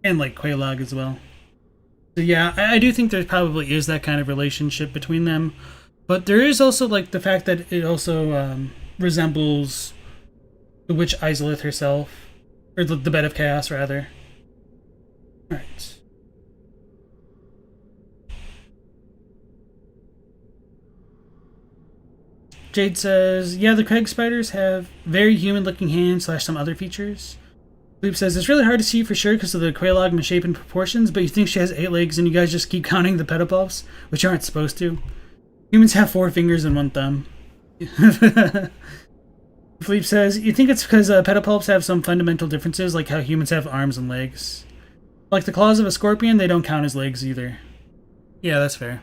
And like Quelaag as well. So yeah, I do think there probably is that kind of relationship between them. But there is also like the fact that it also resembles the witch Izalith herself. Or the Bed of Chaos, rather. Alright. Jade says, yeah, the Quelaag spiders have very human-looking hands / some other features. Loop says, it's really hard to see for sure because of the Quelaag misshapen proportions, but you think she has 8 legs and you guys just keep counting the pedipalps, which aren't supposed to. Humans have 4 fingers and 1 thumb. Philippe says, you think it's because pedipalps have some fundamental differences, like how humans have arms and legs. Like the claws of a scorpion, they don't count as legs either. Yeah, that's fair.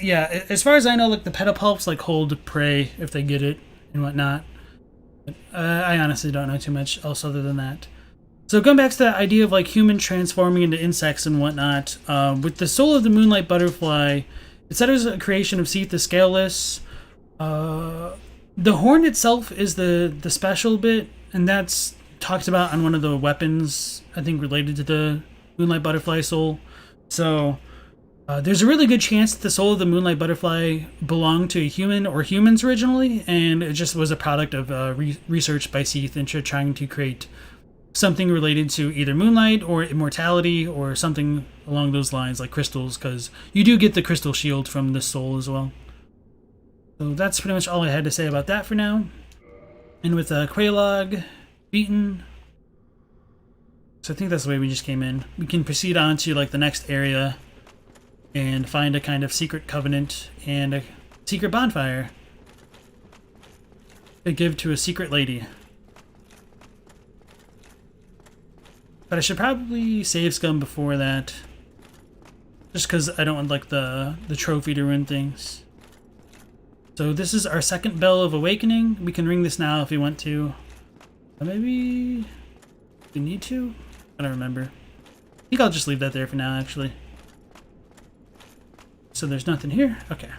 Yeah, as far as I know, like the pedipalps like hold prey if they get it and whatnot. But, I honestly don't know too much else other than that. So going back to that idea of like humans transforming into insects and whatnot, with the soul of the moonlight butterfly, it said it was a creation of Seath the Scaleless. The horn itself is the special bit, and that's talked about on one of the weapons, I think related to the moonlight butterfly soul. So there's a really good chance that the soul of the moonlight butterfly belonged to a human or humans originally, and it just was a product of research by Seath into trying to create something related to either moonlight or immortality or something along those lines, like crystals, because you do get the crystal shield from this soul as well. So that's pretty much all I had to say about that for now. And with Quelaag beaten, so I think that's the way we just came in. We can proceed on to like the next area and find a kind of secret covenant and a secret bonfire to give to a secret lady. But I should probably save scum before that, just because I don't want like the trophy to ruin things. So this is our second bell of awakening. We can ring this now if we want to. Or maybe we need to? I don't remember. I think I'll just leave that there for now, actually. So there's nothing here? Okay.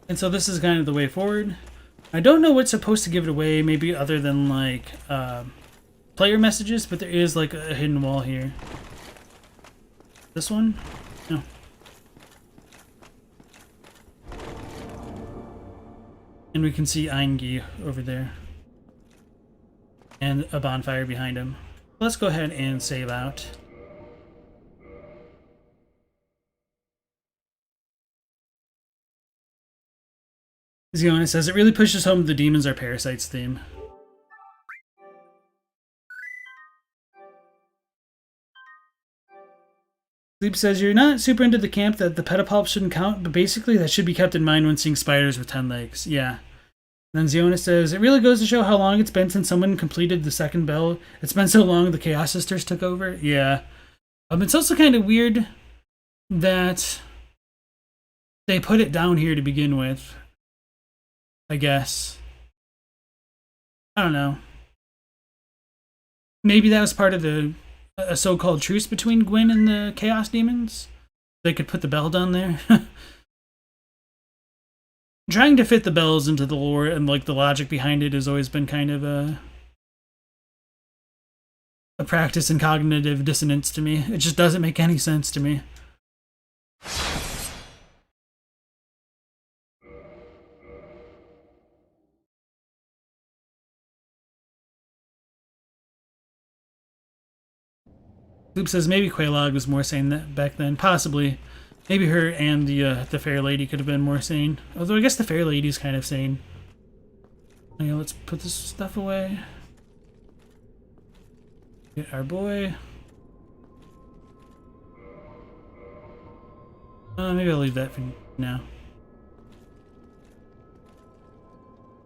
And so this is kind of the way forward. I don't know what's supposed to give it away, maybe other than like player messages, but there is like a hidden wall here. This one? No. And we can see Engi over there. And a bonfire behind him. Let's go ahead and save out. Ziona says, it really pushes home the demons are parasites theme. Sleep says, you're not super into the camp that the pedipalps shouldn't count, but basically that should be kept in mind when seeing spiders with 10 legs. Yeah. And then Ziona says, it really goes to show how long it's been since someone completed the second bell. It's been so long the Chaos Sisters took over. Yeah. It's also kind of weird that they put it down here to begin with. I guess. I don't know. Maybe that was part of a so-called truce between Gwyn and the Chaos Demons. They could put the bell down there. Trying to fit the bells into the lore and like the logic behind it has always been kind of a practice in cognitive dissonance to me. It just doesn't make any sense to me. Loop says maybe Quelaag was more sane back then. Possibly. Maybe her and the Fair Lady could have been more sane. Although I guess the Fair Lady's kind of sane. Okay, let's put this stuff away. Get our boy. Maybe I'll leave that for now.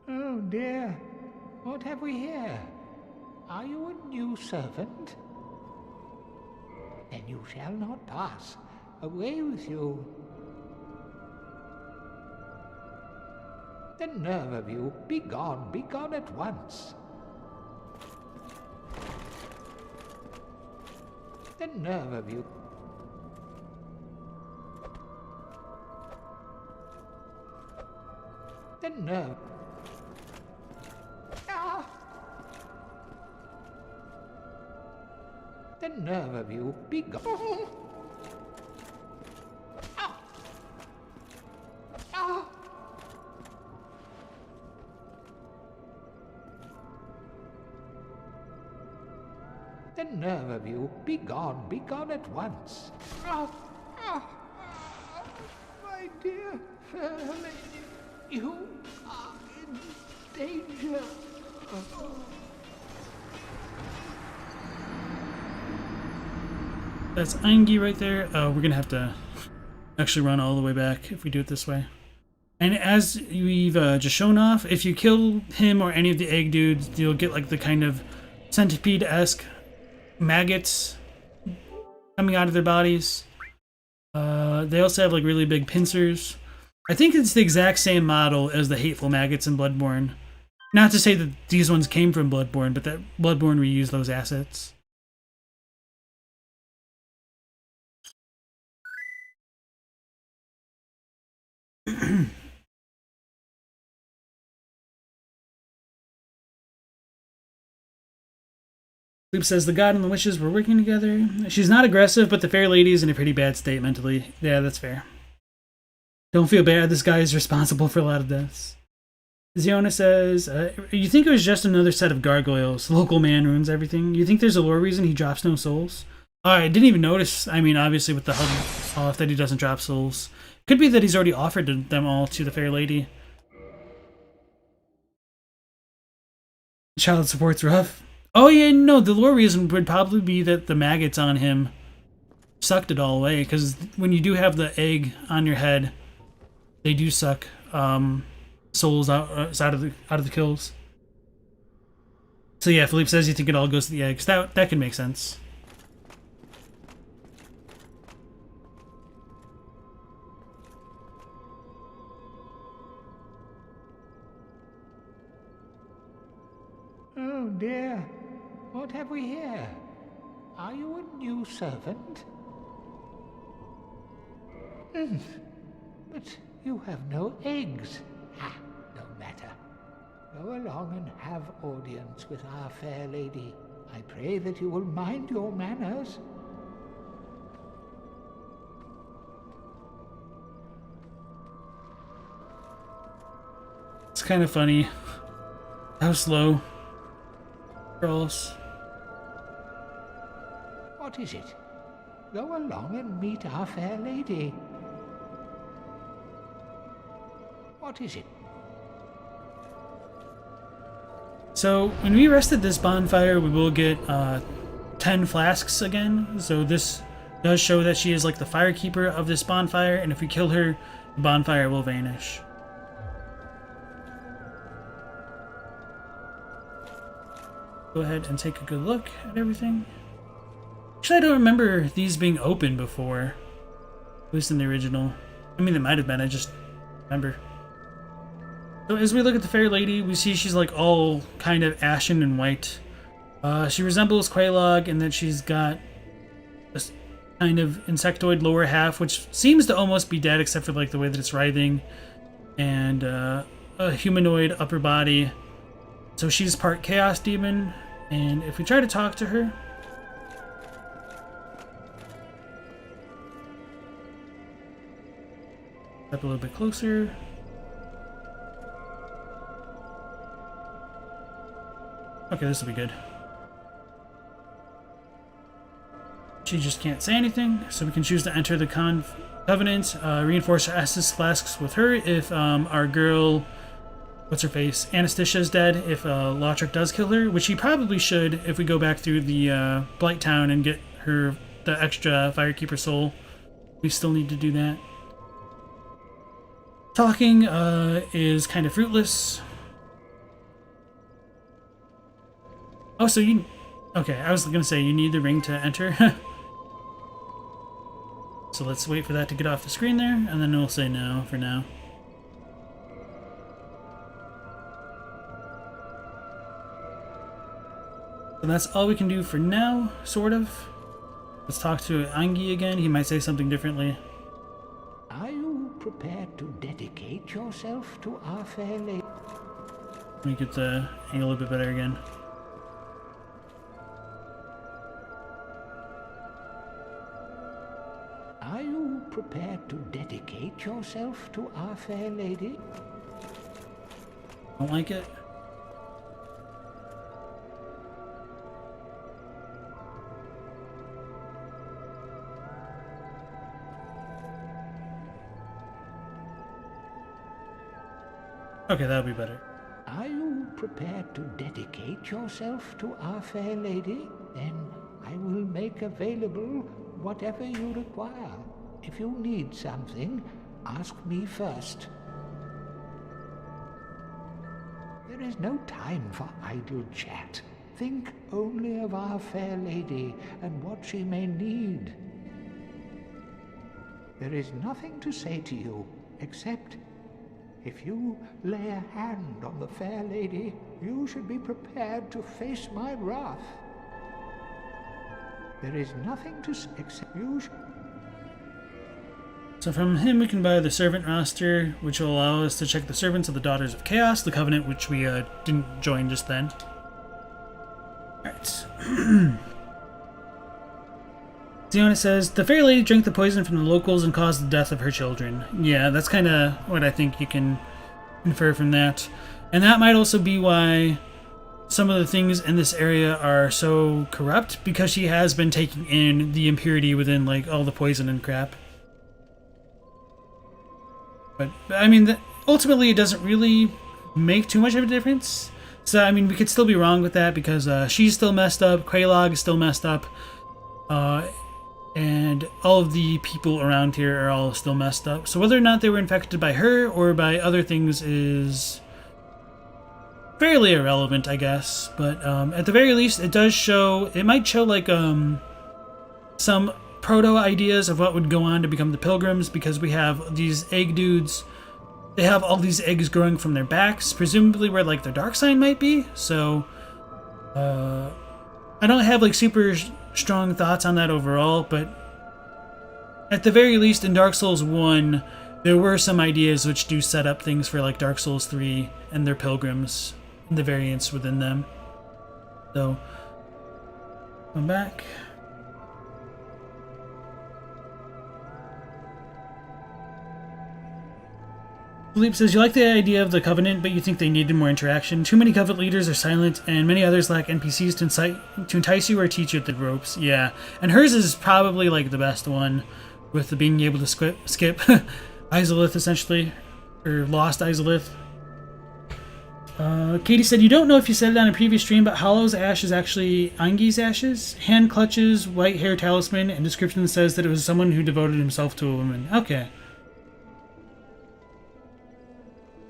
Oh dear. What have we here? Are you a new servant? Then you shall not pass. Away with you. The nerve of you. Be gone at once. The nerve of you. The nerve. Ah! The nerve of you. Be gone. Ah! Ah! The nerve of you. Be gone at once. Ah! Ah! Ah! My dear fair lady, you are in danger. That's Engi right there. Oh, we're gonna have to actually run all the way back if we do it this way. And as we've just shown off, if you kill him or any of the egg dudes, you'll get like the kind of centipede-esque maggots coming out of their bodies. They also have like really big pincers. I think it's the exact same model as the hateful maggots in Bloodborne. Not to say that these ones came from Bloodborne, but that Bloodborne reused those assets. Loop says the god and the witches were working together. She's not aggressive, but the fair lady is in a pretty bad state mentally. Yeah, that's fair. Don't feel bad, this guy is responsible for a lot of deaths. Ziona says, you think it was just another set of gargoyles? Local man ruins everything. You think there's a lore reason he drops no souls? I didn't even notice. I mean, obviously with the hub off that he doesn't drop souls. Could be that he's already offered them all to the fair lady. Child support's rough. Oh yeah, no, the lore reason would probably be that the maggots on him sucked it all away, because when you do have the egg on your head, they do suck souls out of the kills. So yeah, Philippe says you think it all goes to the eggs. That could make sense. Oh dear. What have we here? Are you a new servant? But you have no eggs. Ah, no matter. Go along and have audience with our fair lady. I pray that you will mind your manners. It's kind of funny how slow rolls. What is it? Go along and meet our fair lady. What is it? So when we rested this bonfire, we will get 10 flasks again. So this does show that she is like the Firekeeper of this bonfire, and if we kill her, the bonfire will vanish. Go ahead and take a good look at everything. Actually, I don't remember these being open before. At least in the original. I mean, they might have been, I just remember. So as we look at the fair lady, we see she's like all kind of ashen and white. She resembles Quelaag in that she's got this kind of insectoid lower half, which seems to almost be dead except for like the way that it's writhing, and a humanoid upper body. So she's part chaos demon, and if we try to talk to her, step a little bit closer. Okay, this will be good. She just can't say anything, so we can choose to enter the Covenant, reinforce our Estus flasks with her if our girl, what's her face, Anastasia is dead, if Lothric does kill her, which he probably should if we go back through the Blighttown and get her the extra Firekeeper soul. We still need to do that. Talking is kind of fruitless. Oh, so you... Okay, I was going to say you need the ring to enter. So let's wait for that to get off the screen there, and then we'll say no for now. So that's all we can do for now, sort of. Let's talk to Engi again. He might say something differently. Are you prepared to dedicate yourself to our fair lady? Let me get the angle a bit better again. Are you prepared to dedicate yourself to our fair lady? Don't like it. Okay, that'll be better. Are you prepared to dedicate yourself to our fair lady? Then I will make available whatever you require. If you need something, ask me first. There is no time for idle chat. Think only of our fair lady and what she may need. There is nothing to say to you, except if you lay a hand on the fair lady, you should be prepared to face my wrath. There is nothing to say except you should... So from him we can buy the servant roster, which will allow us to check the servants of the Daughters of Chaos, the Covenant, which we didn't join just then. Alright. Ziona says, the fair lady drank the poison from the locals and caused the death of her children. Yeah, that's kind of what I think you can infer from that. And that might also be why some of the things in this area are so corrupt, because she has been taking in the impurity within like all the poison and crap. But I mean, ultimately it doesn't really make too much of a difference. So I mean, we could still be wrong with that because she's still messed up, Quelaag is still messed up, and all of the people around here are all still messed up. So whether or not they were infected by her or by other things is fairly irrelevant, I guess. But at the very least, it does show, it might show like some proto ideas of what would go on to become the Pilgrims, because we have these egg dudes. They have all these eggs growing from their backs, presumably where like their dark sign might be. So I don't have like super strong thoughts on that overall, but at the very least in Dark Souls 1 there were some ideas which do set up things for like Dark Souls 3 and their Pilgrims and the variants within them. So come back. Philippe says, you like the idea of the Covenant, but you think they needed more interaction. Too many Covenant leaders are silent, and many others lack NPCs to entice you or teach you the ropes. Yeah, and hers is probably like the best one, with the being able to skip Izalith, essentially, or Lost Izalith. Katie said, you don't know if you said it on a previous stream, but Hollow's ash is actually Engi's ashes. Hand clutches, white hair talisman, and description says that it was someone who devoted himself to a woman. Okay.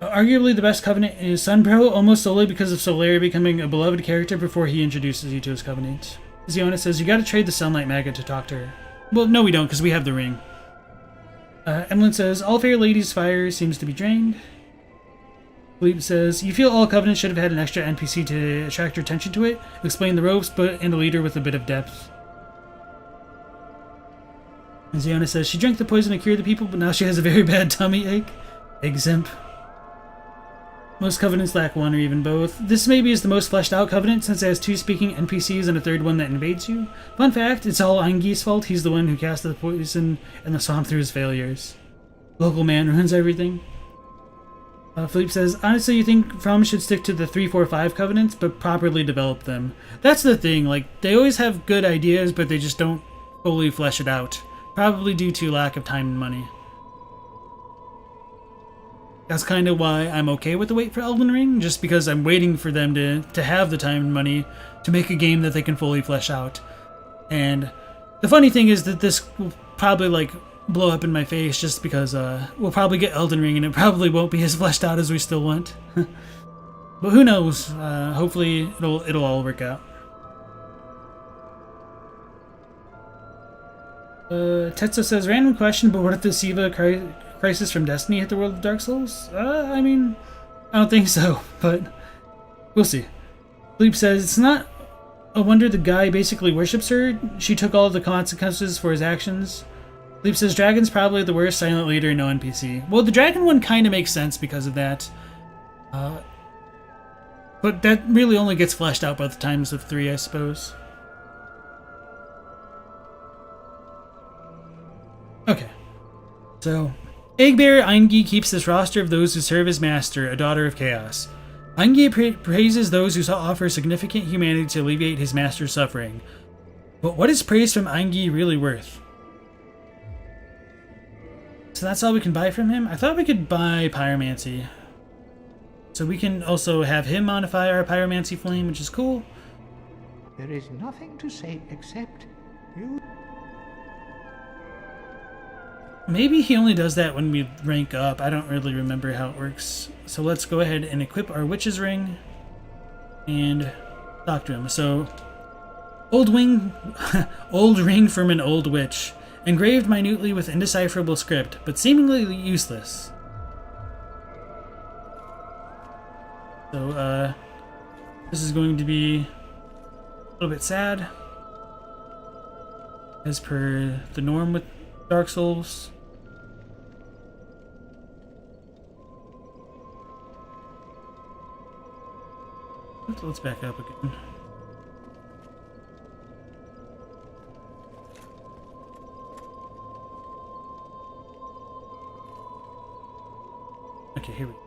Arguably the best Covenant is Sunbro, almost solely because of Solaire becoming a beloved character before he introduces you to his Covenant. Ziona says, you gotta trade the Sunlight Maggot to talk to her. Well, no we don't, because we have the ring. Emlyn says, all fair ladies' fire seems to be drained. Philippe says, you feel all Covenant should have had an extra NPC to attract your attention to it, explain the ropes, and a leader with a bit of depth. And Ziona says, she drank the poison to cure the people, but now she has a very bad tummy ache. Eximp. Most Covenants lack one or even both. This maybe is the most fleshed out Covenant since it has 2 speaking NPCs and a 3rd one that invades you. Fun fact, it's all Engi's fault. He's the one who cast the poison in the swamp through his failures. Local man ruins everything. Philippe says, honestly, you think From should stick to the 3, 4, 5 Covenants, but properly develop them. That's the thing, like, they always have good ideas, but they just don't fully flesh it out. Probably due to lack of time and money. That's kind of why I'm okay with the wait for Elden Ring, just because I'm waiting for them to have the time and money to make a game that they can fully flesh out. And the funny thing is that this will probably, like, blow up in my face just because we'll probably get Elden Ring and it probably won't be as fleshed out as we still want. But who knows? Hopefully it'll all work out. Tetsuo says, random question, but what if the Siva crisis from Destiny hit the world of Dark Souls? I mean, I don't think so, but we'll see. Philippe says, it's not a wonder the guy basically worships her. She took all of the consequences for his actions. Philippe says, Dragon's probably the worst silent leader, no NPC. Well, the Dragon one kind of makes sense because of that. But that really only gets fleshed out by the times of 3, I suppose. Okay. So, Eggbearer Engi keeps this roster of those who serve his master, a daughter of chaos. Engi praises those who offer significant humanity to alleviate his master's suffering. But what is praise from Engi really worth? So that's all we can buy from him? I thought we could buy Pyromancy. So we can also have him modify our Pyromancy flame, which is cool. There is nothing to say except you. Maybe he only does that when we rank up. I don't really remember how it works. So let's go ahead and equip our Witch's Ring and talk to him. So, old ring from an old witch, engraved minutely with indecipherable script, but seemingly useless. So, this is going to be a little bit sad, as per the norm with Dark Souls. Let's back up again. Okay, here we go.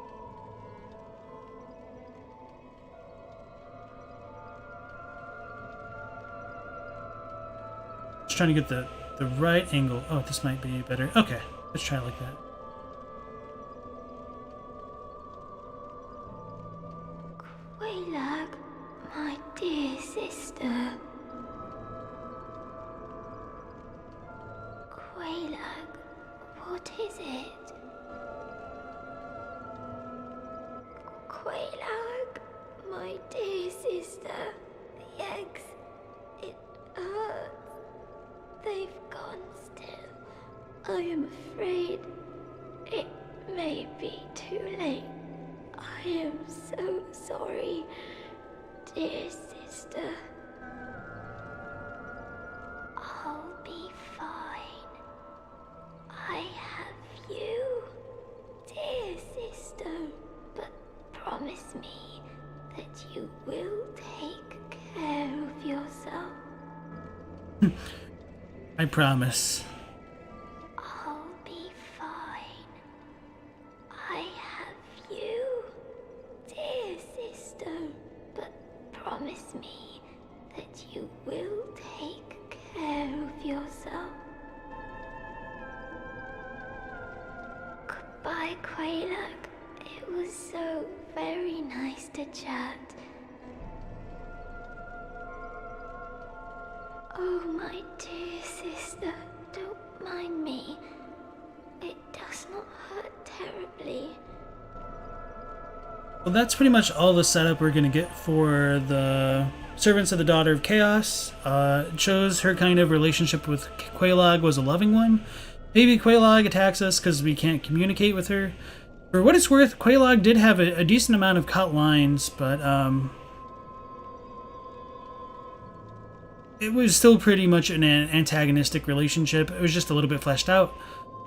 Just trying to get the right angle. Oh, this might be better. Okay, let's try it like that. Quelaag, my dear sister. Quelaag, what is it? Quelaag, my dear sister. The eggs, it hurts. They've gone still. I am afraid it may be too late. I am so sorry, dear sister. I'll be fine. I have you, dear sister. But promise me that you will take care of yourself. I promise. I'll be fine. I have you, dear sister. But promise me that you will take care of yourself. Goodbye, Quelaag. It was so very nice to chat. Oh, my dear sister, don't mind me. It does not hurt terribly. Well, that's pretty much all the setup we're going to get for the Servants of the Daughter of Chaos. It shows her kind of relationship with Quelaag was a loving one. Maybe Quelaag attacks us because we can't communicate with her. For what it's worth, Quelaag did have a decent amount of cut lines, but it was still pretty much an antagonistic relationship. It was just a little bit fleshed out.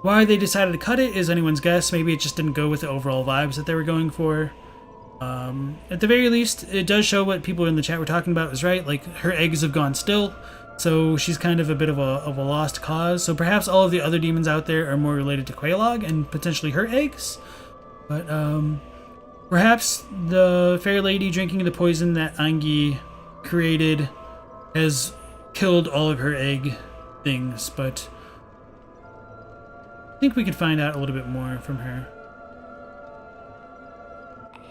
Why they decided to cut it is anyone's guess. Maybe it just didn't go with the overall vibes that they were going for. At the very least, it does show what people in the chat were talking about is right. Like, her eggs have gone still, so she's kind of a bit of a lost cause. So perhaps all of the other demons out there are more related to Quelaag and potentially her eggs. But perhaps the fair lady drinking the poison that Engi created has killed all of her egg things, but I think we could find out a little bit more from her.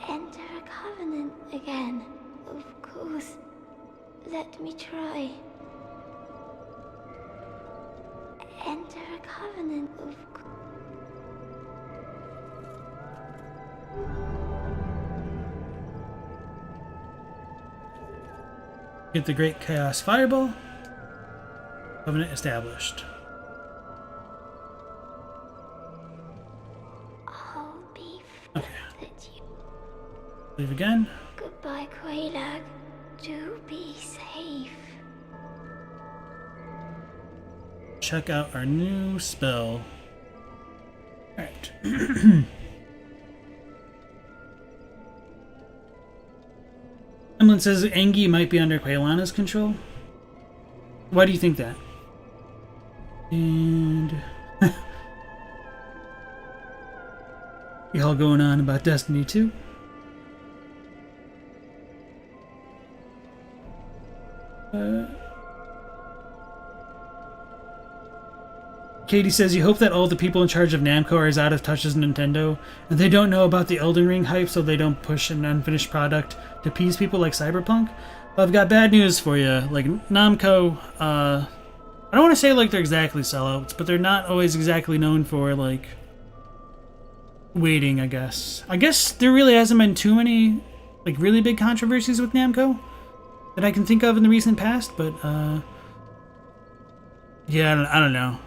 Enter a covenant again. Of course. Let me try. Enter a covenant of Get the Great Chaos Fireball. Covenant established. I'll be Okay. that you. Leave again. Goodbye, Quelaag. Do be safe. Check out our new spell. Alright. Emlyn says Engi might be under Quelaana's control. Why do you think that? And y'all going on about Destiny 2? Katie says, you hope that all the people in charge of Namco are as out of touch as Nintendo, and they don't know about the Elden Ring hype so they don't push an unfinished product to appease people like Cyberpunk. Well, I've got bad news for you. Like, Namco, I don't want to say like they're exactly sellouts, but they're not always exactly known for, like, waiting, I guess. I guess there really hasn't been too many, like, really big controversies with Namco that I can think of in the recent past, but, yeah, I don't know.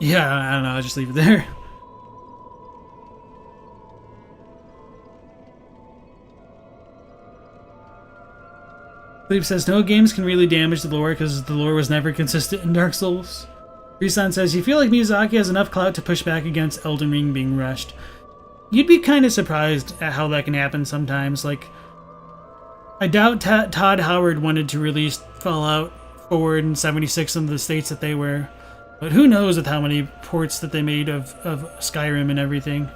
Yeah, I don't know, I'll just leave it there. Philippe says, no games can really damage the lore because the lore was never consistent in Dark Souls. Risan says, you feel like Miyazaki has enough clout to push back against Elden Ring being rushed. You'd be kind of surprised at how that can happen sometimes. Like, I doubt Todd Howard wanted to release Fallout 4 and 76 in the states that they were. But who knows with how many ports that they made of Skyrim and everything.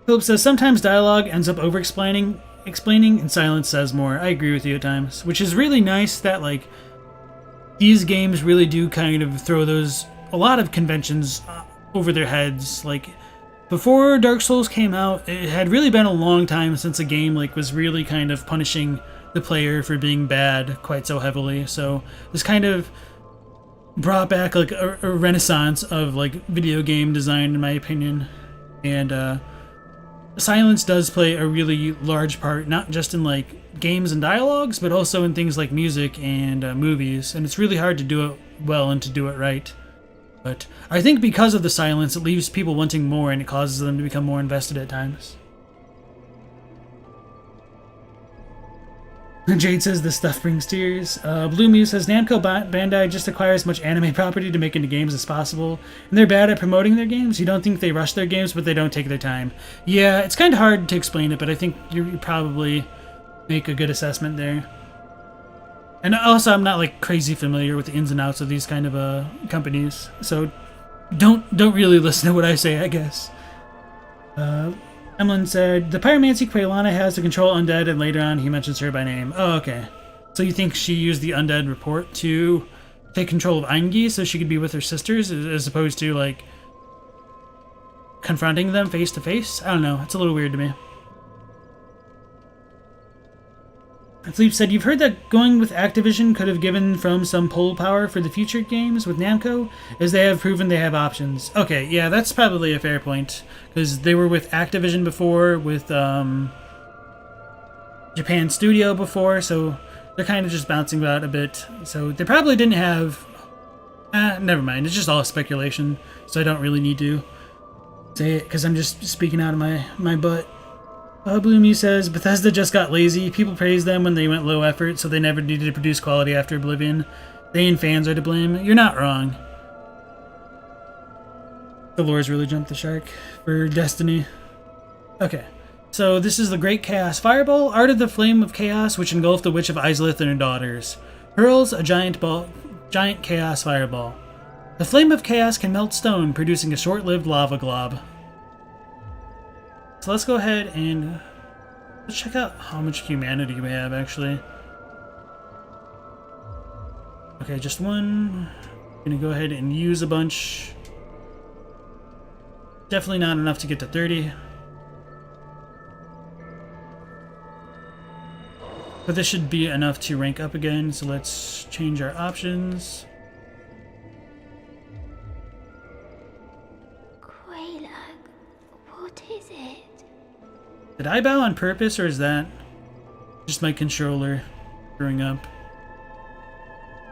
Philip says, sometimes dialogue ends up over-explaining, and silence says more. I agree with you at times. Which is really nice that, like, these games really do kind of throw a lot of conventions over their heads. Like, before Dark Souls came out, it had really been a long time since a game, like, was really kind of punishing the player for being bad quite so heavily. So this kind of brought back like a renaissance of like video game design, in my opinion. And silence does play a really large part, not just in like games and dialogues, but also in things like music and movies. And it's really hard to do it well and to do it right. But I think because of the silence, it leaves people wanting more and it causes them to become more invested at times. Jade says this stuff brings tears. Blue Muse says Namco Bandai just acquires as much anime property to make into games as possible, and they're bad at promoting their games. You don't think they rush their games, but they don't take their time. Yeah, it's kind of hard to explain it, but I think you probably make a good assessment there. And also, I'm not like crazy familiar with the ins and outs of these kind of companies, so don't really listen to what I say, I guess. Emlyn said, the Pyromancy Quelaana has to control undead, and later on he mentions her by name. Oh, okay. So you think she used the undead report to take control of Engi so she could be with her sisters, as opposed to, like, confronting them face to face? I don't know. It's a little weird to me. Philippe said, you've heard that going with Activision could have given From some pull power for the future games with Namco, as they have proven they have options. Okay, yeah, that's probably a fair point, because they were with Activision before, with Japan Studio before, so they're kind of just bouncing about a bit. So they probably didn't have... never mind. It's just all speculation, so I don't really need to say it because I'm just speaking out of my butt. Bloomy says, Bethesda just got lazy. People praised them when they went low effort, so they never needed to produce quality after Oblivion. They and fans are to blame. You're not wrong. The lores really jumped the shark for Destiny. Okay, so this is the Great Chaos Fireball, art of the Flame of Chaos, which engulfed the Witch of Izalith and her daughters. Hurls a giant chaos fireball. The Flame of Chaos can melt stone, producing a short-lived lava glob. So let's go ahead and let's check out how much humanity we have, actually. Okay, just one. I'm gonna go ahead and use a bunch. Definitely not enough to get to 30. But this should be enough to rank up again, so let's change our options. Quelaag, what is it? Did I bow on purpose, or is that just my controller screwing up?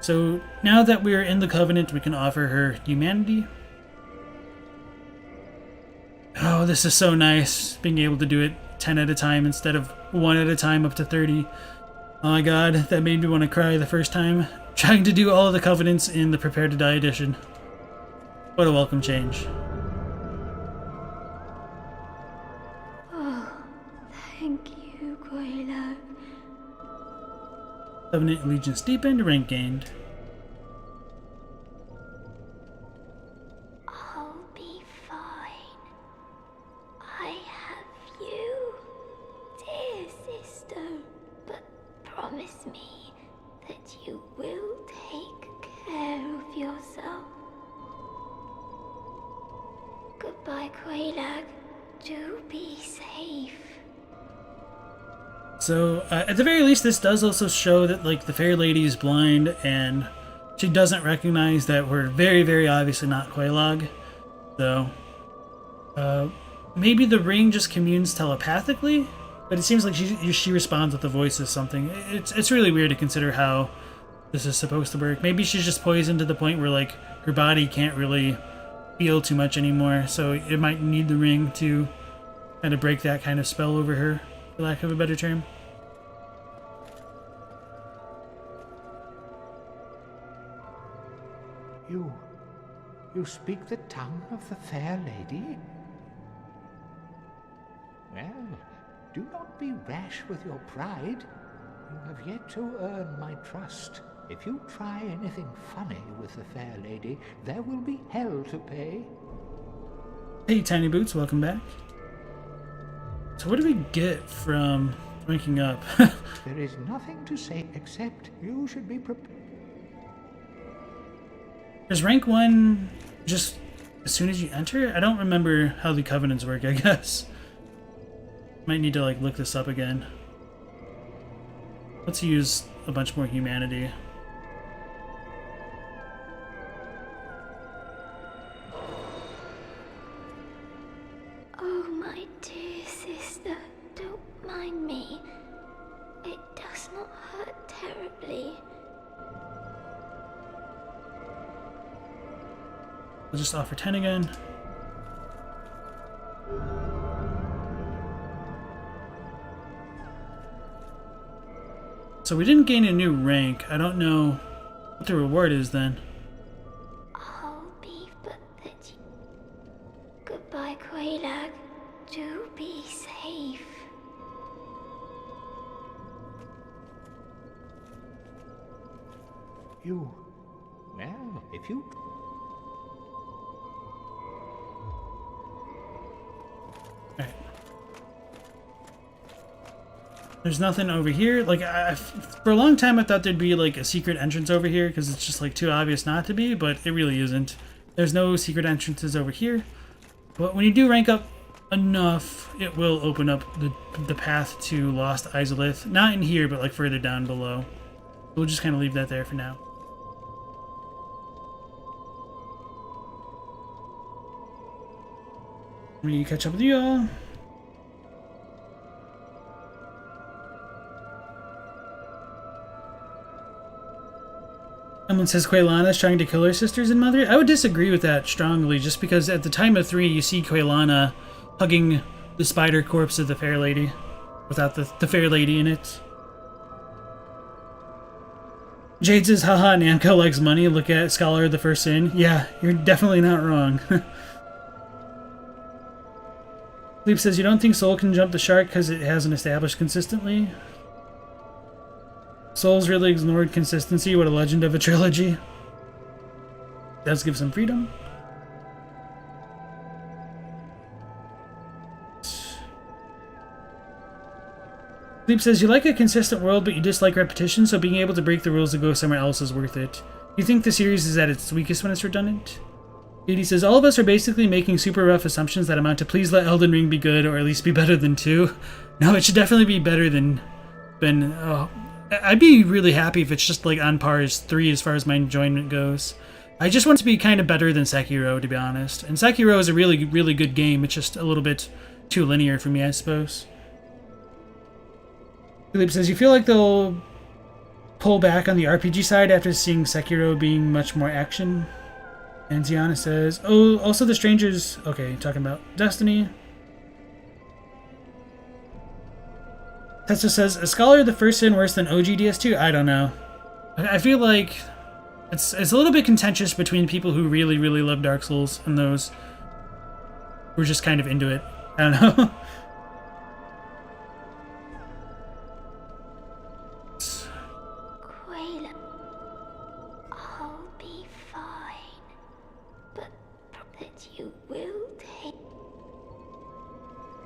So now that we're in the Covenant, we can offer her humanity. Oh, this is so nice, being able to do it 10 at a time instead of 1 at a time up to 30. Oh my god, that made me want to cry the first time, trying to do all of the Covenants in the Prepare to Die edition. What a welcome change. Oh, thank you, Quelaag. Covenant allegiance deepened, rank gained. I'll be fine. I have you, dear sister. But promise me that you will take care of yourself. Goodbye, Quelaag. Do be safe. So, at the very least, this does also show that, like, the Fair Lady is blind, and she doesn't recognize that we're very, very obviously not Quelaag. So, maybe the ring just communes telepathically, but it seems like she responds with the voice of something. It's really weird to consider how this is supposed to work. Maybe she's just poisoned to the point where, like, her body can't really feel too much anymore, so it might need the ring to kind of break that kind of spell over her, for lack of a better term. You speak the tongue of the fair lady? Well, do not be rash with your pride. You have yet to earn my trust. If you try anything funny with the fair lady, there will be hell to pay. Hey, Tiny Boots, welcome back. So what do we get from ranking up? There is nothing to say except you should be prepared. Is rank 1 just as soon as you enter? I don't remember how the Covenants work, I guess. Might need to, like, look this up again. Let's use a bunch more humanity. Oh, my dear sister, don't mind me. It does not hurt terribly. We'll just offer 10 again. So we didn't gain a new rank. I don't know what the reward is then. I'll be but that you... Goodbye, Quelaag. Do be safe. Well, if you... Alright. There's nothing over here. Like, for a long time I thought there'd be, like, a secret entrance over here, because it's just, like, too obvious not to be, but it really isn't. There's no secret entrances over here. But when you do rank up enough, it will open up the path to Lost Izalith. Not in here, but, like, further down below. We'll just kind of leave that there for now. Let me catch up with you all. Someone says Quelaana is trying to kill her sisters and mother. I would disagree with that strongly, just because at the time of 3, you see Quelaana hugging the spider corpse of the fair lady, without the fair lady in it. Jade says, haha, Namco likes money. Look at Scholar of the First Sin. Yeah, you're definitely not wrong. Sleep says, you don't think Soul can jump the shark because it hasn't established consistently? Soul's really ignored consistency. What a legend of a trilogy. Does give some freedom. Sleep says, you like a consistent world, but you dislike repetition, so being able to break the rules and go somewhere else is worth it. You think the series is at its weakest when it's redundant? Katie says, all of us are basically making super rough assumptions that amount to please let Elden Ring be good, or at least be better than 2. No, it should definitely be better than... I'd be really happy if it's just like on par as 3 as far as my enjoyment goes. I just want it to be kind of better than Sekiro, to be honest. And Sekiro is a really, really good game. It's just a little bit too linear for me, I suppose. Philippe says, you feel like they'll pull back on the RPG side after seeing Sekiro being much more action? And Ziana says, oh, also the Strangers... Okay, talking about Destiny. Tetsu says, a Scholar of the First Sin worse than OG DS2? I don't know. I feel like it's a little bit contentious between people who really, really love Dark Souls and those who are just kind of into it. I don't know. Quelaag, I'll be fine, but that you will take.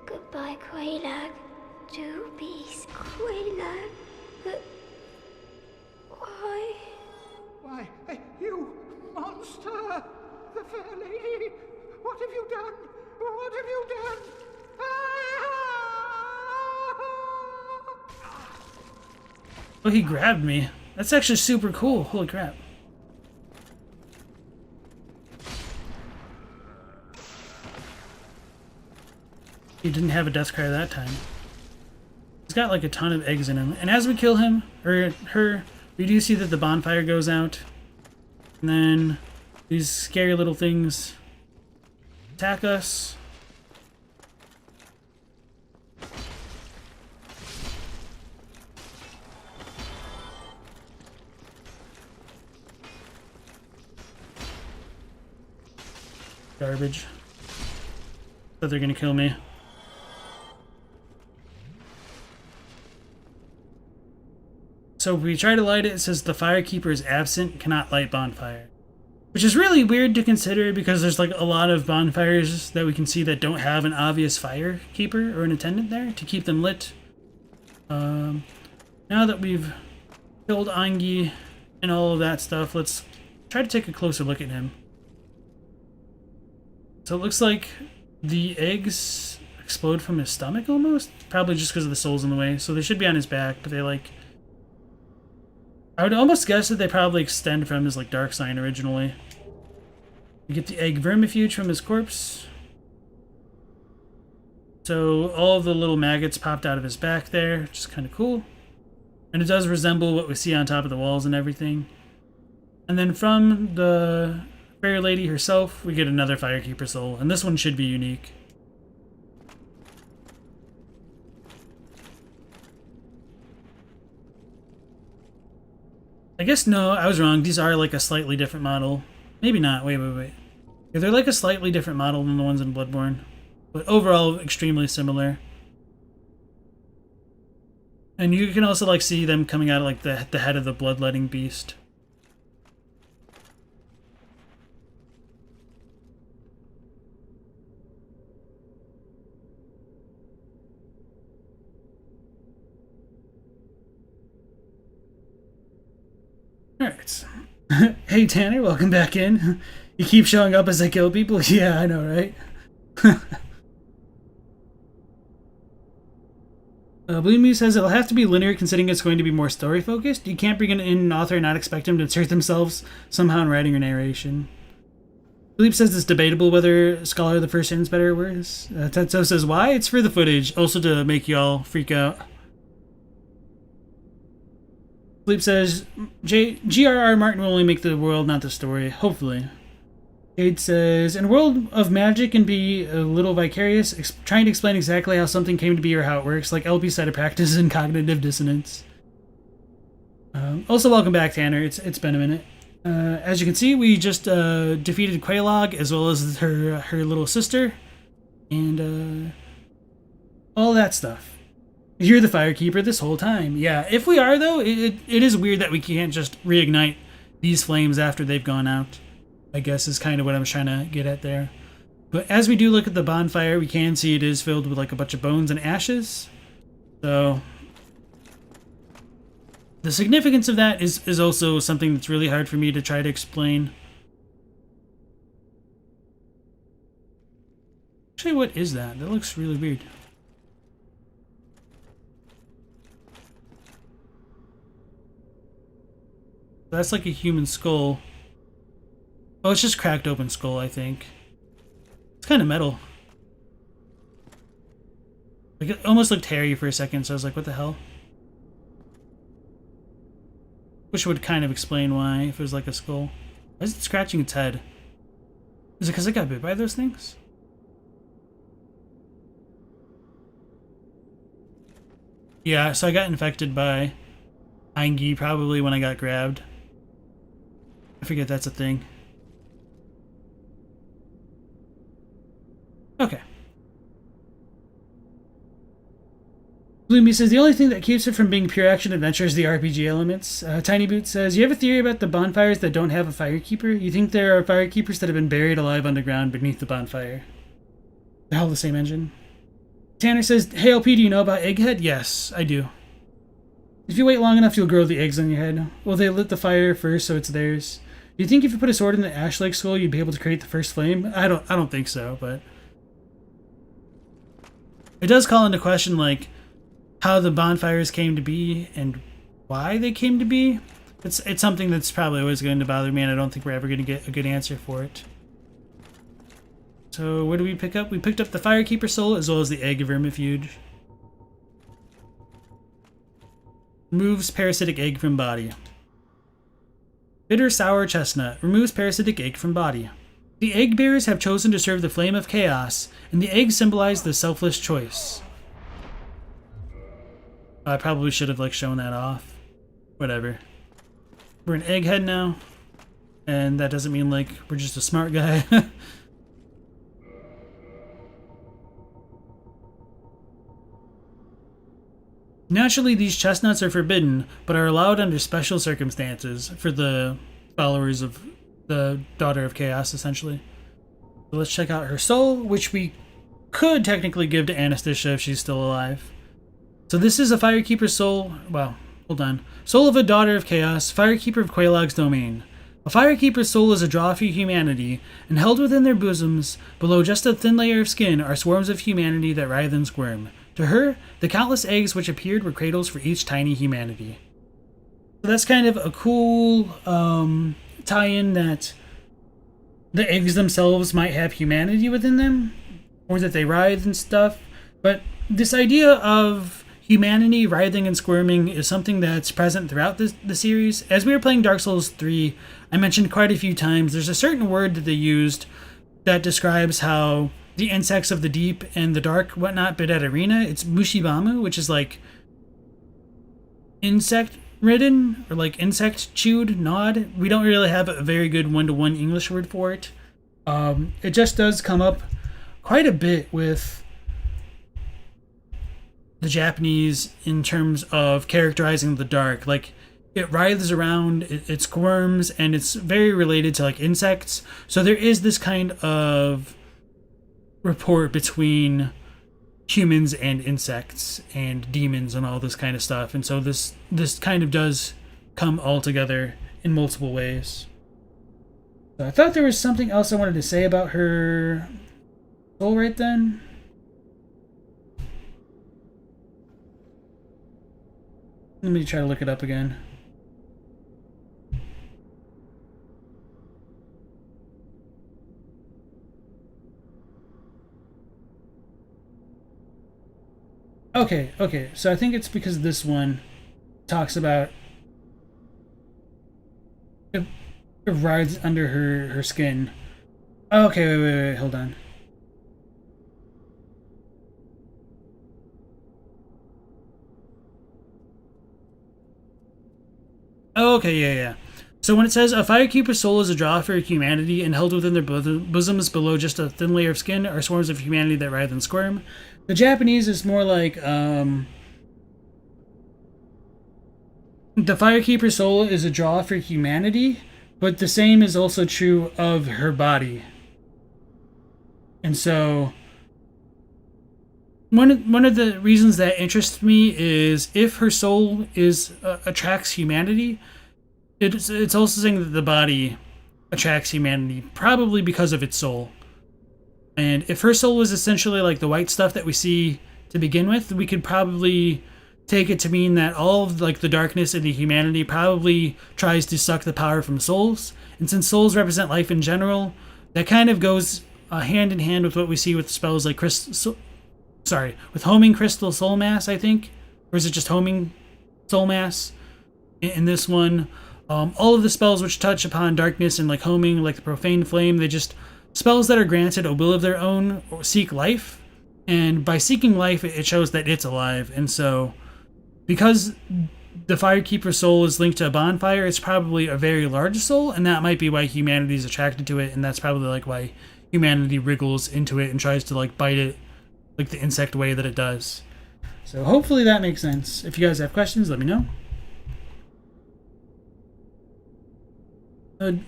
Goodbye, Quelaag. Do be Quelaag, but why? Why, you monster! The fair lady! What have you done? What have you done? Oh, he grabbed me. That's actually super cool. Holy crap. He didn't have a death cry that time. He's got like a ton of eggs in him. And as we kill him, or her, we do see that the bonfire goes out. And then these scary little things attack us. Garbage. So they're gonna kill me. So if we try to light it, it says the Firekeeper is absent, cannot light bonfire. Which is really weird to consider because there's like a lot of bonfires that we can see that don't have an obvious Firekeeper or an attendant there to keep them lit. Now that we've killed Engi and all of that stuff, let's try to take a closer look at him. So it looks like the eggs explode from his stomach almost? Probably just because of the souls in the way. So they should be on his back, but they like... I would almost guess that they probably extend from his like dark sign originally. We get the egg vermifuge from his corpse. So all of the little maggots popped out of his back there, which is kind of cool. And it does resemble what we see on top of the walls and everything. And then from the fair lady herself, we get another Firekeeper soul, and this one should be unique. I guess no, I was wrong. These are like a slightly different model. Maybe not. Wait. Yeah, they're like a slightly different model than the ones in Bloodborne. But overall, extremely similar. And you can also like see them coming out of like the head of the bloodletting beast. Alright. Hey Tanner, welcome back in. You keep showing up as I kill people? Yeah, I know, right? Blue Mew says it'll have to be linear considering it's going to be more story focused. You can't bring in an author and not expect them to insert themselves somehow in writing or narration. Philippe says it's debatable whether Scholar of the First Sin is better or worse. Tetsuo says why? It's for the footage, also to make y'all freak out. Sleep says, G.R.R. Martin will only make the world, not the story. Hopefully. Jade says, in a world of magic and be a little vicarious, trying to explain exactly how something came to be or how it works, like LP side of practice and cognitive dissonance. Also, welcome back, Tanner. It's been a minute. As you can see, we just defeated Quelaag as well as her little sister, and all that stuff. You're the Firekeeper this whole time. Yeah, if we are, though, it is weird that we can't just reignite these flames after they've gone out, I guess is kind of what I was trying to get at there. But as we do look at the bonfire, we can see it is filled with like a bunch of bones and ashes. So the significance of that is also something that's really hard for me to try to explain. Actually, what is that? That looks really weird. That's like a human skull. Oh, it's just cracked open skull, I think. It's kind of metal. Like, it almost looked hairy for a second, so I was like, what the hell? Which would kind of explain why, if it was like a skull. Why is it scratching its head? Is it because it got bit by those things? Yeah, so I got infected by Engi probably when I got grabbed. I forget that's a thing. Okay. Bloomy says, the only thing that keeps it from being pure action adventure is the RPG elements. Tiny Boot says, you have a theory about the bonfires that don't have a Firekeeper? You think there are Firekeepers that have been buried alive underground beneath the bonfire? They're all the same engine. Tanner says, hey LP, do you know about Egghead? Yes, I do. If you wait long enough, you'll grow the eggs on your head. Well, they lit the fire first, so it's theirs. Do you think if you put a sword in the ash-like skull, you'd be able to create the first flame? I don't think so, but it does call into question, like, how the bonfires came to be and why they came to be. It's something that's probably always going to bother me, and I don't think we're ever going to get a good answer for it. So what did we pick up? We picked up the Firekeeper soul as well as the egg of vermifuge. Removes parasitic egg from body. Bitter sour chestnut removes parasitic egg from body. The egg bearers have chosen to serve the flame of chaos, and the eggs symbolize the selfless choice. I probably should have shown that off. Whatever. We're an egghead now, and that doesn't mean we're just a smart guy. Naturally, these chestnuts are forbidden, but are allowed under special circumstances for the followers of the Daughter of Chaos, essentially. So let's check out her soul, which we could technically give to Anastasia if she's still alive. So this is a Firekeeper soul. Well, hold on. Soul of a Daughter of Chaos, Firekeeper of Quelaag's domain. A Firekeeper's soul is a draw for humanity, and held within their bosoms, below just a thin layer of skin, are swarms of humanity that writhe and squirm. To her, the countless eggs which appeared were cradles for each tiny humanity. So that's kind of a cool tie-in that the eggs themselves might have humanity within them, or that they writhe and stuff. But this idea of humanity writhing and squirming is something that's present throughout the series. As we were playing Dark Souls 3, I mentioned quite a few times there's a certain word that they used that describes how the insects of the deep and the dark whatnot bit at arena. It's mushibamu, which is insect ridden or insect chewed, gnawed. We don't really have a very good one-to-one English word for it. It just does come up quite a bit with the Japanese in terms of characterizing the dark. It writhes around, it squirms, and it's very related to insects. So there is this kind of rapport between humans and insects and demons and all this kind of stuff, and so this kind of does come all together in multiple ways. So I thought there was something else I wanted to say about her soul right then. Let me try to look it up again. Okay, so I think it's because this one talks about It rides under her skin. Okay, wait, hold on. Okay, yeah. So when it says a Firekeeper's soul is a draw for humanity and held within their bosoms below just a thin layer of skin are swarms of humanity that writhe and squirm. The Japanese is more like the Firekeeper's soul is a draw for humanity, but the same is also true of her body. And so one of the reasons that interests me is if her soul is attracts humanity, it's also saying that the body attracts humanity, probably because of its soul. And if her soul was essentially like the white stuff that we see to begin with, we could probably take it to mean that all of like the darkness in the humanity probably tries to suck the power from souls. And since souls represent life in general, that kind of goes hand in hand with what we see with spells like with homing crystal soul mass, I think, or is it just homing soul mass? In this one, all of the spells which touch upon darkness and like homing, like the profane flame, they just spells that are granted a will of their own or seek life, and by seeking life, it shows that it's alive. And so, because the Firekeeper soul is linked to a bonfire, it's probably a very large soul, and that might be why humanity is attracted to it, and that's probably like why humanity wriggles into it and tries to like bite it like the insect way that it does. So hopefully that makes sense. If you guys have questions, let me know.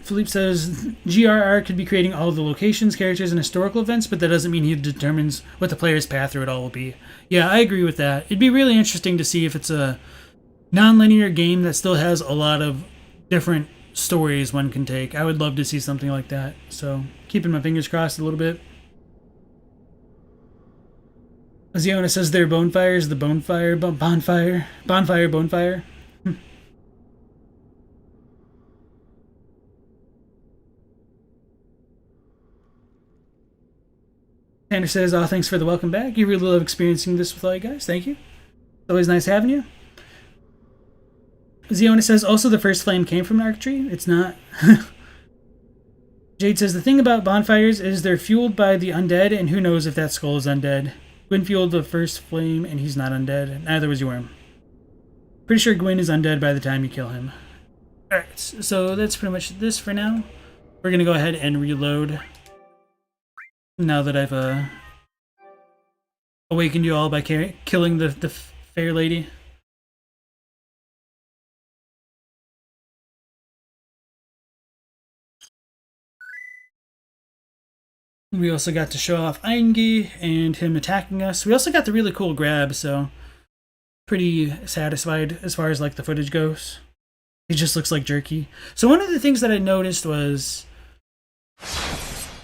Philippe says GRR could be creating all the locations, characters, and historical events, but that doesn't mean he determines what the player's path through it all will be. Yeah, I agree with that. It'd be really interesting to see if it's a non-linear game that still has a lot of different stories one can take. I would love to see something like that. So, keeping my fingers crossed a little bit. Ziona says their bonfire is the bonfire. Tanner says, oh, thanks for the welcome back. You really love experiencing this with all you guys. Thank you. It's always nice having you. Ziona says, also the first flame came from an arc tree. It's not. Jade says, the thing about bonfires is they're fueled by the undead, and who knows if that skull is undead. Gwyn fueled the first flame, and he's not undead. Neither was Yorm. Pretty sure Gwyn is undead by the time you kill him. Alright, so that's pretty much this for now. We're going to go ahead and reload. Now that I've awakened you all by killing the fair lady. We also got to show off Engi and him attacking us. We also got the really cool grab, so pretty satisfied as far as like the footage goes. It just looks like jerky. So one of the things that I noticed was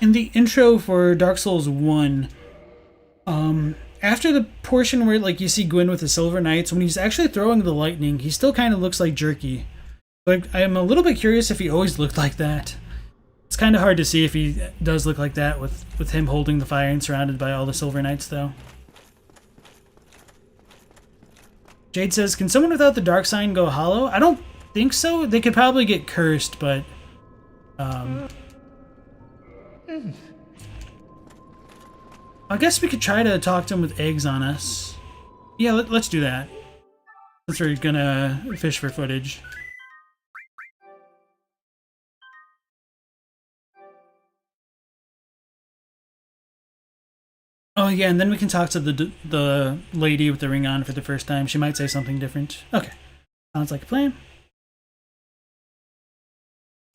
in the intro for Dark Souls 1, after the portion where like you see Gwyn with the Silver Knights, when he's actually throwing the lightning, he still kind of looks like jerky. Like I am a little bit curious if he always looked like that. It's kind of hard to see if he does look like that with him holding the fire and surrounded by all the Silver Knights, though. Jade says, can someone without the dark sign go hollow? I don't think so. They could probably get cursed, but I guess we could try to talk to him with eggs on us. Yeah, let's do that. Since we're gonna fish for footage. Oh yeah, and then we can talk to the lady with the ring on for the first time. She might say something different. Okay, sounds like a plan.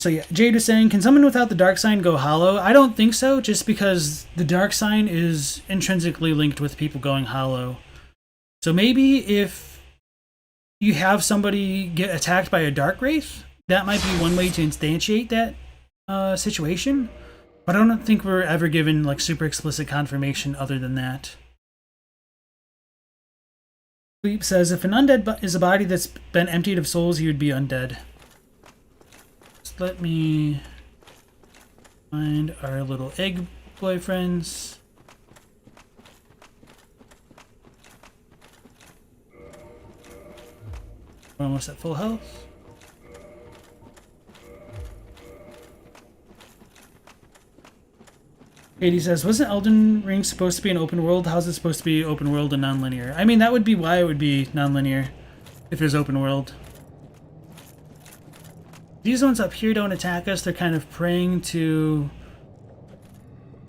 So yeah, Jade was saying, can someone without the dark sign go hollow? I don't think so, just because the dark sign is intrinsically linked with people going hollow. So maybe if you have somebody get attacked by a dark wraith, that might be one way to instantiate that situation. But I don't think we're ever given like super explicit confirmation other than that. Sleep says, if an undead is a body that's been emptied of souls, he would be undead. Just let me find our little egg boyfriends. We're almost at full health. Katie says, wasn't Elden Ring supposed to be an open world? How's it supposed to be open world and non-linear? I mean, that would be why it would be non-linear if it was open world. These ones up here don't attack us. They're kind of praying to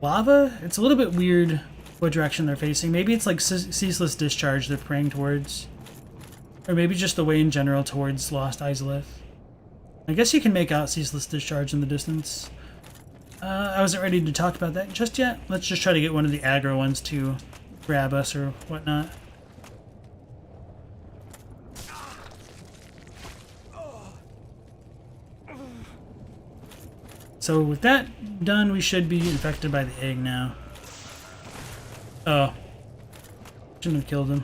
lava. It's a little bit weird what direction they're facing. Maybe it's like ceaseless discharge they're praying towards. Or maybe just the way in general towards Lost Izalith. I guess you can make out ceaseless discharge in the distance. I wasn't ready to talk about that just yet. Let's just try to get one of the aggro ones to grab us or whatnot. So with that done, we should be infected by the egg now. Oh. Shouldn't have killed him.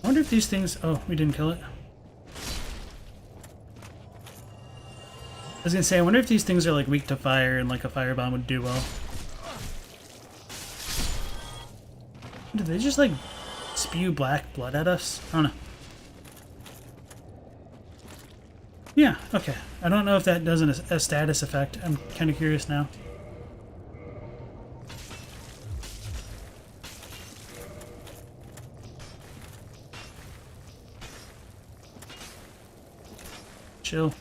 I wonder if these things... Oh, we didn't kill it. I was gonna say, I wonder if these things are like weak to fire and like a firebomb would do well. Did they just like spew black blood at us? I don't know. Yeah, okay. I don't know if that does a status effect. I'm kind of curious now. Chill.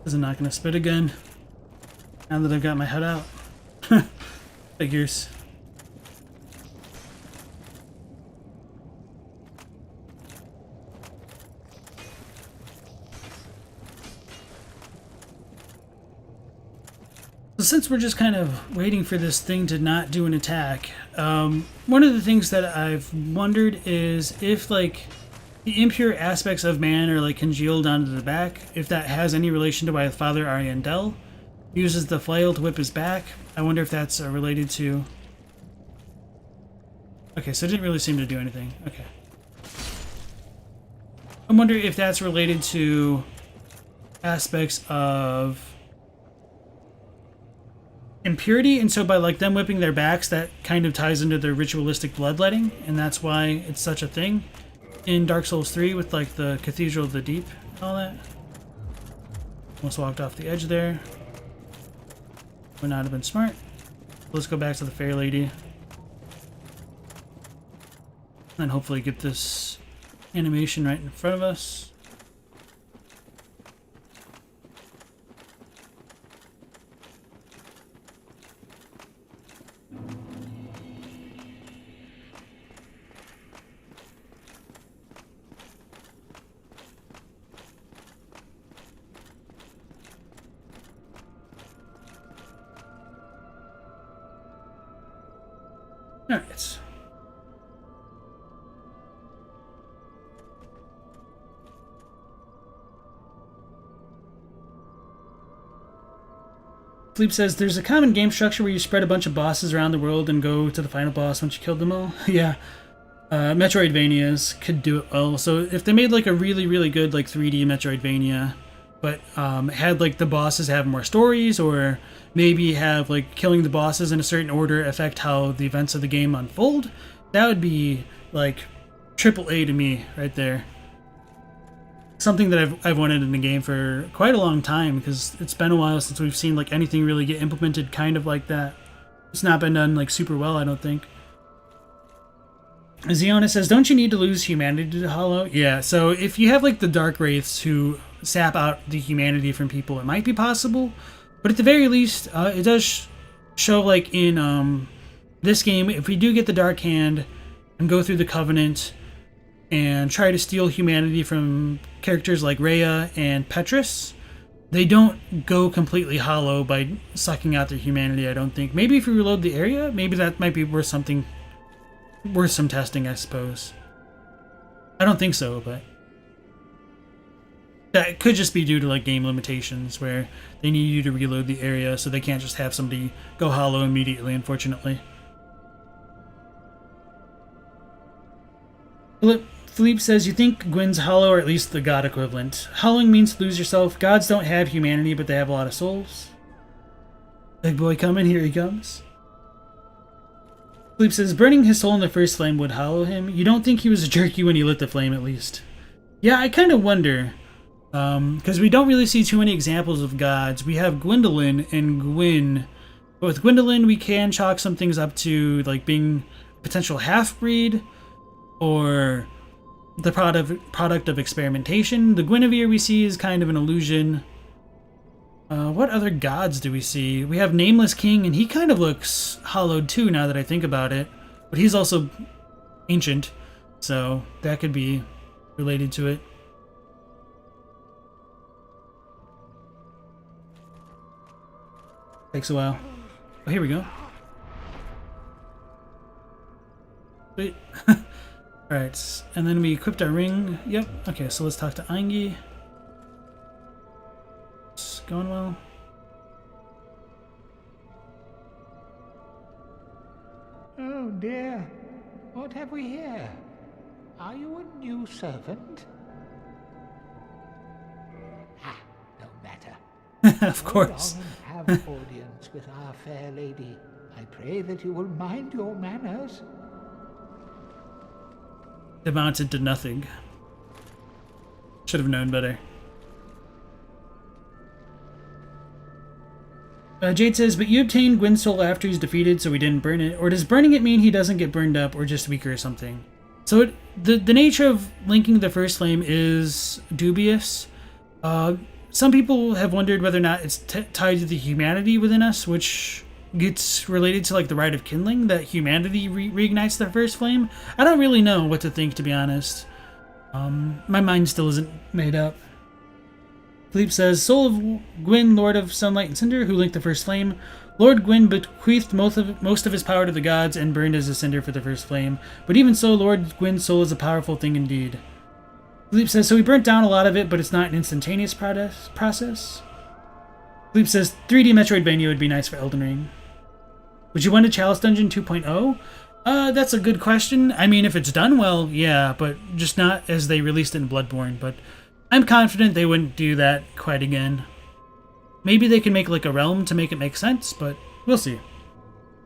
Is it not gonna spit again? Now that I've got my head out. Figures. So since we're just kind of waiting for this thing to not do an attack, one of the things that I've wondered is if like the impure aspects of man are like congealed onto the back, if that has any relation to why Father Ariandel uses the flail to whip his back. I wonder if that's related to... Okay, so it didn't really seem to do anything. Okay. I wonder if that's related to aspects of impurity, and so by like them whipping their backs, that kind of ties into their ritualistic bloodletting, and that's why it's such a thing in Dark Souls 3 with like the Cathedral of the Deep and all that. Almost walked off the edge there. Would not have been smart. Let's go back to the Fair Lady. And hopefully get this animation right in front of us. Alright. Sleep says, there's a common game structure where you spread a bunch of bosses around the world and go to the final boss once you killed them all. Yeah. Metroidvanias could do it well. So if they made like a really, really good like 3D Metroidvania, but had like the bosses have more stories, or maybe have like killing the bosses in a certain order affect how the events of the game unfold, that would be like AAA to me right there. Something that I've wanted in the game for quite a long time, because it's been a while since we've seen like anything really get implemented kind of like that. It's not been done like super well, I don't think. Ziona says, don't you need to lose humanity to Hollow? Yeah, so if you have like the Dark Wraiths who sap out the humanity from people, it might be possible. But at the very least, it does show like in this game, if we do get the Dark Hand and go through the Covenant and try to steal humanity from characters like Rhea and Petrus, they don't go completely hollow by sucking out their humanity, I don't think. Maybe if we reload the area, maybe that might be worth something, worth some testing, I suppose. I don't think so, but... That could just be due to like game limitations where they need you to reload the area, so they can't just have somebody go hollow immediately, unfortunately. Philippe says, you think Gwyn's hollow, or at least the god equivalent. Hollowing means to lose yourself. Gods don't have humanity, but they have a lot of souls. Big boy coming, here he comes. Philippe says, burning his soul in the first flame would hollow him. You don't think he was a jerky when he lit the flame, at least. Yeah, I kind of wonder. Because we don't really see too many examples of gods. We have Gwendolyn and Gwyn. But with Gwendolyn, we can chalk some things up to like being a potential half-breed or the product of experimentation. The Guinevere we see is kind of an illusion. What other gods do we see? We have Nameless King, and he kind of looks hollowed too now that I think about it. But he's also ancient, so that could be related to it. Takes a while. Oh, here we go. Wait. Alright, and then we equipped our ring. Yep. Okay, so let's talk to Engi. It's going well. Oh dear. What have we here? Are you a new servant? Ah, no matter. Of course. Go along and have audience with our fair lady. I pray that you will mind your manners. Amounted to nothing. Should have known better. Jade says, but you obtained Gwyn's soul after he's defeated, so we didn't burn it. Or does burning it mean he doesn't get burned up, or just weaker or something? So the nature of linking the first flame is dubious. Some people have wondered whether or not it's tied to the humanity within us, which gets related to like the rite of kindling, that humanity reignites the first flame. I don't really know what to think, to be honest. My mind still isn't made up. Philippe says, soul of Gwyn, Lord of Sunlight and Cinder, who linked the first flame. Lord Gwyn bequeathed most of his power to the gods and burned as a cinder for the first flame. But even so, Lord Gwyn's soul is a powerful thing indeed. Philippe says, so he burnt down a lot of it, but it's not an instantaneous process. Philippe says, 3D Metroidvania would be nice for Elden Ring. Would you want a Chalice Dungeon 2.0? That's a good question. I mean, if it's done well, yeah, but just not as they released it in Bloodborne. But I'm confident they wouldn't do that quite again. Maybe they can make like a realm to make it make sense, but we'll see.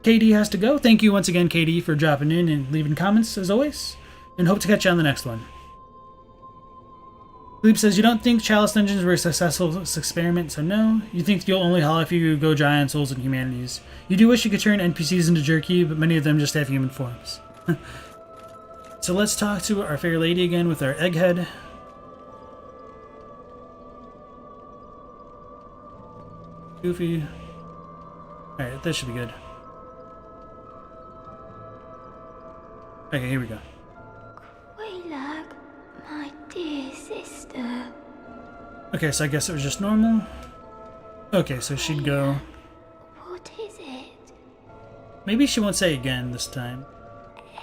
KD has to go. Thank you once again, KD, for dropping in and leaving comments, as always. And hope to catch you on the next one. Philippe says, you don't think Chalice Dungeons were a successful experiment, so no. You think you'll only haul if you go dry on souls and humanities. You do wish you could turn NPCs into jerky, but many of them just have human forms. So let's talk to our fair lady again with our egghead. Goofy. Alright, this should be good. Okay, here we go. Quelaag, my dear sister. Okay, so I guess it was just normal. Okay, so she'd go. What is it? Maybe she won't say again this time.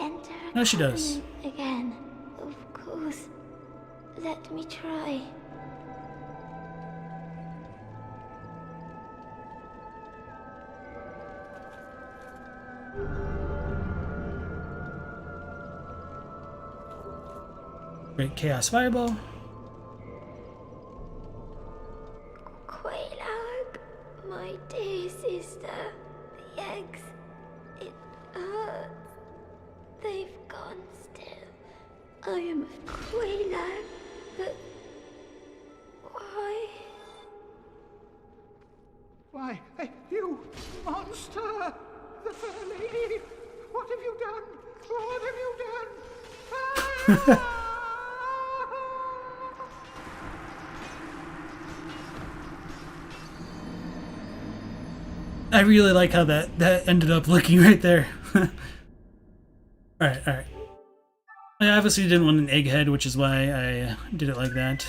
Enter No, she does. again. Of course. Let me try. Great Chaos Fireball. Quelaag, my dear sister. The eggs. It hurts. They've gone still. I am a Quelaag, but why? Why, you monster! The fair lady! What have you done? What have you done? Ah! I really like how that ended up looking right there. Alright. I obviously didn't want an egghead, which is why I did it like that.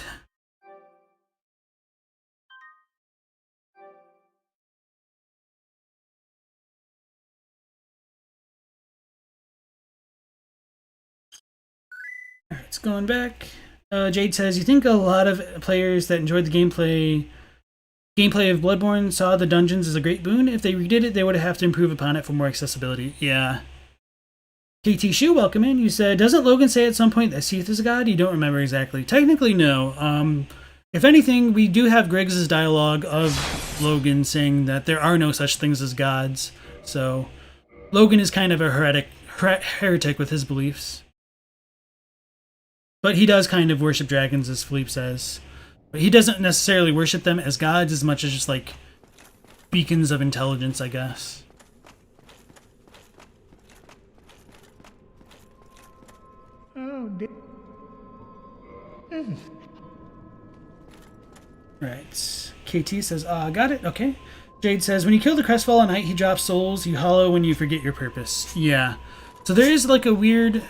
Alright, it's going back. Jade says, you think a lot of players that enjoyed the gameplay of Bloodborne saw the dungeons as a great boon? If they redid it, they would have to improve upon it for more accessibility. Yeah. KT Shu, welcome in. You said, doesn't Logan say at some point that Seath is a god? You don't remember exactly. Technically, no. If anything, we do have Griggs' dialogue of Logan saying that there are no such things as gods. So, Logan is kind of a heretic with his beliefs. But he does kind of worship dragons, as Philippe says. But he doesn't necessarily worship them as gods as much as just, like, beacons of intelligence, I guess. Oh, dear. Right. KT says, got it, okay. Jade says, when you kill the Crestfallen Knight, he drops souls. You hollow when you forget your purpose. Yeah. So there is, like, a weird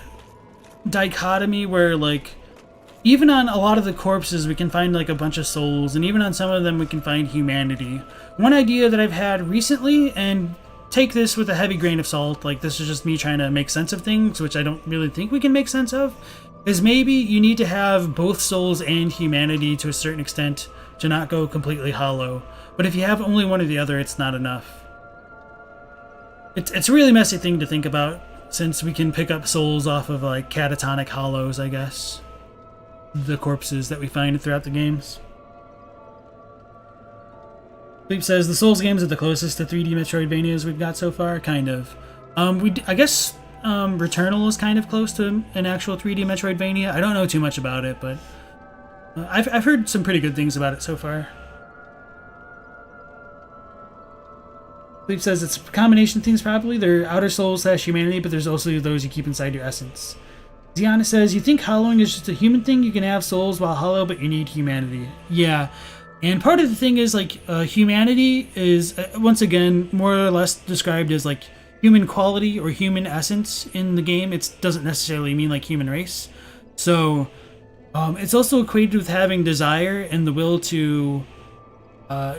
dichotomy where, like, even on a lot of the corpses we can find, like, a bunch of souls, and even on some of them we can find humanity. One idea that I've had recently, and take this with a heavy grain of salt, like, this is just me trying to make sense of things, which I don't really think we can make sense of, is maybe you need to have both souls and humanity to a certain extent to not go completely hollow. But if you have only one or the other, it's not enough. It's a really messy thing to think about, since we can pick up souls off of, like, catatonic hollows, I guess. The corpses that we find throughout the games. Sleep says, the Souls games are the closest to 3D Metroidvanias we've got so far? Kind of. I guess Returnal is kind of close to an actual 3D Metroidvania. I don't know too much about it, but I've heard some pretty good things about it so far. Sleep says it's a combination of things probably. They're outer souls / humanity, but there's also those you keep inside your essence. Ziana says, you think hollowing is just a human thing? You can have souls while hollow, but you need humanity. Yeah. And part of the thing is, like, humanity is, once again, more or less described as, like, human quality or human essence in the game. It doesn't necessarily mean, like, human race. So, it's also equated with having desire and the will to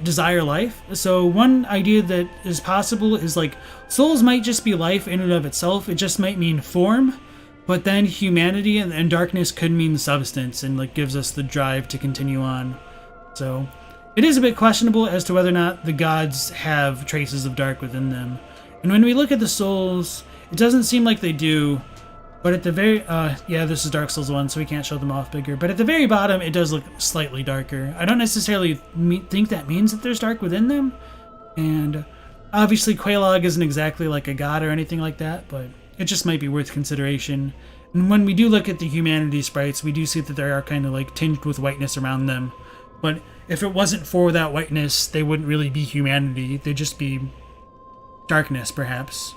desire life. So one idea that is possible is, like, souls might just be life in and of itself. It just might mean form. But then humanity and darkness could mean substance and, like, gives us the drive to continue on. So it is a bit questionable as to whether or not the gods have traces of dark within them. And when we look at the souls, it doesn't seem like they do. But at the very... yeah, this is Dark Souls 1, so we can't show them off bigger. But at the very bottom, it does look slightly darker. I don't necessarily think that means that there's dark within them. And obviously Quelaag isn't exactly like a god or anything like that, but it just might be worth consideration. And when we do look at the humanity sprites, we do see that they are kind of, like, tinged with whiteness around them. But if it wasn't for that whiteness, they wouldn't really be humanity. They'd just be darkness, perhaps.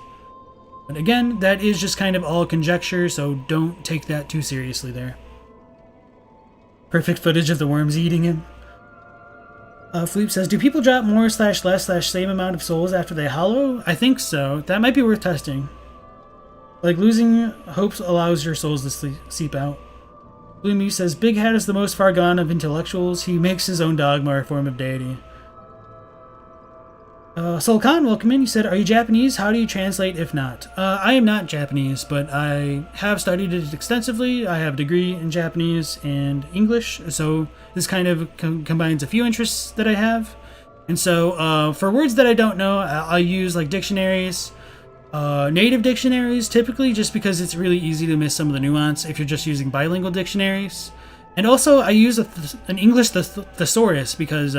But again, that is just kind of all conjecture, so don't take that too seriously there. Perfect footage of the worms eating him. Philippe says, do people drop more / less / same amount of souls after they hollow? I think so. That might be worth testing. Like, losing hopes allows your souls to seep out. Bloomy says, Big Hat is the most far gone of intellectuals. He makes his own dogma a form of deity. Soul Khan, welcome in. You said, are you Japanese? How do you translate if not? I am not Japanese, but I have studied it extensively. I have a degree in Japanese and English, so this kind of combines a few interests that I have. And so, for words that I don't know, I use, like, dictionaries. Native dictionaries, typically, just because it's really easy to miss some of the nuance if you're just using bilingual dictionaries. And also, I use an English thesaurus because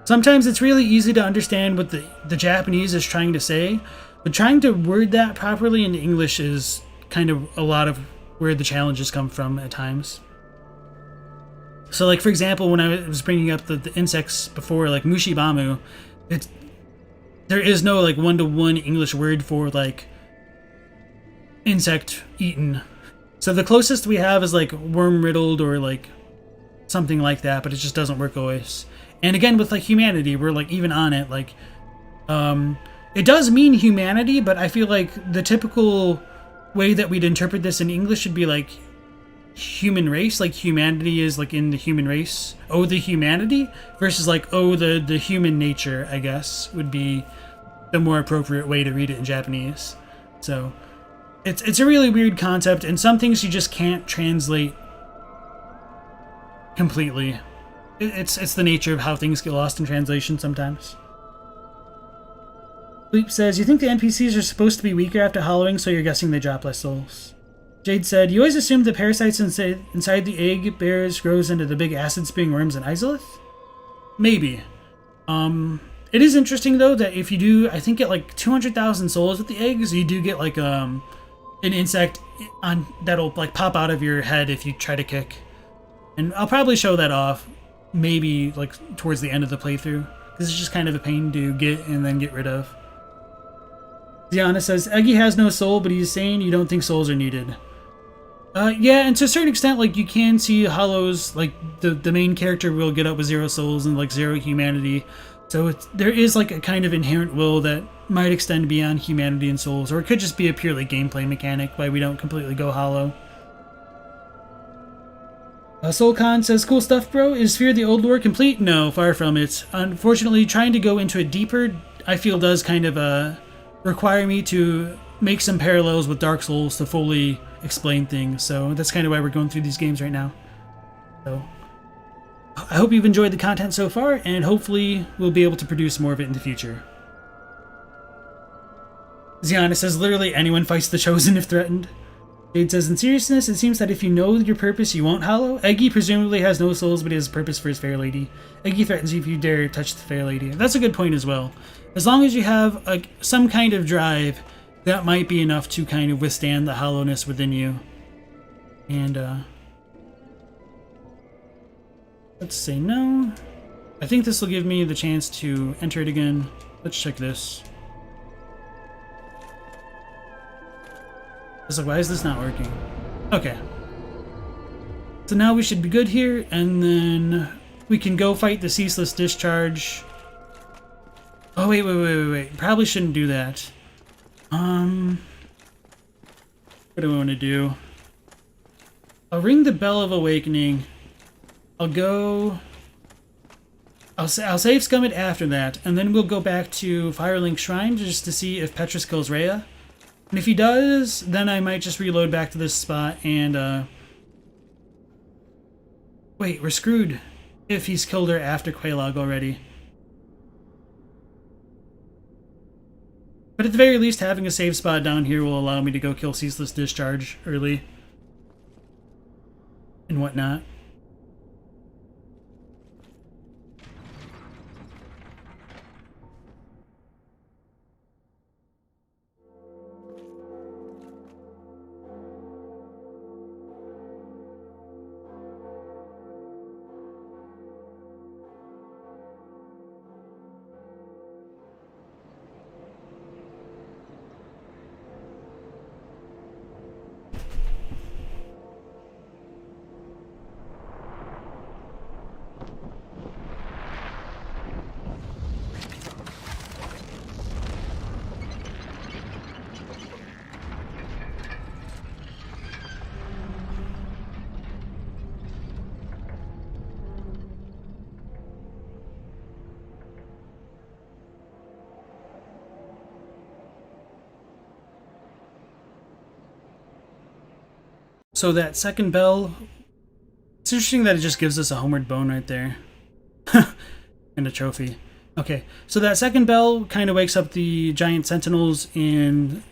sometimes it's really easy to understand what the Japanese is trying to say, but trying to word that properly into English is kind of a lot of where the challenges come from at times. So, like, for example, when I was bringing up the insects before, like Mushibamu, there is no, like, one-to-one English word for, like, insect eaten. So the closest we have is, like, worm riddled or, like, something like that, but it just doesn't work always. And again, with, like, humanity, we're, like, even on it, like, it does mean humanity, but I feel like the typical way that we'd interpret this in English should be, like, human race, like humanity is, like, in the human race. Oh, the humanity versus, like, oh, the human nature, I guess, would be the more appropriate way to read it in Japanese. So it's a really weird concept, and some things you just can't translate completely. It's the nature of how things get lost in translation sometimes. Bleep says, you think the NPCs are supposed to be weaker after hollowing, so you're guessing they drop less souls. Jade said, you always assumed the parasites inside the egg bears grows into the big acid-spewing worms in Izalith? Maybe. It is interesting, though, that if you do, I think, get like 200,000 souls with the eggs, you do get like an insect that'll like pop out of your head if you try to kick. And I'll probably show that off maybe like towards the end of the playthrough, because it's just kind of a pain to get and then get rid of. Ziana says, Engi has no soul, but he's saying you don't think souls are needed. Yeah, and to a certain extent, like, you can see Hollows, like, the main character will get up with 0 souls and, like, 0 humanity. So there is, like, a kind of inherent will that might extend beyond humanity and souls, or it could just be a purely gameplay mechanic why we don't completely go hollow. Soulcon says, cool stuff, bro. Is Fear the Old lore complete? No, far from it. Unfortunately, trying to go into it deeper, I feel does kind of require me to make some parallels with Dark Souls to fully explain things, so that's kind of why we're going through these games right now. So I hope you've enjoyed the content so far, and hopefully we'll be able to produce more of it in the future. Ziana says, literally anyone fights the Chosen if threatened. Jade says, in seriousness, it seems that if you know your purpose, you won't hollow. Engi presumably has no souls, but he has a purpose for his fair lady. Engi threatens you if you dare touch the fair lady. That's a good point as well. As long as you have some kind of drive, that might be enough to kind of withstand the hollowness within you. And, let's say no. I think this will give me the chance to enter it again. Let's check this. I was like, why is this not working? Okay. So now we should be good here, and then we can go fight the Ceaseless Discharge. Oh, wait. Probably shouldn't do that. What do I want to do? I'll ring the Bell of Awakening. I'll save Scummit after that, and then we'll go back to Firelink Shrine just to see if Petrus kills Rhea. And if he does, then I might just reload back to this spot and, wait, we're screwed if he's killed her after Quelaag already. But at the very least, having a save spot down here will allow me to go kill Ceaseless Discharge early. And whatnot. So that second bell, it's interesting that it just gives us a homeward bone right there. And a trophy. Okay, so that second bell kind of wakes up the giant sentinels in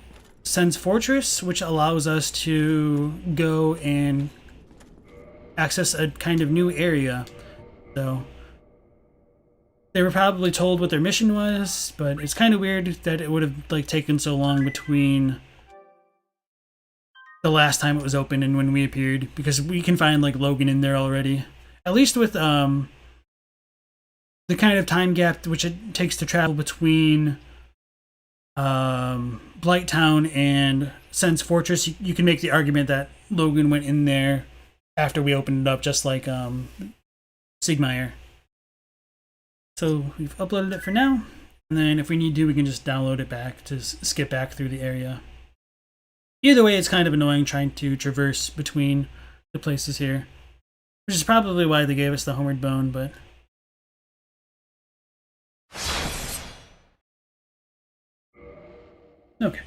Sen's Fortress, which allows us to go and access a kind of new area. So they were probably told what their mission was, but it's kind of weird that it would have like taken so long between the last time it was open and when we appeared, because we can find like Logan in there already. At least with the kind of time gap which it takes to travel between Blighttown and Sen's Fortress, you can make the argument that Logan went in there after we opened it up, just like Sigmire. So we've uploaded it for now, and then if we need to, we can just download it back to skip back through the area. Either way, it's kind of annoying trying to traverse between the places here, which is probably why they gave us the homeward bone, but okay.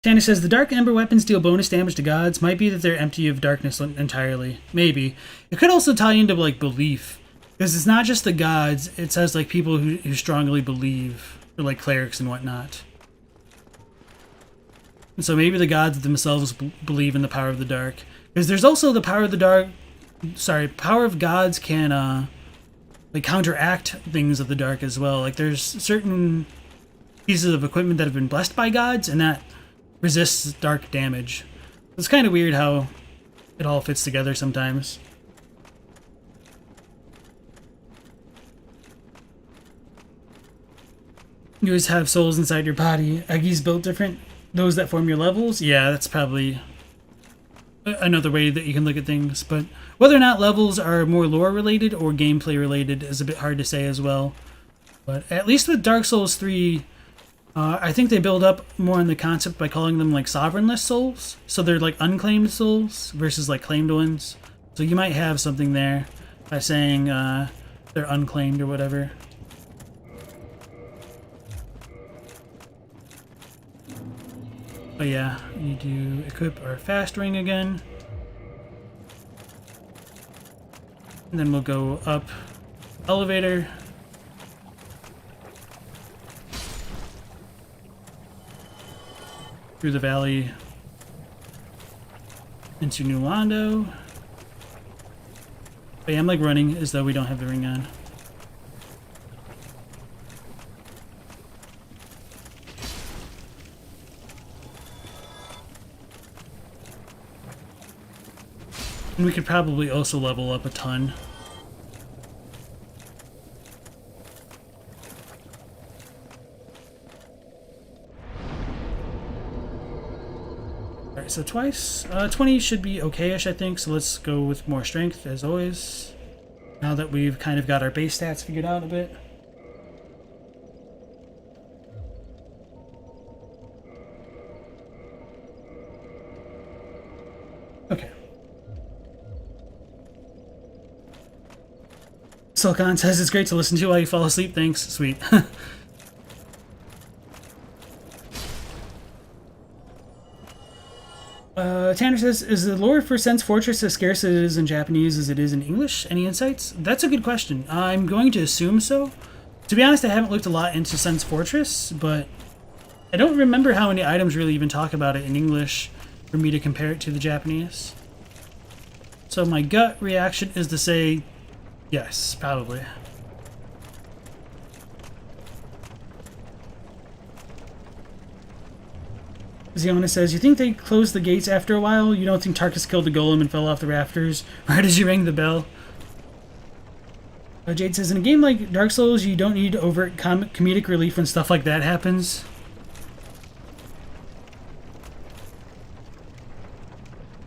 Tanner says, the Dark Ember weapons deal bonus damage to gods. Might be that they're empty of darkness entirely. Maybe. It could also tie into, like, belief. Because it's not just the gods. It says, like, people who strongly believe. Or, like, clerics and whatnot. And so maybe the gods themselves believe in the power of the dark. Because there's also the power of the dark... Sorry, power of gods can, like, counteract things of the dark as well. Like, there's certain pieces of equipment that have been blessed by gods, and that resists dark damage. It's kind of weird how it all fits together sometimes. You always have souls inside your body. Engi's built different. Those that form your levels? Yeah, that's probably another way that you can look at things. But whether or not levels are more lore related or gameplay related is a bit hard to say as well. But at least with Dark Souls 3, I think they build up more on the concept by calling them like sovereignless souls. So they're like unclaimed souls versus like claimed ones. So you might have something there by saying they're unclaimed or whatever. But yeah, we need to equip our fast ring again. And then we'll go up elevator. Through the valley into New Londo. But yeah, I'm like running as though we don't have the ring on. And we could probably also level up a ton. Alright, so twice. 20 should be okay-ish, I think, so let's go with more strength, as always. Now that we've kind of got our base stats figured out a bit. Okay. Sulcon says it's great to listen to while you fall asleep. Thanks. Sweet. Tanner says, is the lore for Sense Fortress as scarce as it is in Japanese as it is in English? Any insights? That's a good question. I'm going to assume so. To be honest, I haven't looked a lot into Sense Fortress, but I don't remember how many items really even talk about it in English for me to compare it to the Japanese. So my gut reaction is to say yes, probably. Ziona says, you think they closed the gates after a while? You don't think Tarkus killed the golem and fell off the rafters right as you rang the bell? Jade says, in a game like Dark Souls, you don't need overt comedic relief when stuff like that happens.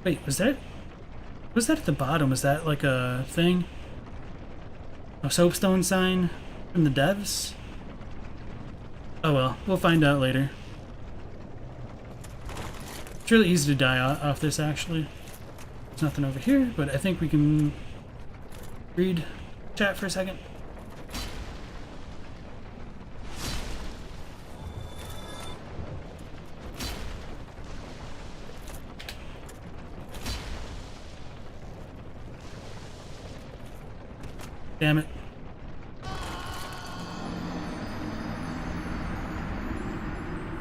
Wait, was that at the bottom? Was that like a thing? A soapstone sign from the devs? Oh well, we'll find out later. It's really easy to die off this, actually. There's nothing over here, but I think we can read chat for a second. Damn it.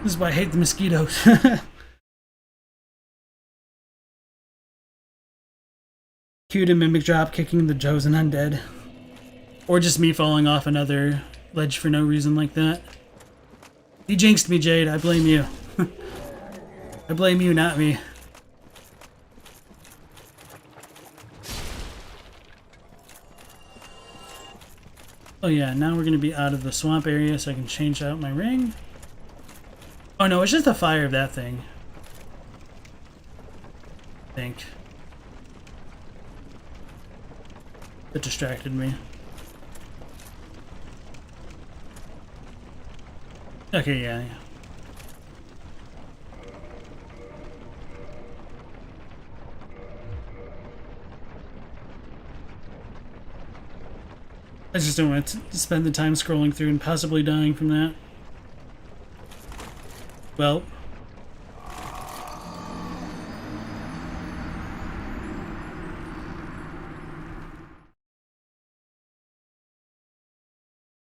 This is why I hate the mosquitoes. Cue to mimic drop kicking the chosen undead. Or just me falling off another ledge for no reason like that. You jinxed me, Jade. I blame you. I blame you, not me. Oh yeah, now we're going to be out of the swamp area so I can change out my ring. Oh no, it's just the fire of that thing. I think. It distracted me. Okay, yeah. I just don't want to spend the time scrolling through and possibly dying from that. Well,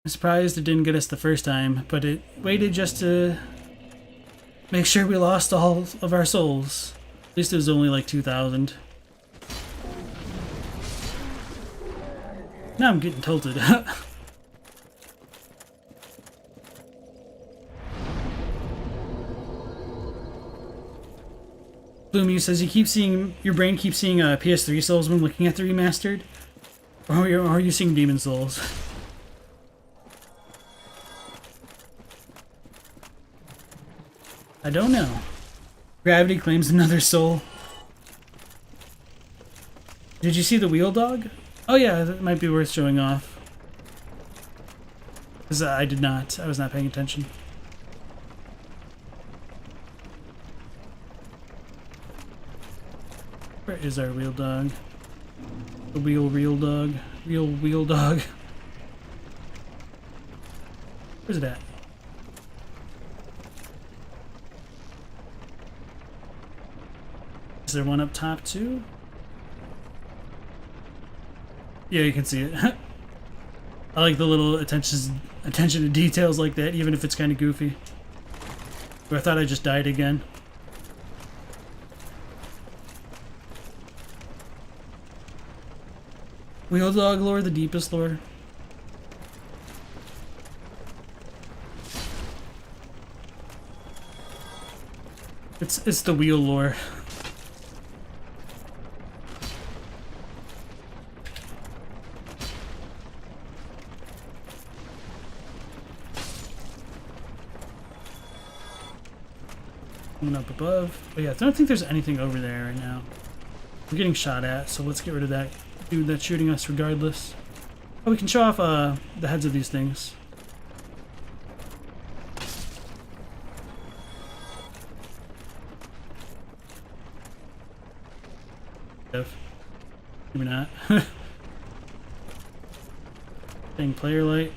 I'm surprised it didn't get us the first time, but it waited just to make sure we lost all of our souls. At least it was only like 2,000. Now I'm getting tilted. Bloomy says your brain keeps seeing PS3 souls when looking at the remastered, or are you seeing demon souls? I don't know. Gravity claims another soul. Did you see the wheel dog? Oh yeah, that might be worth showing off. Because I did not. I was not paying attention. Where is our wheel dog? The real dog. Real wheel dog. Where's it at? Is there one up top too? Yeah, you can see it. I like the little attention to details like that, even if it's kind of goofy. But I thought I just died again. Wheel dog lore, the deepest lore. It's the wheel lore. Coming up above. But yeah, I don't think there's anything over there right now. We're getting shot at, so let's get rid of that dude that's shooting us regardless. Oh, we can show off the heads of these things. Maybe not. Dang player light.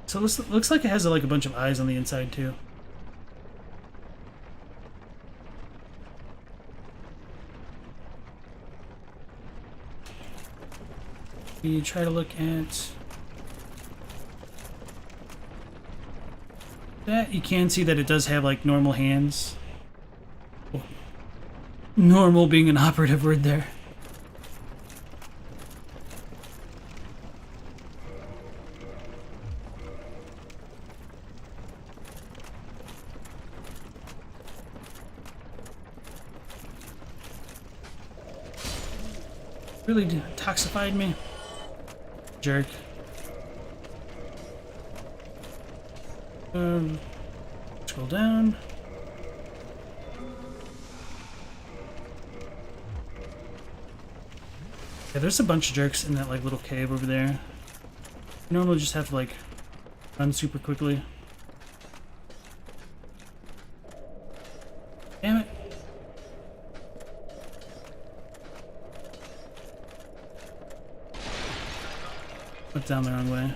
So this looks like it has like a bunch of eyes on the inside too. We try to look at that. You can see that it does have like normal hands. Oh. Normal being an operative word there. Really toxified me. Jerk. Scroll down. Yeah, there's a bunch of jerks in that like little cave over there. You normally just have to like run super quickly. Damn it. Went down the wrong way.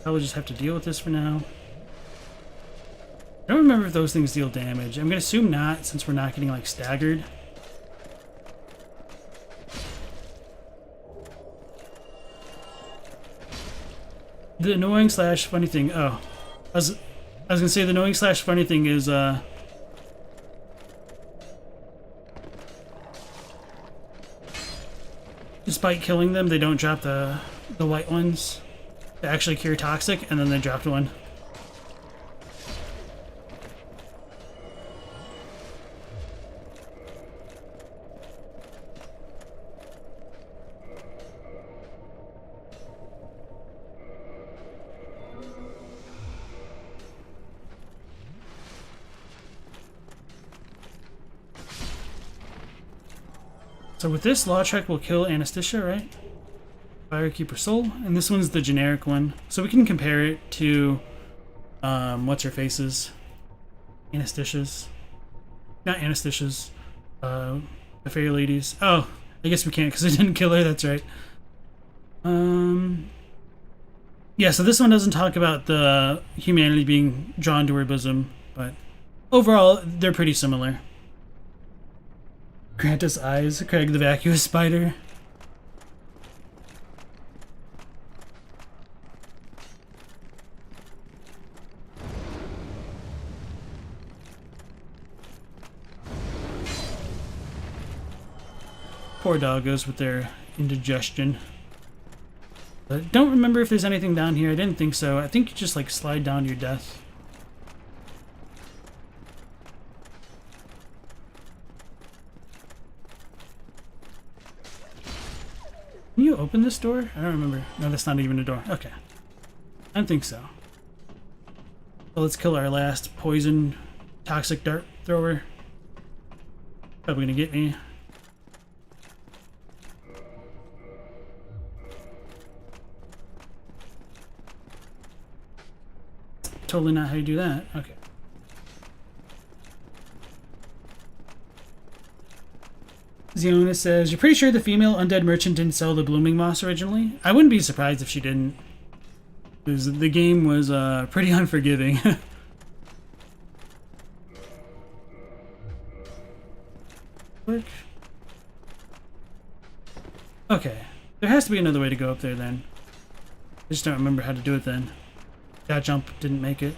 I'll just have to deal with this for now. I don't remember if those things deal damage. I'm gonna assume not, since we're not getting like staggered. The annoying slash funny thing. Oh, I was gonna say the annoying slash funny thing is despite killing them, they don't drop the white ones. They actually cure toxic, and then they dropped one. So with this, Lordran will kill Anesthesia, right? Firekeeper soul, and this one's the generic one. So we can compare it to, what's her faces? Anestheticia's. Not Anestheticia's. The Fairy Ladies. Oh, I guess we can't because I didn't kill her, that's right. Yeah, so this one doesn't talk about the humanity being drawn to her bosom, but overall, they're pretty similar. Grant us eyes, Craig the vacuous spider. Poor doggos with their indigestion. But don't remember if there's anything down here. I didn't think so. I think you just like slide down to your death. Can you open this door? I don't remember. No, that's not even a door. Okay. I don't think so. So let's kill our last poison toxic dart thrower. Probably gonna get me. Totally not how you do that. Okay. Ziona says, you're pretty sure the female undead merchant didn't sell the blooming moss originally? I wouldn't be surprised if she didn't. Because the game was pretty unforgiving. Work. Okay. There has to be another way to go up there then. I just don't remember how to do it then. That jump didn't make it.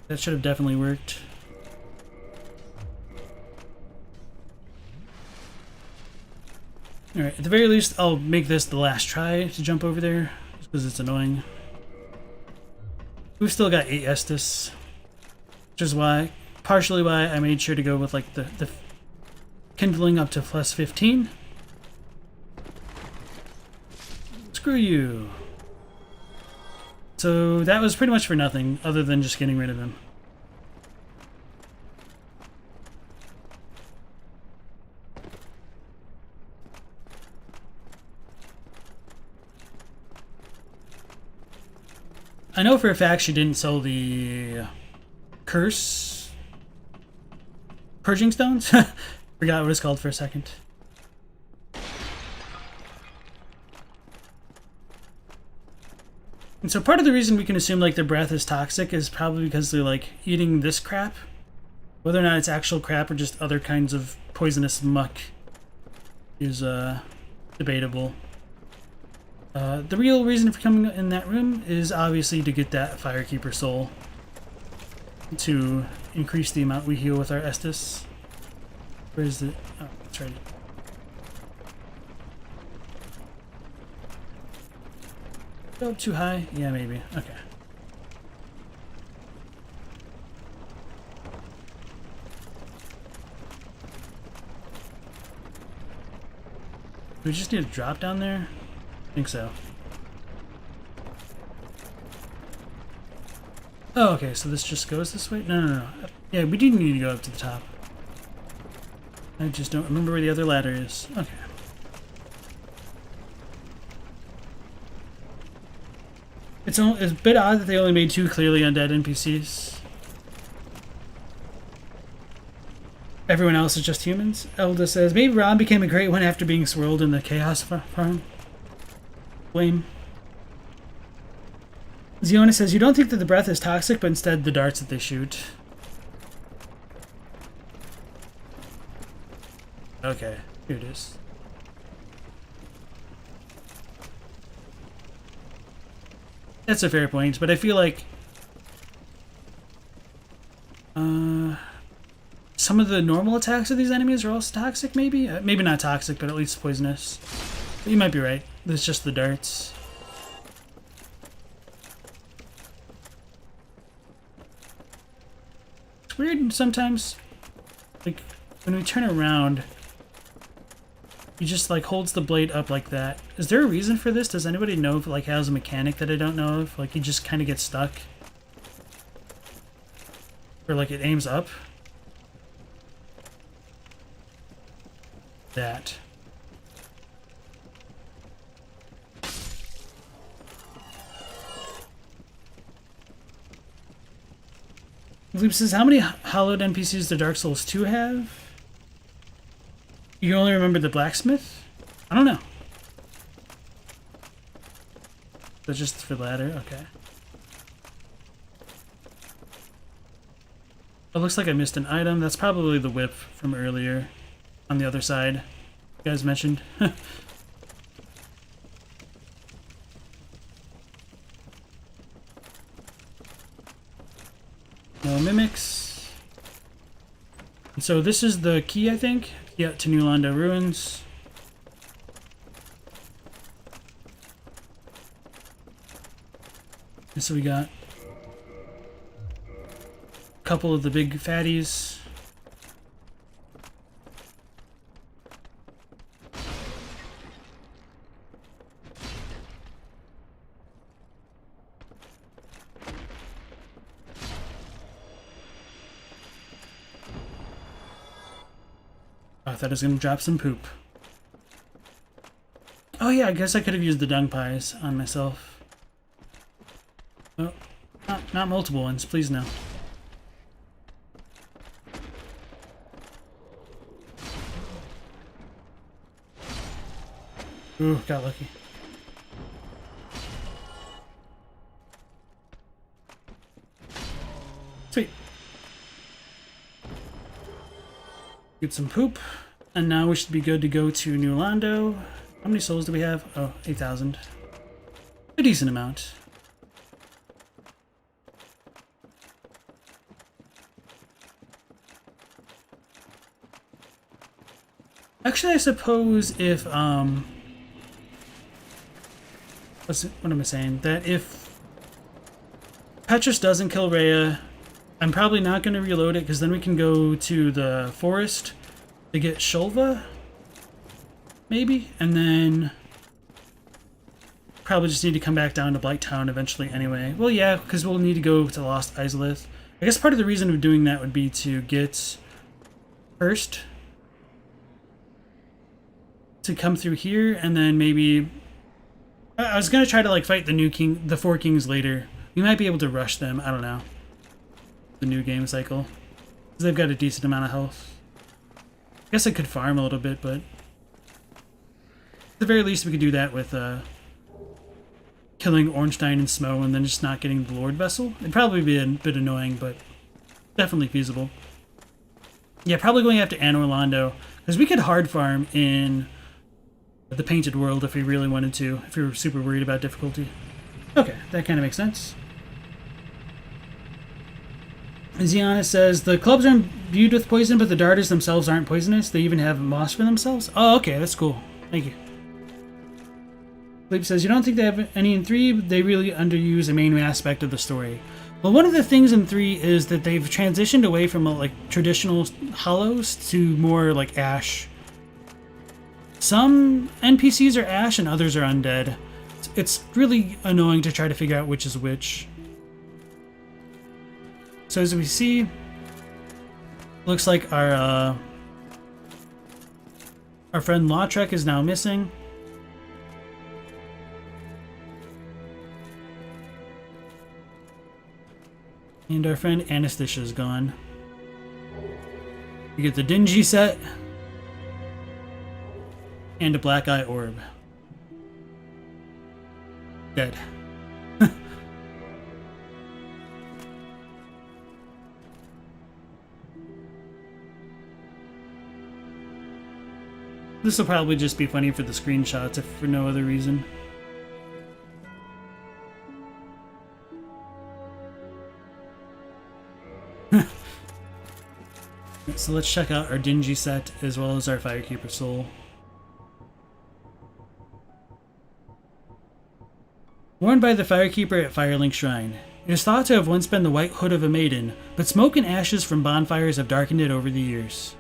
That should have definitely worked. Alright, at the very least, I'll make this the last try to jump over there, just because it's annoying. We've still got 8 Estus, which is why, partially why I made sure to go with like the kindling up to plus 15. Screw you. So that was pretty much for nothing, other than just getting rid of him. I know for a fact she didn't sell the curse purging stones. Forgot what it's called for a second. And so part of the reason we can assume like their breath is toxic is probably because they're like eating this crap. Whether or not it's actual crap or just other kinds of poisonous muck is debatable. The real reason for coming in that room is obviously to get that Firekeeper soul to increase the amount we heal with our Estus. Where is it? Oh, that's right. Go up too high? Yeah, maybe. Okay. Do we just need to drop down there? I think so. Oh, okay, so this just goes this way? No. Yeah, we do need to go up to the top. I just don't remember where the other ladder is. Okay. It's a bit odd that they only made 2 clearly undead NPCs. Everyone else is just humans. Elda says, maybe Ron became a great one after being swirled in the Chaos Farm. Blame. Ziona says, you don't think that the breath is toxic, but instead the darts that they shoot. Okay, here it is. That's a fair point, but I feel like some of the normal attacks of these enemies are also toxic, maybe? Maybe not toxic, but at least poisonous. But you might be right. It's just the darts. It's weird sometimes. Like, when we turn around, he just, like, holds the blade up like that. Is there a reason for this? Does anybody know if it, like, has a mechanic that I don't know of? Like, he just kind of gets stuck? Or, like, it aims up? That. Loop says, how many hallowed NPCs do Dark Souls 2 have? You only remember the blacksmith? I don't know. That's just for the ladder? Okay. It looks like I missed an item. That's probably the whip from earlier on the other side you guys mentioned. No mimics. And so this is the key, I think. Yeah, to New Londo Ruins. And so we got a couple of the big fatties. I thought I was going to drop some poop. Oh yeah, I guess I could have used the dung pies on myself. Oh, not multiple ones, please no. Ooh, got lucky. Sweet. Get some poop. And now we should be good to go to New Londo. How many souls do we have? Oh, 8,000. A decent amount. Actually, I suppose if, what am I saying? That if Petrus doesn't kill Rhea, I'm probably not going to reload it, because then we can go to the forest to get Shulva, maybe, and then probably just need to come back down to Blighttown eventually anyway. Well, yeah, because we'll need to go to Lost Izalith. I guess part of the reason of doing that would be to get first to come through here, and then maybe I was gonna try to like fight the four kings later. We might be able to rush them. I don't know. The new game cycle, because they've got a decent amount of health. I guess I could farm a little bit, but at the very least we could do that with killing Ornstein and Smo and then just not getting the Lord Vessel. It'd probably be a bit annoying, but definitely feasible. Yeah, probably going after Anor Londo, because we could hard farm in the Painted World if we really wanted to, if we were super worried about difficulty. Okay, that kind of makes sense. Ziana says, the clubs are imbued with poison, but the darters themselves aren't poisonous. They even have moss for themselves. Oh, okay, that's cool. Thank you. Philippe says, you don't think they have any in 3, but they really underuse a main aspect of the story. Well, one of the things in 3 is that they've transitioned away from like traditional hollows to more like ash. Some NPCs are ash and others are undead. It's really annoying to try to figure out which is which. So as we see, looks like our friend Lautrec is now missing. And our friend Anastasia is gone. We get the Dingy set. And a Black Eye Orb. Dead. This will probably just be funny for the screenshots, if for no other reason. So let's check out our Dingy set as well as our Firekeeper soul. Worn by the Firekeeper at Firelink Shrine. It is thought to have once been the white hood of a maiden, but smoke and ashes from bonfires have darkened it over the years.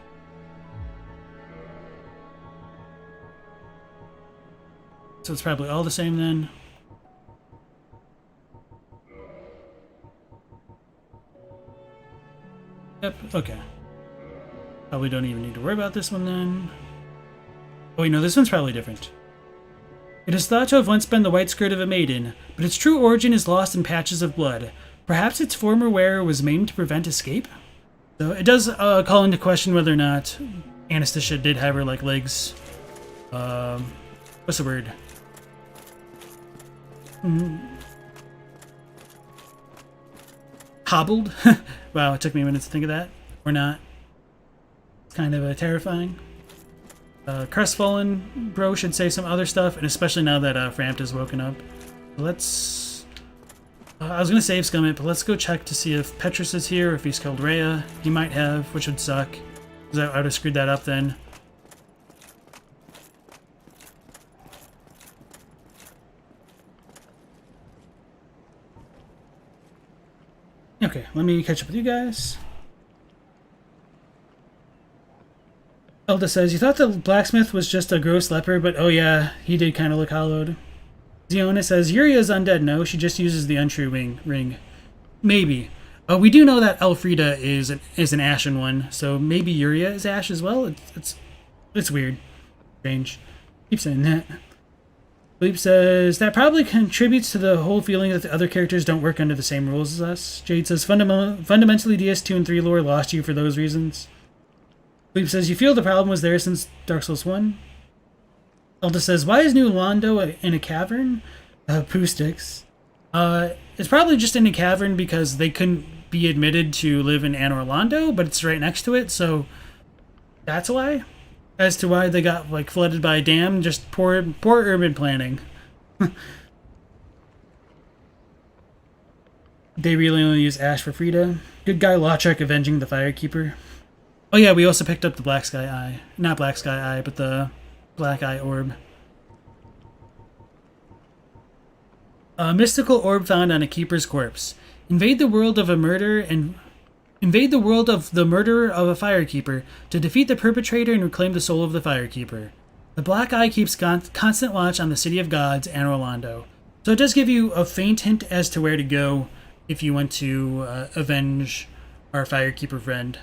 So it's probably all the same then. Yep, okay. Probably don't even need to worry about this one then. Oh wait, no, this one's probably different. It is thought to have once been the white skirt of a maiden, but its true origin is lost in patches of blood. Perhaps its former wearer was maimed to prevent escape? So it does call into question whether or not Anastasia did have her like legs. What's the word? hobbled. Wow, it took me a minute to think of that. Or not. It's kind of terrifying. Crestfallen bro should say some other stuff, and especially now that Frampt has woken up. Let's... I was going to save Scummit, but let's go check to see if Petrus is here, or if he's killed Rhea. He might have, which would suck, because I would have screwed that up then. Okay, let me catch up with you guys. Elda says, you thought the blacksmith was just a gross leper, but oh yeah, he did kind of look hollowed. Ziona says, Yuria's undead. No, she just uses the untrue ring. Maybe. We do know that Elfrida is an ashen one, so maybe Yuria is ash as well. It's weird. Strange. Keep saying that. Philippe says, that probably contributes to the whole feeling that the other characters don't work under the same rules as us. Jade says, fundamentally DS2 and 3 lore lost you for those reasons. Philippe says, you feel the problem was there since Dark Souls 1? Elda says, why is New Londo in a cavern? Poo sticks. It's probably just in a cavern because they couldn't be admitted to live in Anor Londo, but it's right next to it, so that's why. As to why they got like flooded by a dam, just poor urban planning. They really only use Ash for Frida. Good guy Lawcheck avenging the Firekeeper. Oh yeah, we also picked up the Black Sky Eye. Not Black Sky Eye, but the Black Eye Orb. A mystical orb found on a keeper's corpse. Invade the world of the murderer of a Firekeeper to defeat the perpetrator and reclaim the soul of the Firekeeper. The Black Eye keeps constant watch on the City of Gods, Anor Londo. So it does give you a faint hint as to where to go if you want to avenge our Firekeeper friend.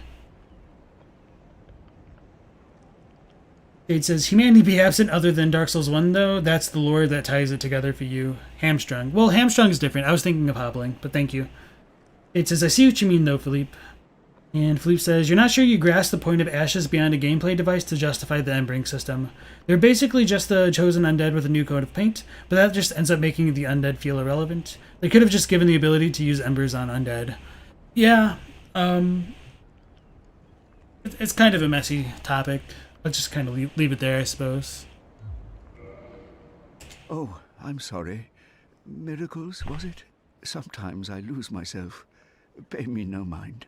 Jade says, humanity be absent other than Dark Souls 1 though? That's the lore that ties it together for you. Hamstrung. Well, hamstrung is different. I was thinking of hobbling, but thank you. Jade says, I see what you mean though, Philippe. And Philippe says, you're not sure you grasp the point of ashes beyond a gameplay device to justify the Endbring system. They're basically just the chosen undead with a new coat of paint, but that just ends up making the undead feel irrelevant. They could have just given the ability to use embers on undead. Yeah, it's kind of a messy topic. Let's just kind of leave it there, I suppose. Oh, I'm sorry. Miracles, was it? Sometimes I lose myself. Pay me no mind.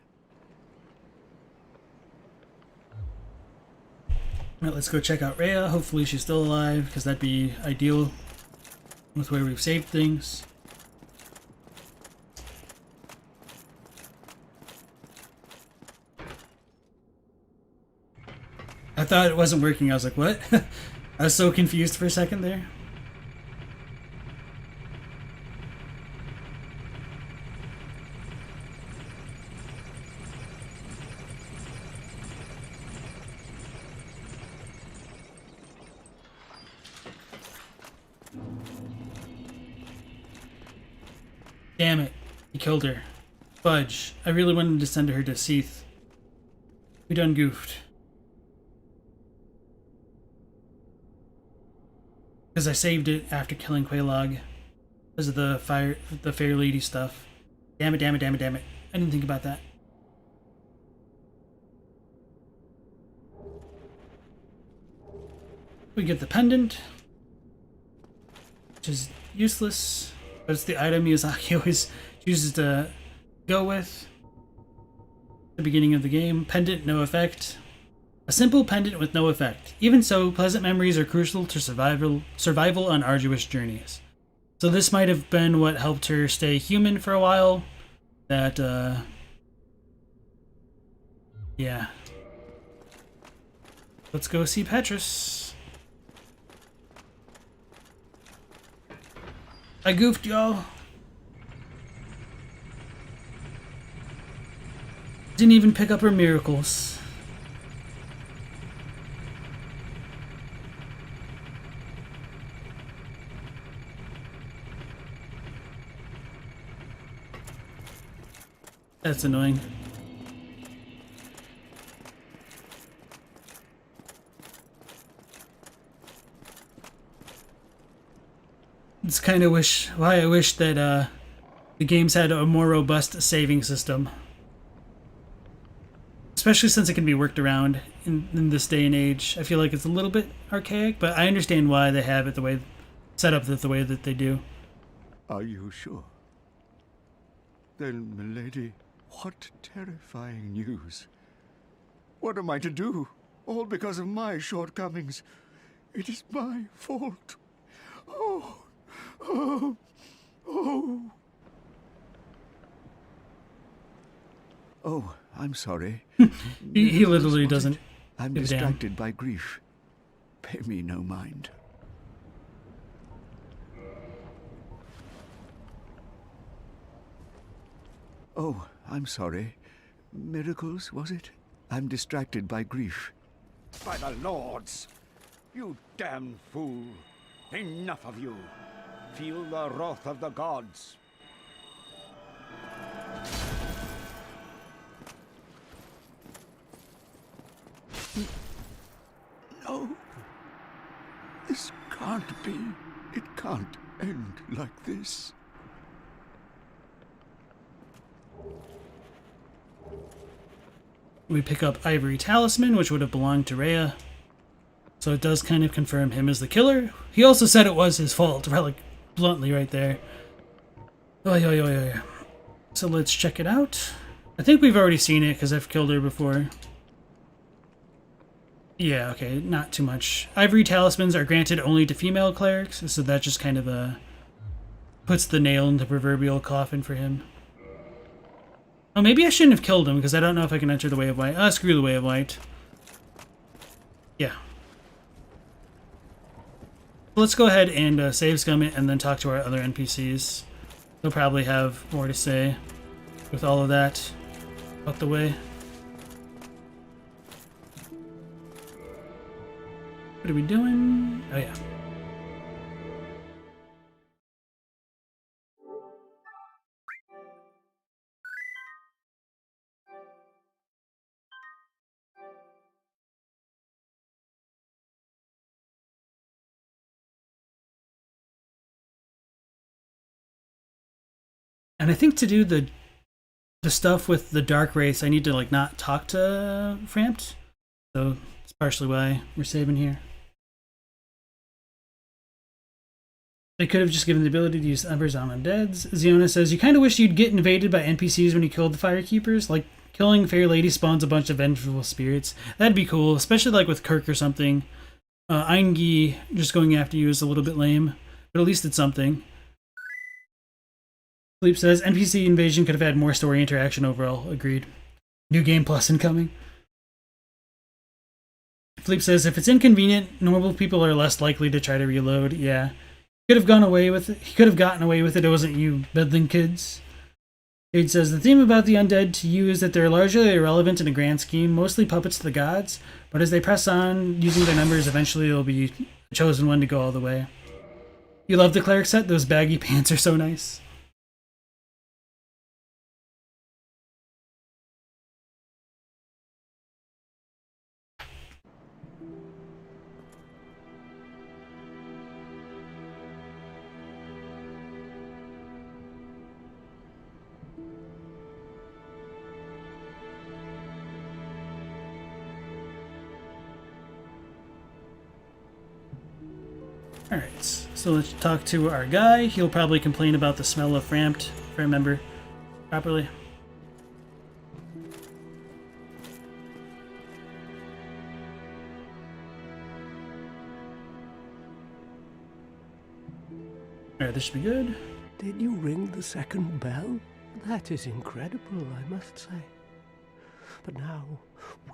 Well, let's go check out Rhea. Hopefully she's still alive, because that'd be ideal with where we've saved things. I thought it wasn't working. I was like, what? I was so confused for a second there. Damn it. He killed her. Fudge. I really wanted to send her to Seath. We done goofed. Because I saved it after killing Quelaag. Because of the Fair Lady stuff. Damn it, damn it, damn it, damn it. I didn't think about that. We get the pendant. Which is useless. But it's the item Miyazaki always chooses to go with. At the beginning of the game. Pendant, no effect. A simple pendant with no effect. Even so, pleasant memories are crucial to survival on arduous journeys. So this might have been what helped her stay human for a while. That, yeah. Let's go see Petrus. I goofed, y'all. Didn't even pick up her miracles. That's annoying. It's kind of why I wish that the games had a more robust saving system. Especially since it can be worked around in this day and age. I feel like it's a little bit archaic, but I understand why they have it set up the way that they do. Are you sure? Then, milady, what terrifying news. What am I to do? All because of my shortcomings. It is my fault. Oh, oh, oh. Oh, I'm sorry. he literally doesn't. I'm distracted by grief. Pay me no mind. Oh, I'm sorry. Miracles, was it? I'm distracted by grief. By the lords! You damn fool! Enough of you! Feel the wrath of the gods! No. This can't be. It can't end like this. We pick up Ivory Talisman, which would have belonged to Rhea. So it does kind of confirm him as the killer. He also said it was his fault, like bluntly right there. Oy, oy, oy, oy. So let's check it out. I think we've already seen it because I've killed her before. Yeah, okay, not too much. Ivory Talismans are granted only to female clerics, so that just kind of puts the nail in the proverbial coffin for him. Oh, maybe I shouldn't have killed him, because I don't know if I can enter the Way of Light. Screw the Way of Light. Yeah. Let's go ahead and save scum it, and then talk to our other NPCs. They'll probably have more to say with all of that out the way. What are we doing? Oh, yeah. And I think to do the stuff with the dark race, I need to like not talk to Frampt. So it's partially why we're saving here. They could have just given the ability to use embers on undeads. Ziona says, you kind of wish you'd get invaded by NPCs when you killed the Firekeepers. Like, killing Fair Lady spawns a bunch of vengeful spirits. That'd be cool, especially like with Kirk or something. Engi just going after you is a little bit lame, but at least it's something. Sleep says, NPC invasion could have had more story interaction overall. Agreed. New game plus incoming. Sleep says, if it's inconvenient, normal people are less likely to try to reload. Yeah. Could have gone away with it. He could have gotten away with it. It wasn't you, meddling kids. Jade says, the theme about the undead to you is that they're largely irrelevant in the grand scheme, mostly puppets to the gods, but as they press on, using their numbers, eventually they'll be the chosen one to go all the way. You love the cleric set? Those baggy pants are so nice. Alright, so let's talk to our guy. He'll probably complain about the smell of Frampt, if I remember properly. Alright, this should be good. Did you ring the second bell? That is incredible, I must say. But now,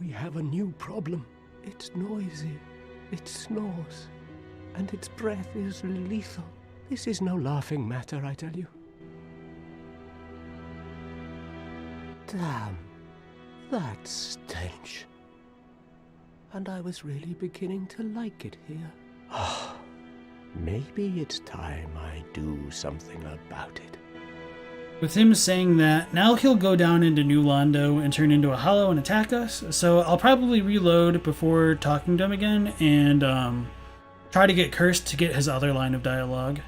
we have a new problem. It's noisy, it snores, and its breath is lethal. This is no laughing matter, I tell you. Damn, that stench. And I was really beginning to like it here. Ah, maybe it's time I do something about it. With him saying that, now he'll go down into New Londo and turn into a hollow and attack us. So I'll probably reload before talking to him again and try to get Cursed to get his other line of dialogue.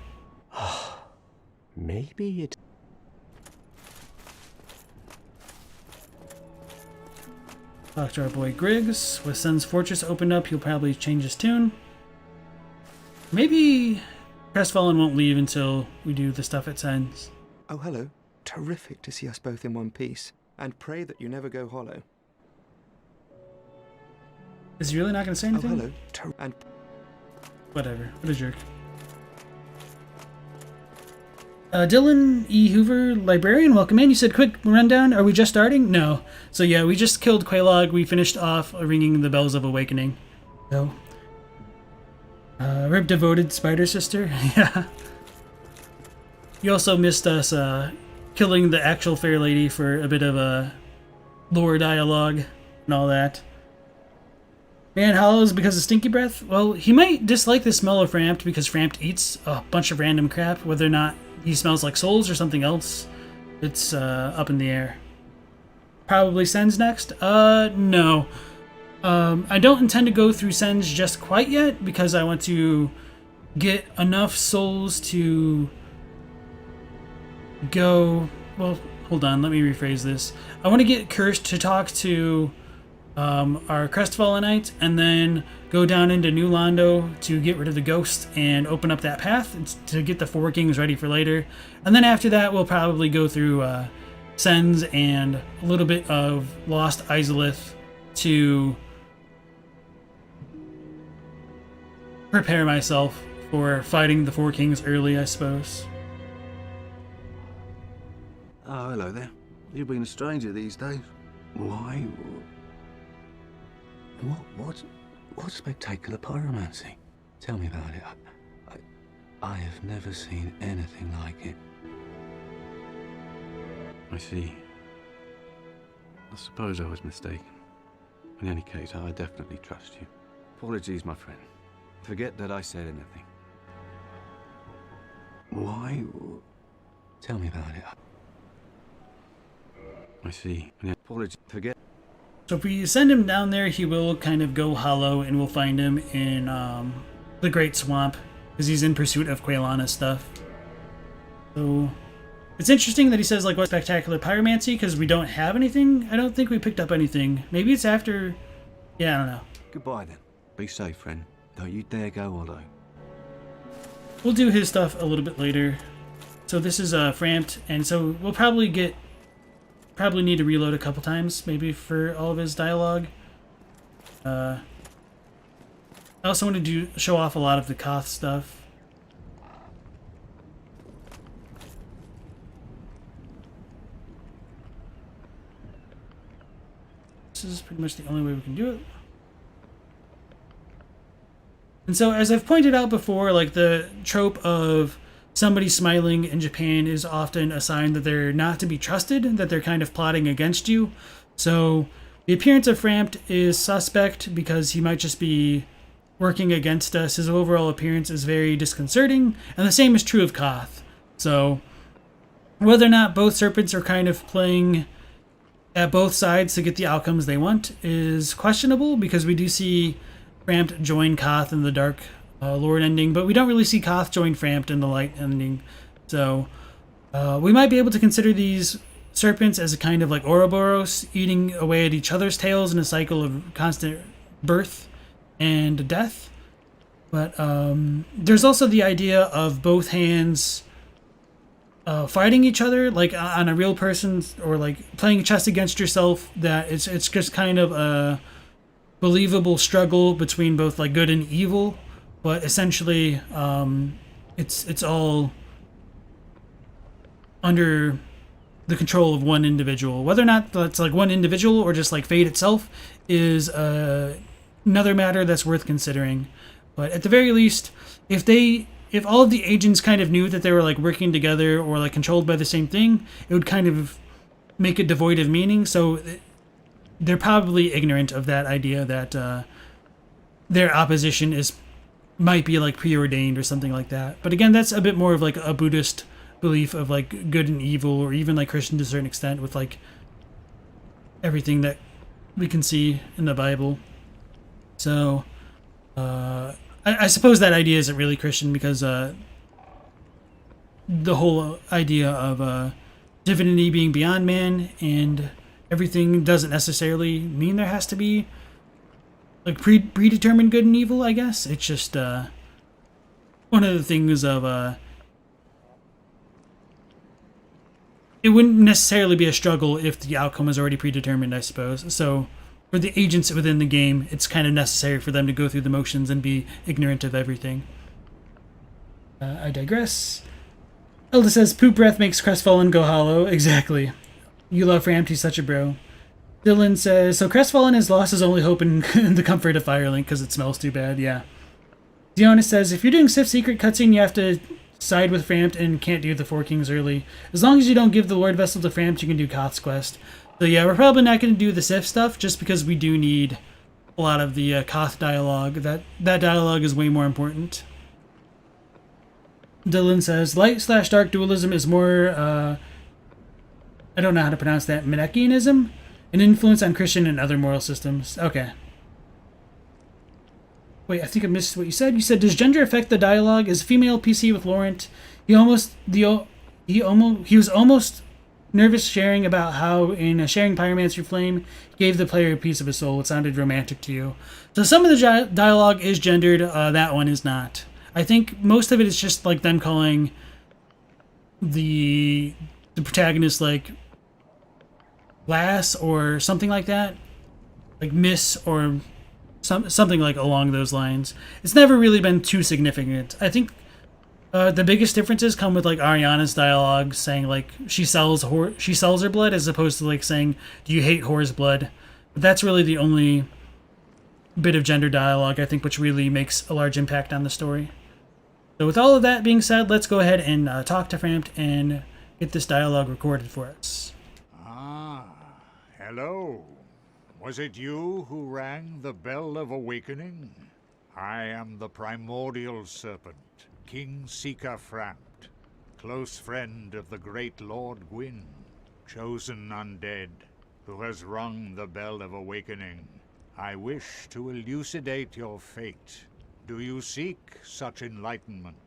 Maybe it... Talk to our boy Griggs. With Sen's Fortress opened up, he'll probably change his tune. Maybe Crestfallen won't leave until we do the stuff at Sen's. Oh, hello. Terrific to see us both in one piece. And pray that you never go hollow. Is he really not going to say Oh, anything? hello. And Whatever. What a jerk. Dylan E. Hoover, librarian, welcome in. You said quick rundown. Are we just starting? No. So yeah, we just killed Quelaag. We finished off ringing the bells of awakening. So, Rip devoted spider sister. Yeah. You also missed us killing the actual fair lady for a bit of a lore dialogue and all that. Man hollows because of stinky breath? Well, he might dislike the smell of Frampt because Frampt eats a bunch of random crap, whether or not he smells like souls or something else. It's up in the air. Probably Sen's next? No. I don't intend to go through Sen's just quite yet because I want to get enough souls to go... Well, hold on, let me rephrase this. I want to get Cursed to talk to our Crestfallen Knight, and then go down into New Londo to get rid of the ghost and open up that path to get the Four Kings ready for later. And then after that, we'll probably go through Sen's and a little bit of Lost Izalith to prepare myself for fighting the Four Kings early, I suppose. Oh, hello there. You've been a stranger these days. Why? What spectacular pyromancy? Tell me about it. I have never seen anything like it. I see. I suppose I was mistaken. In any case, I definitely trust you. Apologies, my friend. Forget that I said anything. Why? Tell me about it. I see. Apologies. Forget. So if we send him down there, he will kind of go hollow, and we'll find him in the Great Swamp, because he's in pursuit of Quelaana stuff. So it's interesting that he says, like, what spectacular pyromancy, because we don't have anything. I don't think we picked up anything. Maybe it's after... Yeah, I don't know. Goodbye then. Be safe, friend. Don't you dare go hollow. We'll do his stuff a little bit later. So this is Frampt, and so we'll probably need to reload a couple times, maybe, for all of his dialogue. I also want to show off a lot of the Koth stuff. This is pretty much the only way we can do it. And so, as I've pointed out before, like, the trope of somebody smiling in Japan is often a sign that they're not to be trusted, that they're kind of plotting against you. So the appearance of Frampt is suspect because he might just be working against us. His overall appearance is very disconcerting, and the same is true of Koth. So whether or not both serpents are kind of playing at both sides to get the outcomes they want is questionable, because we do see Frampt join Koth in the Dark Lord ending, but we don't really see Koth join Frampt in the Light ending. So we might be able to consider these serpents as a kind of like Ouroboros, eating away at each other's tails in a cycle of constant birth and death. But there's also the idea of both hands fighting each other, like on a real person, or like playing chess against yourself, that it's just kind of a believable struggle between both like good and evil. But essentially, it's all under the control of one individual. Whether or not that's like one individual or just like fate itself is another matter that's worth considering. But at the very least, if all of the agents kind of knew that they were like working together or like controlled by the same thing, it would kind of make it devoid of meaning. So they're probably ignorant of that idea that their opposition might be like preordained or something like that. But again, that's a bit more of like a Buddhist belief of like good and evil, or even like Christian to a certain extent, with like everything that we can see in the Bible. So I suppose that idea isn't really Christian, because the whole idea of divinity being beyond man, and everything doesn't necessarily mean there has to be like predetermined good and evil, I guess. It's just one of the things of it wouldn't necessarily be a struggle if the outcome was already predetermined, I suppose. So for the agents within the game, it's kind of necessary for them to go through the motions and be ignorant of everything. I digress. Elda says, poop breath makes Crestfallen go hollow. Exactly. You love Ramped, he's such a bro. Dylan says, so Crestfallen has lost his only hope in the comfort of Firelink because it smells too bad. Yeah. Diona says, if you're doing Sif Secret cutscene, you have to side with Framped and can't do the Four Kings early. As long as you don't give the Lord Vessel to Framped, you can do Koth's quest. So yeah, we're probably not going to do the Sif stuff just because we do need a lot of the Koth dialogue. That dialogue is way more important. Dylan says, light/dark dualism is more, I don't know how to pronounce that, Manichaeanism? An influence on Christian and other moral systems. Okay. Wait, I think I missed what you said. You said, does gender affect the dialogue? Is female PC with Laurent? He was almost nervous sharing about how in sharing Pyromancy Flame he gave the player a piece of his soul. It sounded romantic to you. So some of the dialogue is gendered. That one is not. I think most of it is just like them calling the protagonist like lass or something like that, like miss or something like along those lines. It's never really been too significant. I think the biggest differences come with like Ariana's dialogue saying like she sells her blood as opposed to like saying, do you hate whore's blood? But that's really the only bit of gender dialogue I think which really makes a large impact on the story. So with all of that being said, let's go ahead and talk to Framped and get this dialogue recorded for us. Ah, hello. Was it you who rang the bell of awakening? I am the primordial serpent, King Seeker Framped, close friend of the great Lord Gwyn, chosen undead, who has rung the bell of awakening. I wish to elucidate your fate. Do you seek such enlightenment?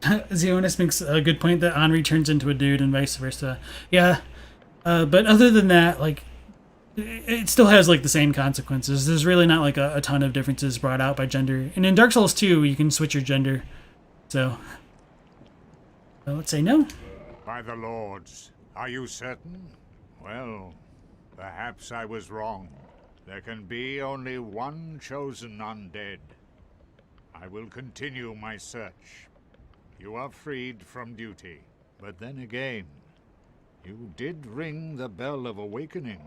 Zionis makes a good point that Henri turns into a dude and vice versa. Yeah, but other than that, like, it still has like the same consequences. There's really not like a ton of differences brought out by gender. And in Dark Souls 2, you can switch your gender. So let's say no. By the lords, are you certain? Well, perhaps I was wrong. There can be only one chosen undead. I will continue my search. You are freed from duty. But then again, you did ring the bell of awakening.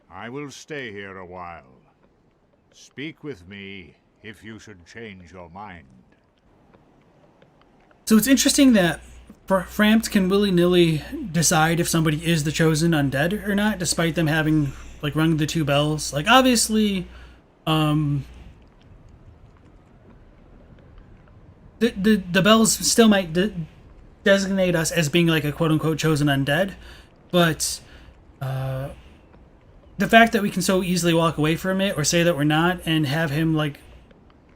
I will stay here a while. Speak with me if you should change your mind. So it's interesting that Framped can willy-nilly decide if somebody is the chosen undead or not, despite them having like rung the two bells. Like obviously, the bells still might designate us as being like a quote-unquote chosen undead, but the fact that we can so easily walk away from it or say that we're not and have him like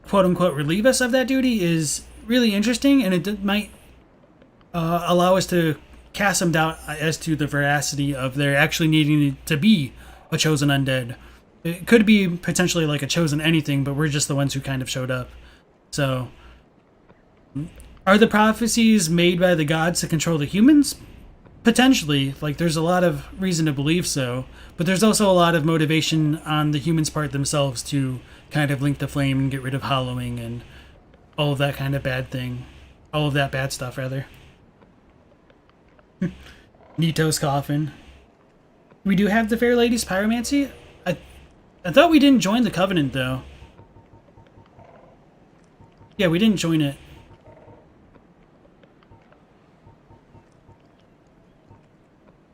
quote-unquote relieve us of that duty is really interesting, and it might allow us to cast some doubt as to the veracity of there actually needing to be a chosen undead. It could be potentially like a chosen anything, but we're just the ones who kind of showed up. So are the prophecies made by the gods to control the humans? Potentially. Like there's a lot of reason to believe so, but there's also a lot of motivation on the humans' part themselves to kind of link the flame and get rid of hollowing and all of that kind of bad thing. All of that bad stuff, rather. Nito's coffin. We do have the Fair Lady's Pyromancy? I thought we didn't join the Covenant, though. Yeah, we didn't join it.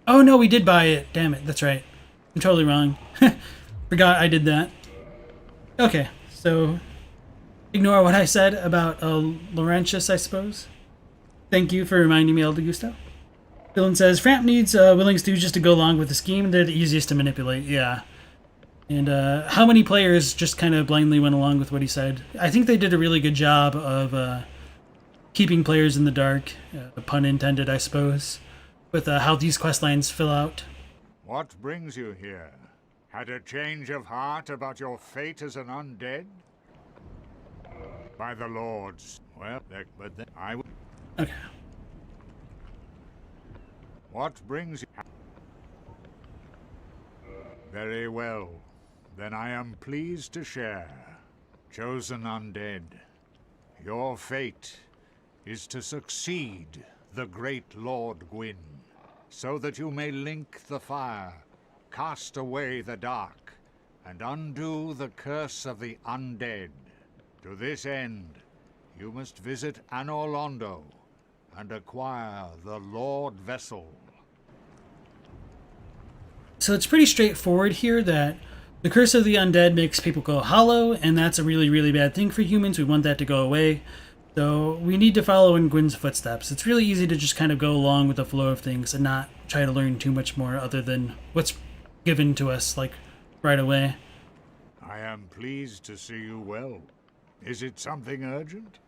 Oh, no, we did buy it. Damn it, that's right. I'm totally wrong. Forgot I did that. Okay, so ignore what I said about Laurentius, I suppose. Thank you for reminding me, El Gusto. Dylan says, Framp needs willing stooges to go along with the scheme. They're the easiest to manipulate. Yeah. And how many players just kind of blindly went along with what he said? I think they did a really good job of keeping players in the dark, pun intended, I suppose, with how these quest lines fill out. What brings you here? Had a change of heart about your fate as an undead? By the lords. Well, but then I would... Okay. What brings you... Very well. Then I am pleased to share. Chosen undead, your fate is to succeed the great Lord Gwyn, so that you may link the fire, cast away the dark, and undo the curse of the undead. To this end, you must visit Anor Londo and acquire the Lord Vessel. So it's pretty straightforward here that the curse of the undead makes people go hollow, and that's a really, really bad thing for humans. We want that to go away. So we need to follow in Gwyn's footsteps. It's really easy to just kind of go along with the flow of things and not try to learn too much more other than what's given to us, like, right away. I am pleased to see you well. Is it something urgent?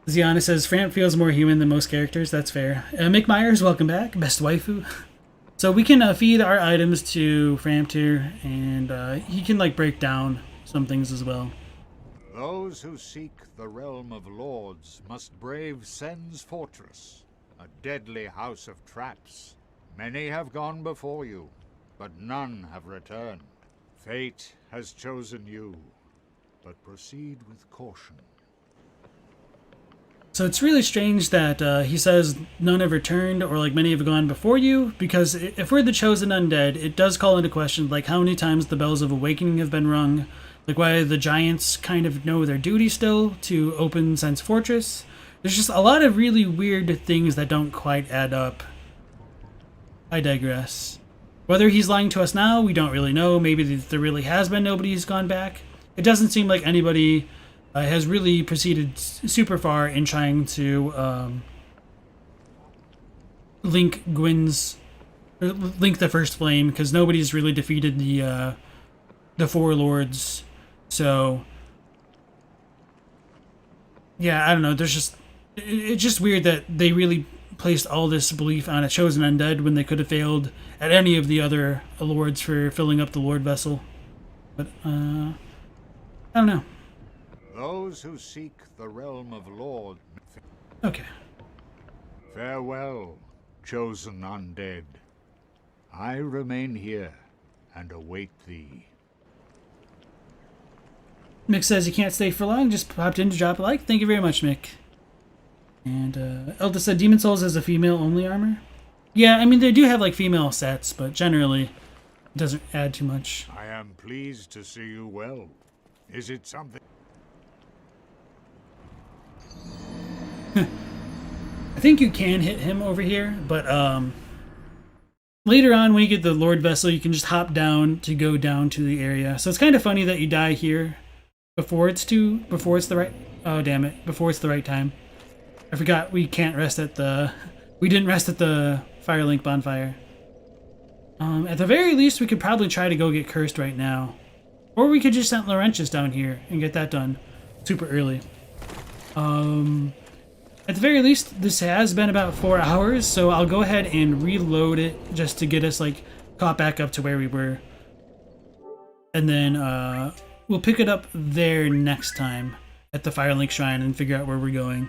Ziana says, Framp feels more human than most characters. That's fair. Mick Myers, welcome back. Best waifu. So we can feed our items to Framp here, and he can, like, break down some things as well. Those who seek the realm of lords must brave Sen's fortress, a deadly house of traps. Many have gone before you, but none have returned. Fate has chosen you, but proceed with caution. So it's really strange that he says none have returned, or like many have gone before you, because if we're the chosen undead, it does call into question like how many times the bells of awakening have been rung, like why the giants kind of know their duty still to open Sen's fortress. There's just a lot of really weird things that don't quite add up. I digress. Whether he's lying to us now, we don't really know. Maybe there really has been nobody who's gone back. It doesn't seem like anybody has really proceeded super far in trying to link the First Flame, because nobody's really defeated the Four Lords. So yeah, I don't know. It's just weird that they really placed all this belief on a chosen undead when they could have failed at any of the other lords for filling up the Lord Vessel. But I don't know. Those who seek the realm of Lord... Okay. Farewell, chosen undead. I remain here and await thee. Mick says you can't stay for long, just popped in to drop a like. Thank you very much, Mick. And Elda said Demon Souls has a female-only armor. Yeah, I mean, they do have like female sets, but generally it doesn't add too much. I am pleased to see you well. Is it something... I think you can hit him over here, but later on when you get the Lord Vessel, you can just hop down to go down to the area. So it's kind of funny that you die here before it's the right... Oh, damn it. Before it's the right time. I forgot we can't rest at the... We didn't rest at the Firelink bonfire. At the very least, we could probably try to go get cursed right now. Or we could just send Laurentius down here and get that done super early. At the very least, this has been about 4 hours, so I'll go ahead and reload it just to get us like caught back up to where we were. And then we'll pick it up there next time at the Firelink Shrine and figure out where we're going.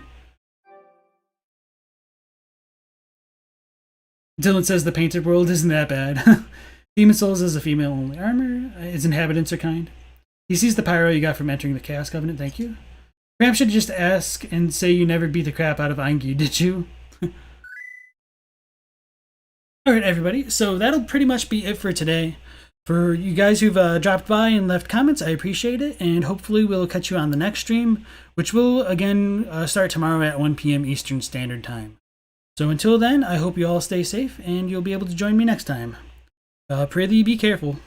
Dylan says the painted world isn't that bad. Demon Souls is a female-only armor. Its inhabitants are kind. He sees the pyro you got from entering the Chaos Covenant. Thank you. Perhaps should just ask and say you never beat the crap out of Engi, did you? Alright, everybody. So that'll pretty much be it for today. For you guys who've dropped by and left comments, I appreciate it. And hopefully we'll catch you on the next stream, which will, again, start tomorrow at 1 p.m. Eastern Standard Time. So until then, I hope you all stay safe and you'll be able to join me next time. Prithee, be careful.